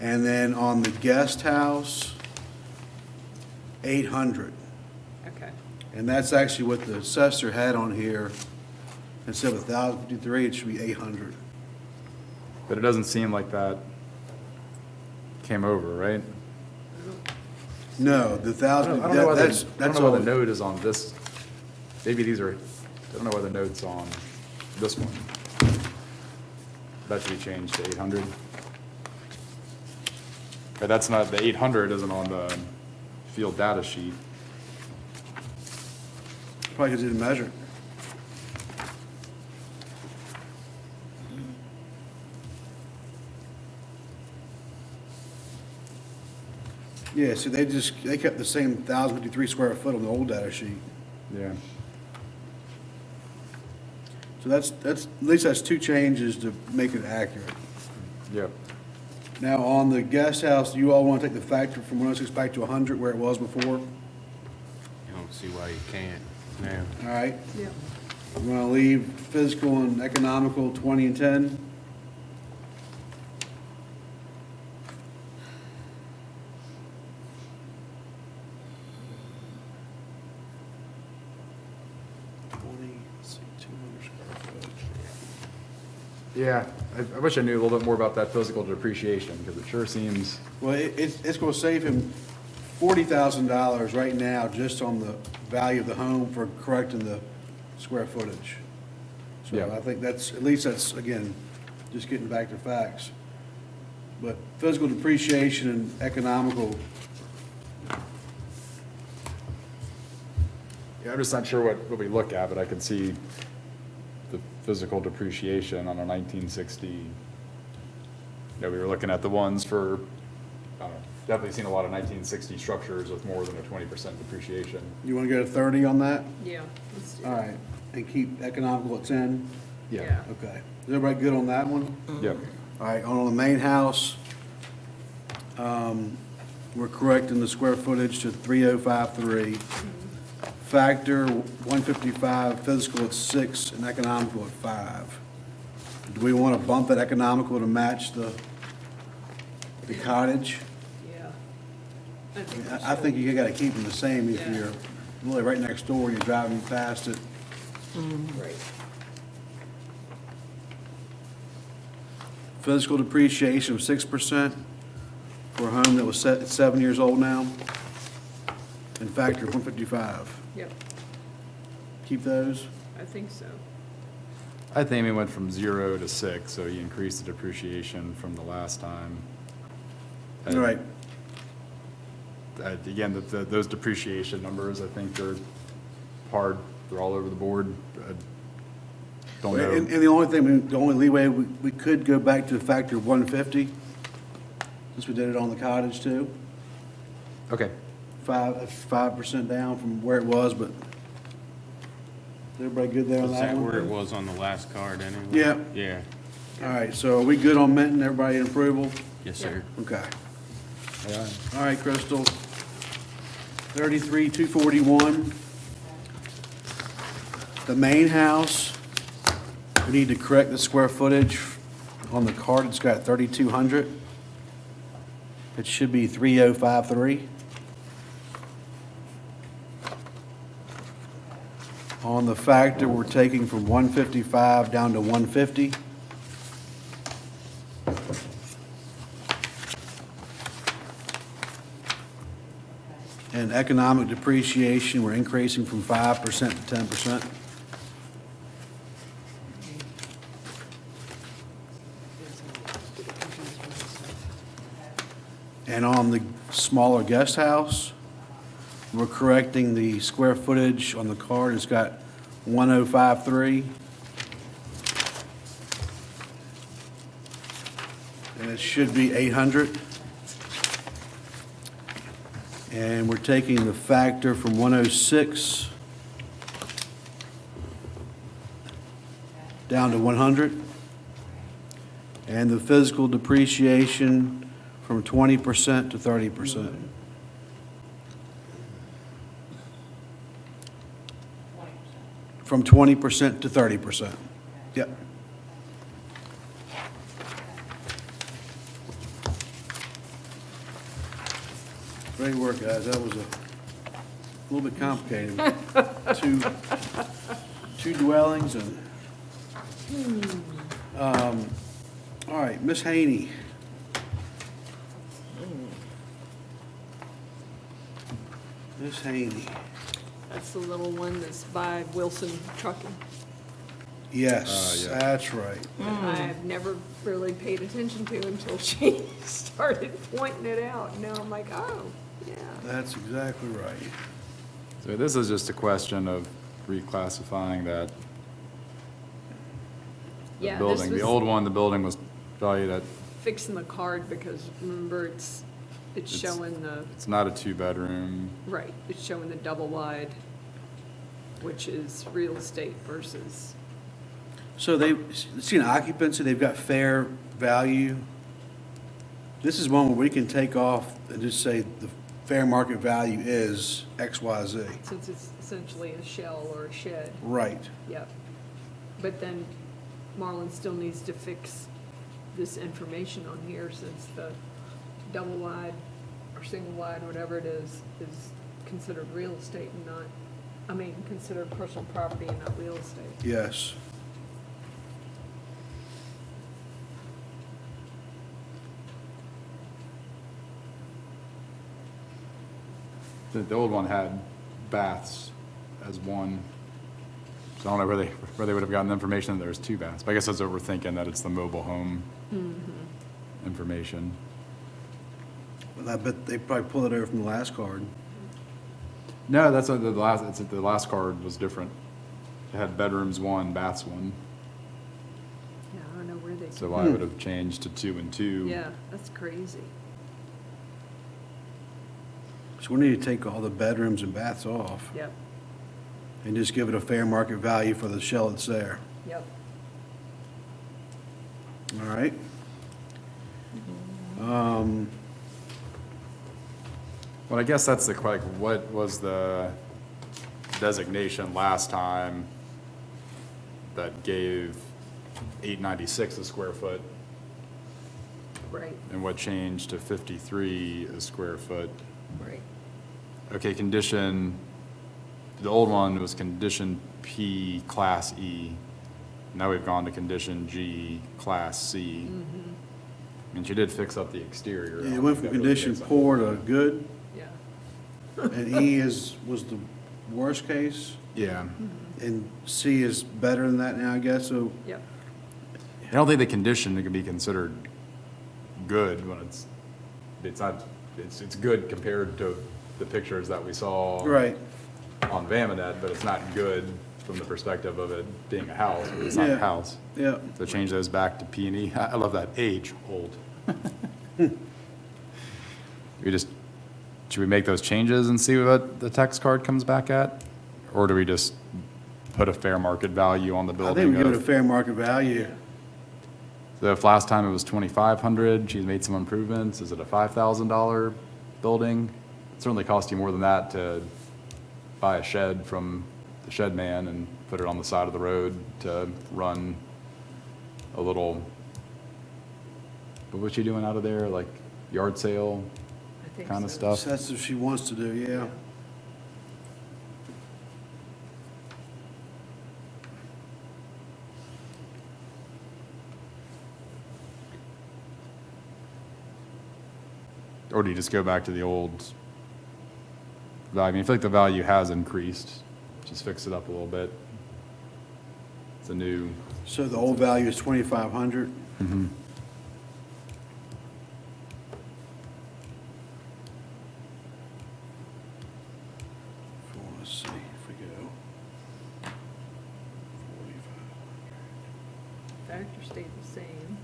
And then on the guest house, 800. Okay. And that's actually what the assessor had on here. Instead of 1,053, it should be 800. But it doesn't seem like that came over, right? No, the I 1,000, don't know why that's I don't know all. why the note is on this. Maybe these are, I don't know why the note's on this one. That should be changed to 800. But that's not, the 800 isn't on the field data sheet. Probably because it didn't measure. Yeah, so they kept the same 1,053 square foot on the old data sheet. Yeah. So at least that's two changes to make it accurate. Yep. Now, on the guest house, you all want to take the factor from 106 back to 100 where it was before? I don't see why you can't now. All right? Yeah. You want to leave physical and economical 20 and 10? Yeah, I wish I knew a little bit more about that physical depreciation, because it sure seems, Well, it's going to save him $40,000 right now just on the value of the home for correcting the square footage. So Yeah. I think at least that's, again, just getting back to facts. But physical depreciation and economical, yeah, I'm just not sure what we look at, but I can see the physical depreciation on a 1960. You know, we were looking at the ones for, I don't know, definitely seen a lot of 1960 structures with more than a 20% depreciation. you want to go to 30 on that? Yeah. Let's do All that. right, and keep economical at 10? Yeah. Okay. Is everybody good on that one? Yep. All right, on the main house, we're correcting the square footage to 3053. Factor 155, physical at 6, and economical at 5. Do we want to bump that economical to match the cottage? Yeah. I think we I think you got to keep them the same if Yeah. you're really right next door, you're driving past it. should. Right. Physical depreciation of 6% for a home that was set at 7 years old now, and factor 155. Yep. Keep those? I think so. I think we went from 0 to 6, so you increased the depreciation from the last time. All right. Again, those depreciation numbers, I think, are hard, they're all over the board. I don't know. And the only thing, the only leeway, we could go back to the factor of 150, since we did it on the cottage too. Okay. 5% down from where it was, but is everybody good there on Is that that one? where it was on the last card anyway? Yeah. Yeah. All right, so are we good on Minton? Everybody in approval? Yes, sir. Okay. All right, Crystal. 33,241. The main house, we need to correct the square footage. On the card, it's got 3,200. It should be 3,053. On the factor, we're taking from 155 down to 150. And economic depreciation, we're increasing from 5% to 10%. And on the smaller guest house, we're correcting the square footage on the card. It's got 1,053. And it should be 800. And we're taking the factor from 106 down to 100. And the physical depreciation from 20% to 30%. From 20% to 30%. Yep. Great work, guys. That was a little bit complicated. Two dwellings and, all right, Miss Haney. Miss Haney. That's the little one that's by Wilson Trucking. Yes, yeah. that's right. I've never really paid attention to until she started pointing it out. And now I'm like, oh, yeah. That's exactly right. So this is just a question of reclassifying that the Yeah, this building. The was old one, the building was valued at, fixing the card because remember it's showing the, it's not a two-bedroom. right, it's showing the double wide, which is real estate versus, So they've seen occupancy, they've got fair value. This is one where we can take off and just say the fair market value is X, Y, Z. since it's essentially a shell or a shed. Right. Yep. But then Marlon still needs to fix this information on here since the double wide or single wide, whatever it is considered real estate and not, I mean, considered personal property and not real estate. Yes. The old one had baths as one. So I don't know where they would have gotten the information that there was two baths. But I guess that's what we're thinking, that it's the mobile home information. Well, I bet they probably pulled it over from the last card. No, that's the last card was different. It had bedrooms one, baths one. Yeah, I don't know where they. So I would have changed to 2 and 2. Yeah, that's crazy. So we need to take all the bedrooms and baths off Yep, and just give it a fair market value for the shell that's there. yep. All right? Well, I guess that's like, what was the designation last time that gave $8.96 a square foot? Right, And what changed to 53 a square foot? right. Okay, condition, the old one was condition P, class E. Now we've gone to condition G, class C. I mean, she did fix up the exterior. I It don't went think from that really condition makes a- poor to good, Yeah, and E was the worst case, Yeah. and C is better than that now, I guess, so, yep, I don't think the condition can be considered good when it's not, it's good compared to the pictures that we saw right. on Vamanet, but it's not good from the perspective of it being a house, but it's not Yeah. a house. Yeah. So change those back to P and E. I love that, age, old. Should we make those changes and see what the text card comes back at? Or do we just put a fair market value on the I building? think we give it a of- fair market value. So if last time it was 2,500, she's made some improvements, is it a $5,000 building? It certainly cost you more than that to buy a shed from the shed man and put it on the side of the road to run a little, what was she doing out of there, like yard sale I think kind of so. stuff? So that's what she wants to do, yeah. Or do you just go back to the old value? I mean, I feel like the value has increased, just fix it up a little bit. It's a new, So the old value is 2,500. Let's see if we go. 45. Factor stayed the same.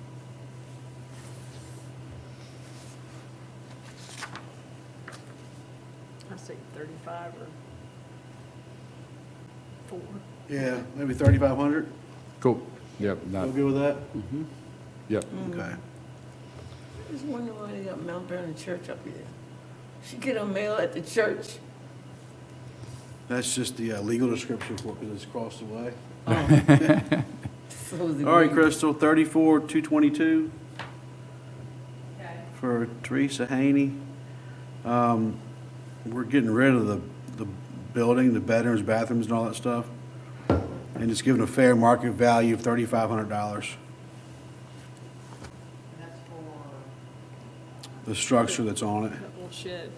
I say 35 or 4. Yeah, maybe 3,500. cool. Yep, You okay with that? yep. Okay. I just wonder why they got Mount Vernon Church up here. She get her mail at the church. That's just the legal description for it, because it's across the way. So the All right, green- Crystal, 34,222 Okay. for Teresa Haney. We're getting rid of the building, the bedrooms, bathrooms, and all that stuff, and just giving a fair market value of $3,500. And that's for, The structure that's on it. That little shed.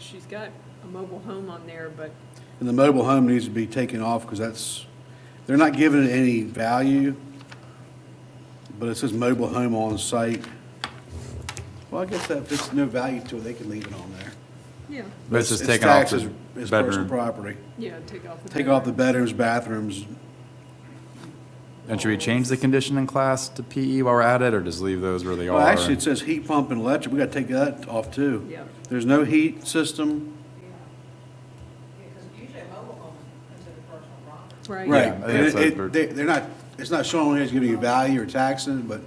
She's got a mobile home on there, but And the mobile home needs to be taken off, because they're not giving it any value, but it says mobile home on site. Well, I guess that if it's no value to it, they can leave it on there. yeah, But it's just It's taking off taxed the as personal bedroom. property. yeah, take off the. Take off the bedrooms, bathrooms. And should we change the conditioning class to PE while we're at it, or just leave those where they Well, are? actually, it says heat pump and electric. We gotta take that off too. Yeah. There's no heat system. yeah, because usually a mobile home is considered personal property. Right. Right. Yeah, I think it's And like- they're not, it's not showing here it's giving you value or taxing, but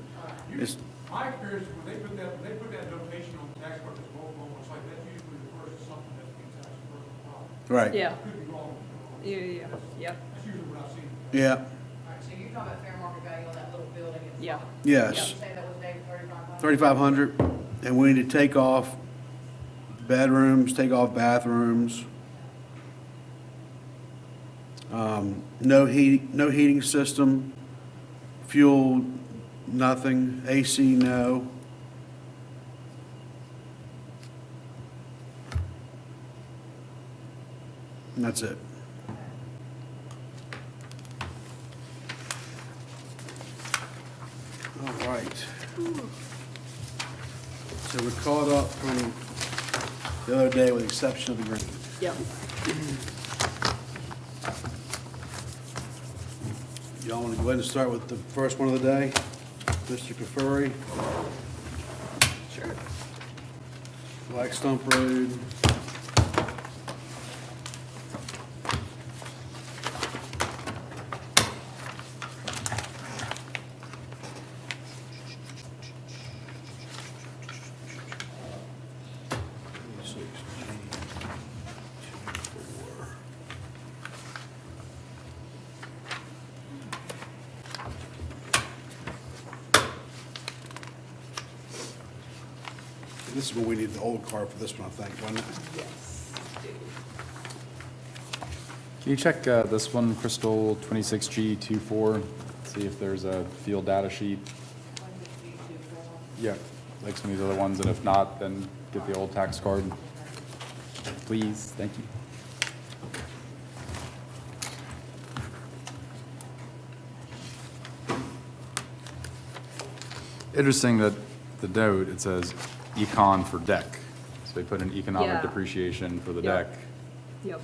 it's, My experience, when they put that notation on the tax card, it's mobile home, it's like that's usually refers to something that's being taxed as personal property. right. Yeah, Could be wrong. yeah, yep, That's usually what I've seen. Yeah, All right, so you're talking about fair market value on that little building in yeah. front? yes. You say that was David, 3,500? 3,500, and we need to take off bedrooms, take off bathrooms. No heating system, fuel, nothing, AC, no. And that's it. All right. So we're caught up from the other day with the exception of the green. Yep. Y'all want to go ahead and start with the first one of the day? Mr. Kafuri, Sure. Black Stump Road. This is what we need the old car for this one, I think, wasn't it? Yes. Can you check this one, Crystal 26G24, see if there's a field data sheet? Yeah, like some of these other ones, and if not, then get the old tax card. Please, thank you. Interesting that the note, it says econ for deck. So they put in economic Yeah. depreciation for the Yep. deck. Yep.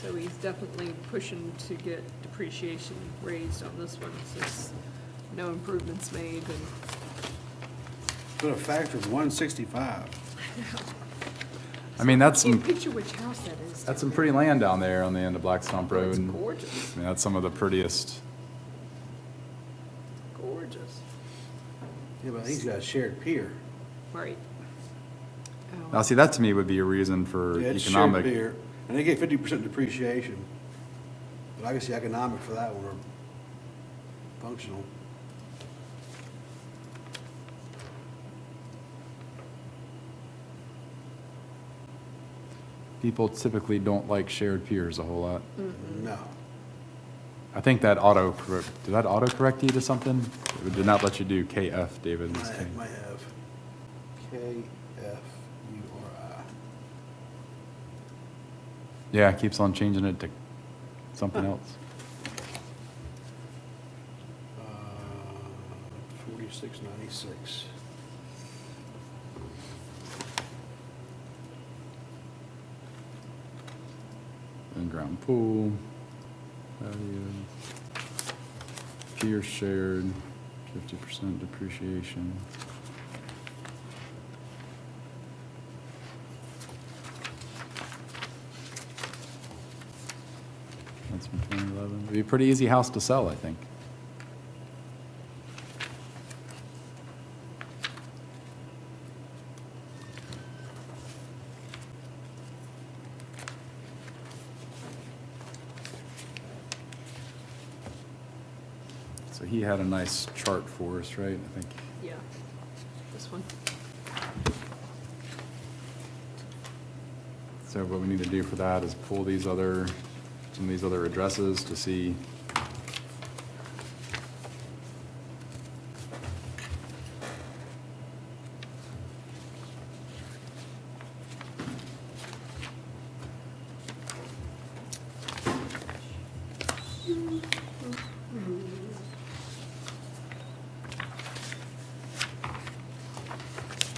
So he's definitely pushing to get depreciation raised on this one, since no improvements made, and Put a factor of 165. I mean, that's can't some, picture which house that is. that's some pretty land down there on the end of Black Stump Road. It's and- gorgeous, I mean, that's some of the prettiest. gorgeous, Yeah, but he's got a shared pier. right. Now, see, that to me would be a reason for Yeah, it's shared economic. pier, and they get 50% depreciation. But I can see economic for that one, or functional. People typically don't like shared piers a whole lot. No. I think that did that auto-correct you to something? It did not let you do KF, David. It's K. Might have. KFURI. Yeah, it keeps on changing it to something else. 4696. In-ground pool, value, pier shared, 50% depreciation. That's from 2011. It'd be a pretty easy house to sell, I think. So he had a nice chart for us, right? I think. Yeah, this one. So what we need to do for that is pull these other, some of these other addresses to see.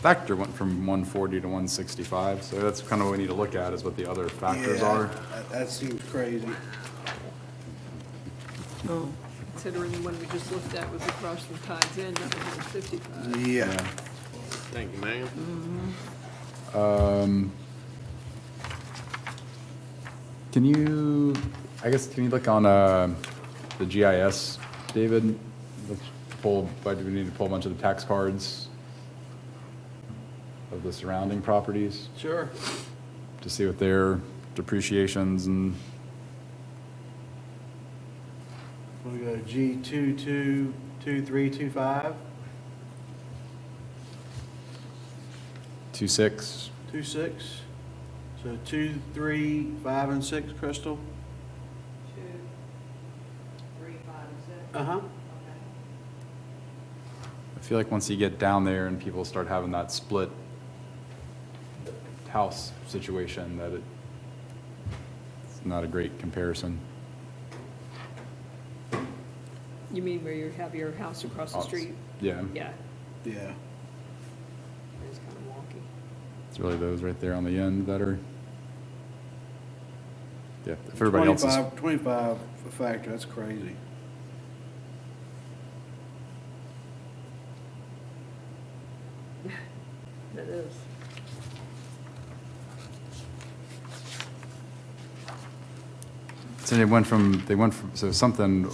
Factor went from 140 to 165, so that's kind of what we need to look at, is what the other factors Yeah, are. that seems crazy. Oh, Considering the one we just looked at was across from Tides End, that was 155. Yeah. Thank you, ma'am. Can you, I guess, can you look on the GIS, David? Let's pull, do we need to pull a bunch of the tax cards of the surrounding properties Sure. to see what their depreciations and, We go G222325, 2.6? 26. So 2, 3, 5, and 6, Crystal? 2, 3, 5, and 6. Uh-huh. Okay. I feel like once you get down there and people start having that split house situation, that it's not a great comparison. You mean where you have your house across the street? Yeah, Yeah, Yeah. it's kind of wonky. it's really those right there on the end that are, yeah, if everybody else is. 25 a factor, that's crazy. That is. So so something,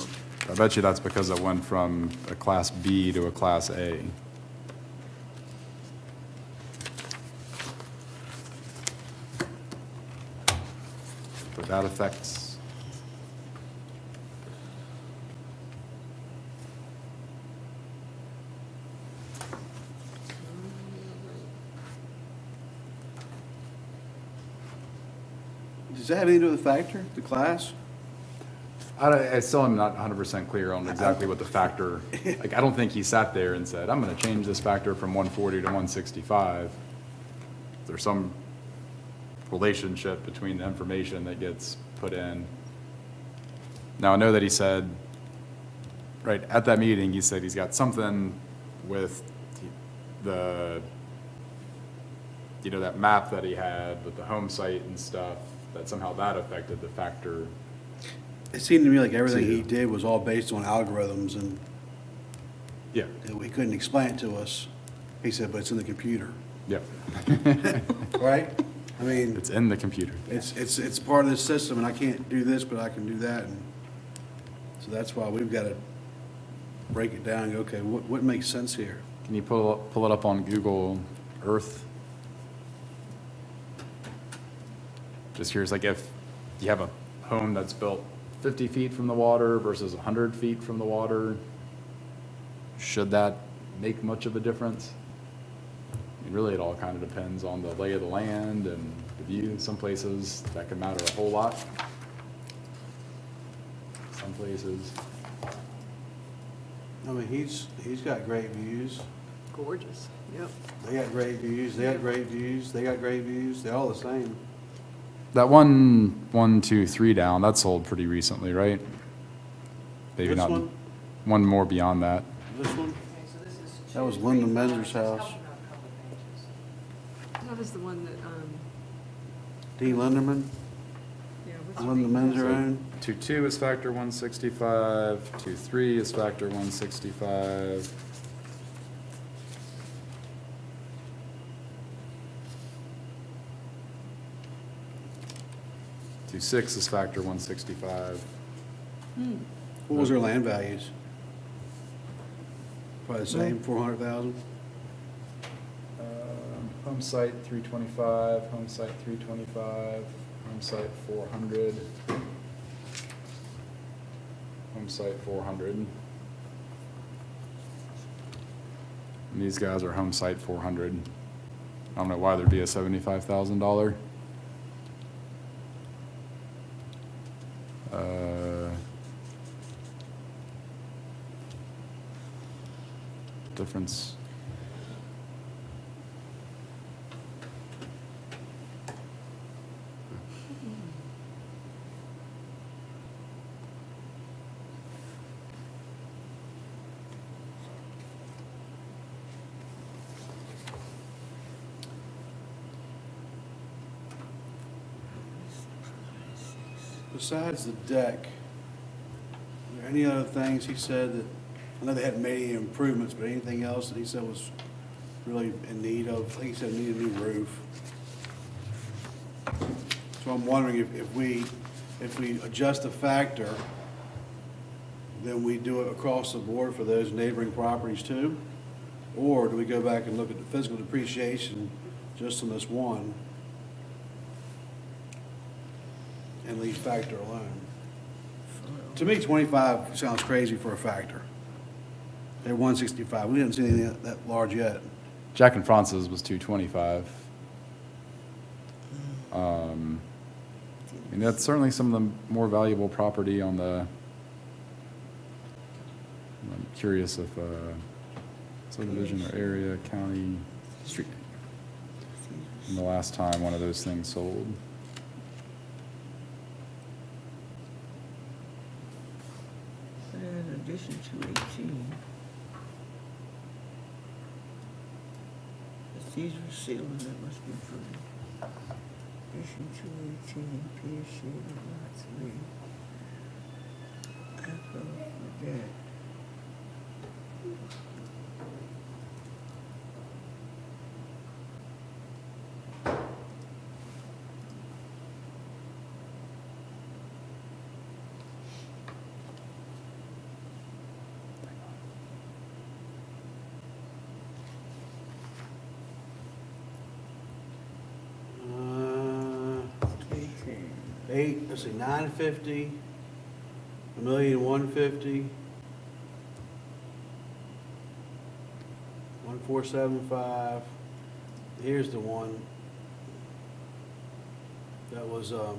I bet you that's because it went from a Class B to a Class A. But that affects, Does that have anything to do with the factor, the class? I still am not 100% clear on exactly what the factor, like, I don't think he sat there and said, I'm going to change this factor from 140 to 165. There's some relationship between the information that gets put in. Now, I know that he said, right, at that meeting, he said he's got something with the, that map that he had with the home site and stuff, that somehow that affected the factor. It seemed to me like everything See. he did was all based on algorithms, and Yeah, he couldn't explain it to us. He said, but it's in the computer, yeah. right? I mean, It's in the computer. it's part of the system, and I can't do this, but I can do that, and so that's why we've got to break it down and go, okay, what makes sense here? Can you pull it up on Google Earth? Just curious, like if you have a home that's built 50 feet from the water versus 100 feet from the water, should that make much of a difference? I mean, really, it all kind of depends on the lay of the land and the view. Some places that can matter a whole lot. Some places, I mean, he's got great views. Gorgeous, yep. They got great views, they got great views, they got great views, they're all the same. that 1, 2, 3 down, that sold pretty recently, right? Maybe Which not. one? One more beyond that. This one? Okay, so this is. That was 2, Linda 3, 5, Menzel's it's house. helping out a couple pages. That was the one that, D. Linderman, yeah, what's Linda Menzer owned. 2.2 is factor 165, 2.3 is factor 165. Do 6 is factor 165. What was their land values? Probably the same, 400,000? Home site 325, home site 325, home site 400. Home site 400. And these guys are home site 400. I don't know why there'd be a $75,000. Difference. Besides the deck, are there any other things he said that, I know they hadn't made any improvements, but anything else that he said was really in need of? I think he said need a new roof. So I'm wondering if we adjust the factor, then we do it across the board for those neighboring properties too? Or do we go back and look at the physical depreciation just on this one and leave factor alone? To me, 25 sounds crazy for a factor. They're 165. We haven't seen anything that large yet. Jack and Francis was 225. I mean, that's certainly some of the more valuable property on the, I'm curious if subdivision or area, county, street. And the last time one of those things sold. In addition to 18. These were sealed, that must be approved. Addition to 18, Pierce Street, lot 3. Echo for that. Let's see, 950, 1,150,000, 1,475. Here's the one that was, well,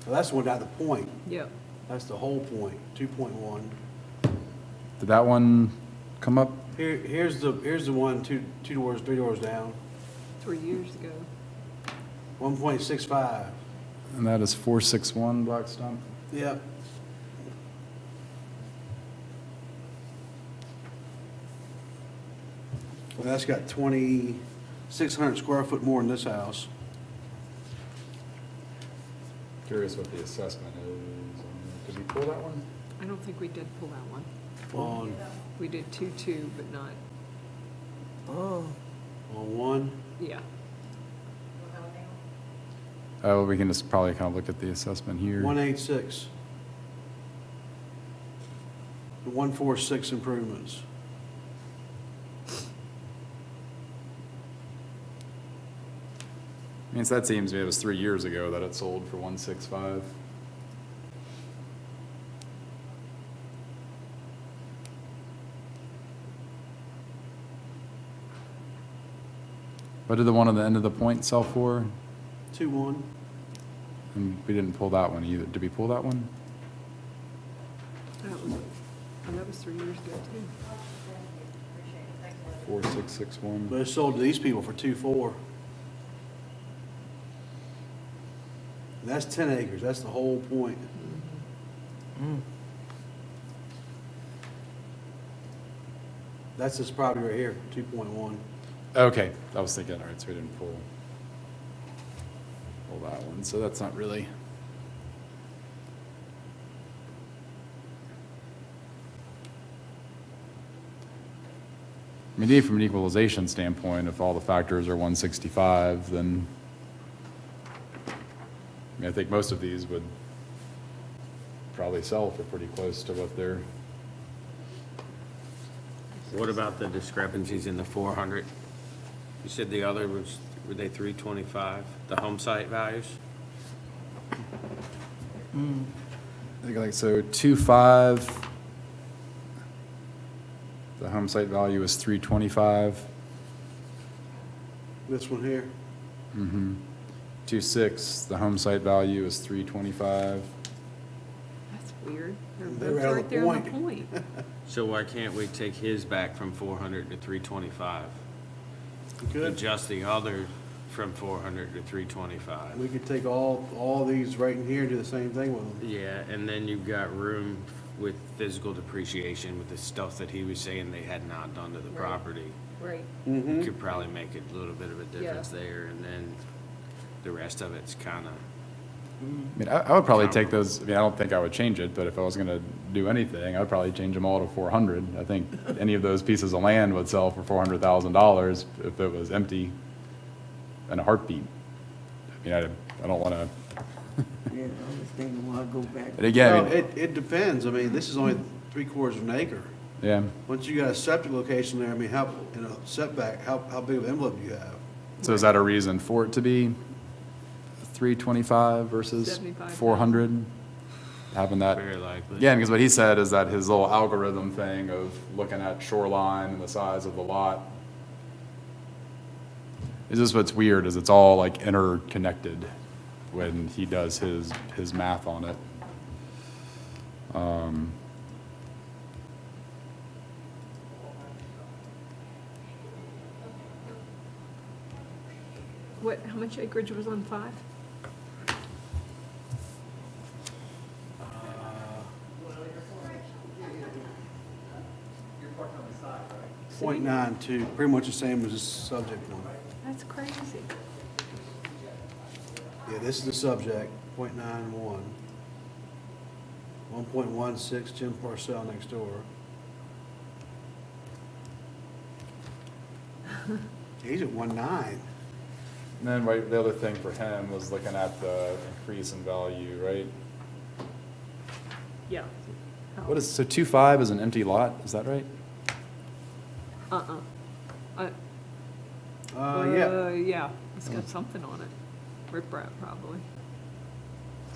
that's the one down the point. Yep. That's the whole point, 2.1. Did that one come up? Here's the one, two doors, 3 doors down, 3 years ago. 1.65. And that is 461 Black Stump. Yep. Well, that's got 2,600 square foot more than this house. Curious what the assessment is. Did we pull that one? I don't think we did pull that one. On, We did 2-2, but not, Oh, on one, yeah. Oh, we can just probably kind of look at the assessment here. 186. The 146 improvements. I mean, so that seems to me it was 3 years ago that it sold for 165. What did the one on the end of the point sell for? 2-1. And we didn't pull that one either. Did we pull that one? That was 3 years ago, too. 4661. But it sold to these people for 2.4. And that's 10 acres. That's the whole point. That's this property right here, 2.1. Okay, I was thinking, all right, so we didn't pull that one. So that's not really. I mean, even from an equalization standpoint, if all the factors are 165, then I mean, I think most of these would probably sell for pretty close to what they're, What about the discrepancies in the 400? You said the other was, were they 325, the home site values? I think like, so 2.5, the home site value is 325. This one here. 2.6, the home site value is 325. That's weird. They They're were both out of right the there on the point. point. So why can't we take his back from 400 to 325? Good. Adjust the other from 400 to 325? We could take all these right in here and do the same thing with them. Yeah, and then you've got room with physical depreciation with the stuff that he was saying they had not done to the Right. property. Right. You could probably make a little bit of a difference there, and then the rest of it's kind of, I mean, I would probably take those, I mean, I don't think I would change it, but if I was gonna do anything, I would probably change them all to 400. I think any of those pieces of land would sell for $400,000 if it was empty in a heartbeat. I mean, I don't wanna, Yeah, I was thinking when I go back. and again, I Well, mean, it depends. I mean, this is only 3/4 of an acre. yeah. Once you got a septic location there, I mean, how, in a setback, how big of an envelope do you have? So is that a reason for it to be 325 versus 75,000. 400? Having that, very likely. yeah, because what he said is that his little algorithm thing of looking at shoreline and the size of the lot, is just what's weird, is it's all like interconnected when he does his math on it. What, how much acreage was on 5? .92, pretty much the same as the subject one. That's crazy. Yeah, this is the subject, .91. 1.16 Jim Parcell next door. He's at 1.9. And then the other thing for him was looking at the increase in value, right? Yeah. What is, so 2.5 is an empty lot, is that right? Yeah. Yeah, it's got something on it. Riprap, probably.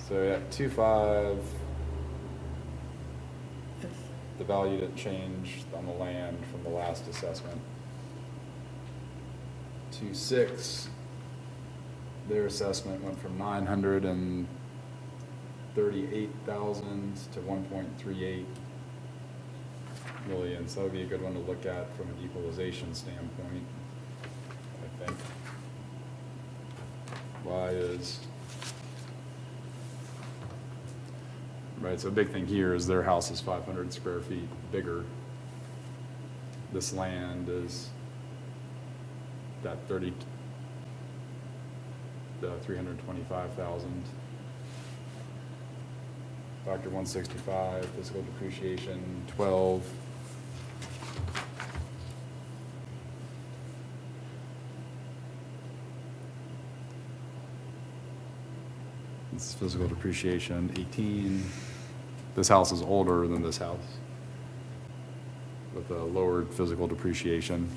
So yeah, 2.5, the value didn't change on the land from the last assessment. 2.6, their assessment went from 938,000 to 1.38 million, so that would be a good one to look at from an equalization standpoint, I think. Why is, right, so a big thing here is their house is 500 square feet bigger. This land is that 325,000. Factor 165, physical depreciation 12. This is physical depreciation 18. This house is older than this house with a lowered physical depreciation.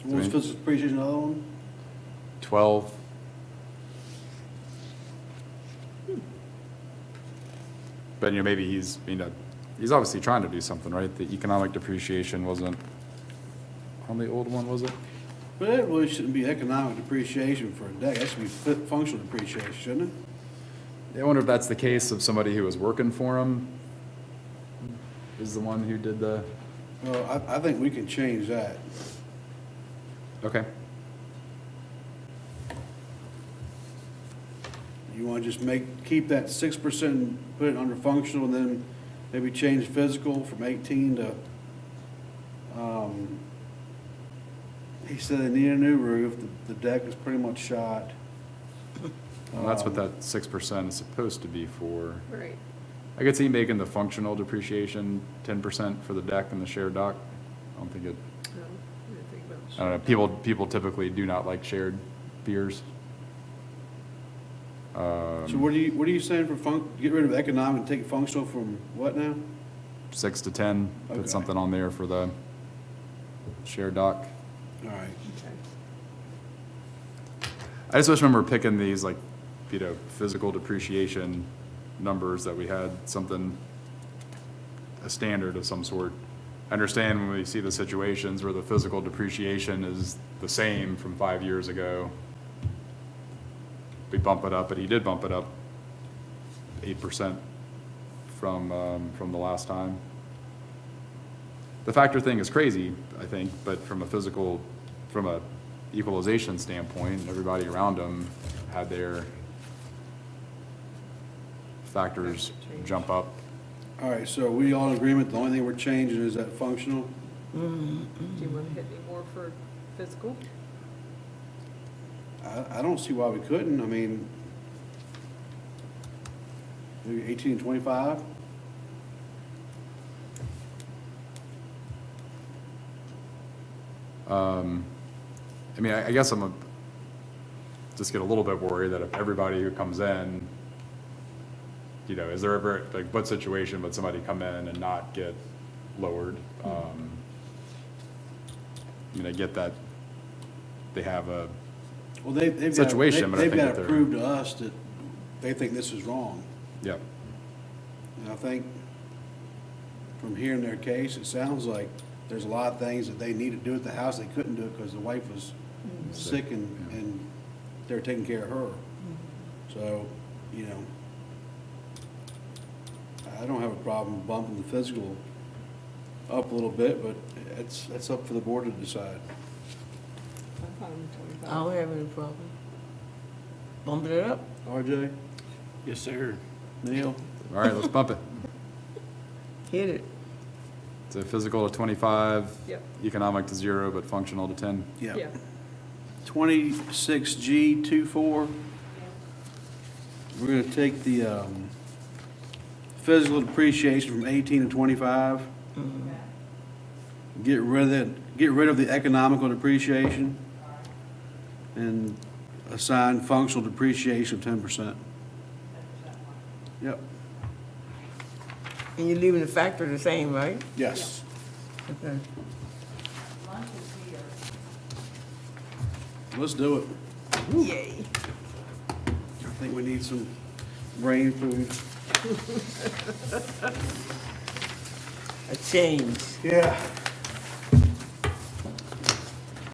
What's physical depreciation, another one? 12. But, maybe he's obviously trying to do something, right? The economic depreciation wasn't on the old one, was it? But it really shouldn't be economic depreciation for a deck. That should be functional depreciation, shouldn't it? I wonder if that's the case of somebody who was working for him, is the one who did the, Well, I think we can change that. okay. You want to just keep that 6%, put it under functional, and then maybe change physical from 18 to, he said they need a new roof, the deck is pretty much shot. Well, that's what that 6% is supposed to be for. Right. I could see making the functional depreciation 10% for the deck and the shared dock. I don't think it, No, I didn't think about I don't know, people typically do not like shared piers. So what are you saying for get rid of economic and take functional from what now? 6 to 10, Okay. put something on there for the shared dock. All right. I just wish when we're picking these, like, physical depreciation numbers, that we had something, a standard of some sort. I understand when we see the situations where the physical depreciation is the same from 5 years ago, we bump it up, but he did bump it up 8% from the last time. The factor thing is crazy, I think, but from a equalization standpoint, everybody around them had their factors jump up. All right, so are we all in agreement, the only thing we're changing is that functional? Do you want to hit any more for physical? I don't see why we couldn't, I mean, maybe 18 and 25? I mean, I guess just get a little bit worried that if everybody who comes in, is there ever, like, what situation would somebody come in and not get lowered? I mean, I get that they have a Well, they've situation, but I they've think got that to they're- prove to us that they think this is wrong. Yep. And I think from hearing their case, it sounds like there's a lot of things that they need to do at the house they couldn't do it because the wife was sick and they were taking care of her. So, I don't have a problem bumping the physical up a little bit, but that's up for the board to decide. I'm fine with 25. I don't have any problem. Bumping it up? RJ, Yes, sir. Neil? All right, let's bump it. Hit it. So physical to 25, Yep. economic to 0, but functional to 10. Yeah. 26G24. We're gonna take the physical depreciation from 18 to 25. Get rid of the economical depreciation and assign functional depreciation of 10%. Yep. And you're leaving the factor the same, right? Yes. Okay. Lunch is here. Let's do it. Yay. I think we need some brain food. A change. Yeah.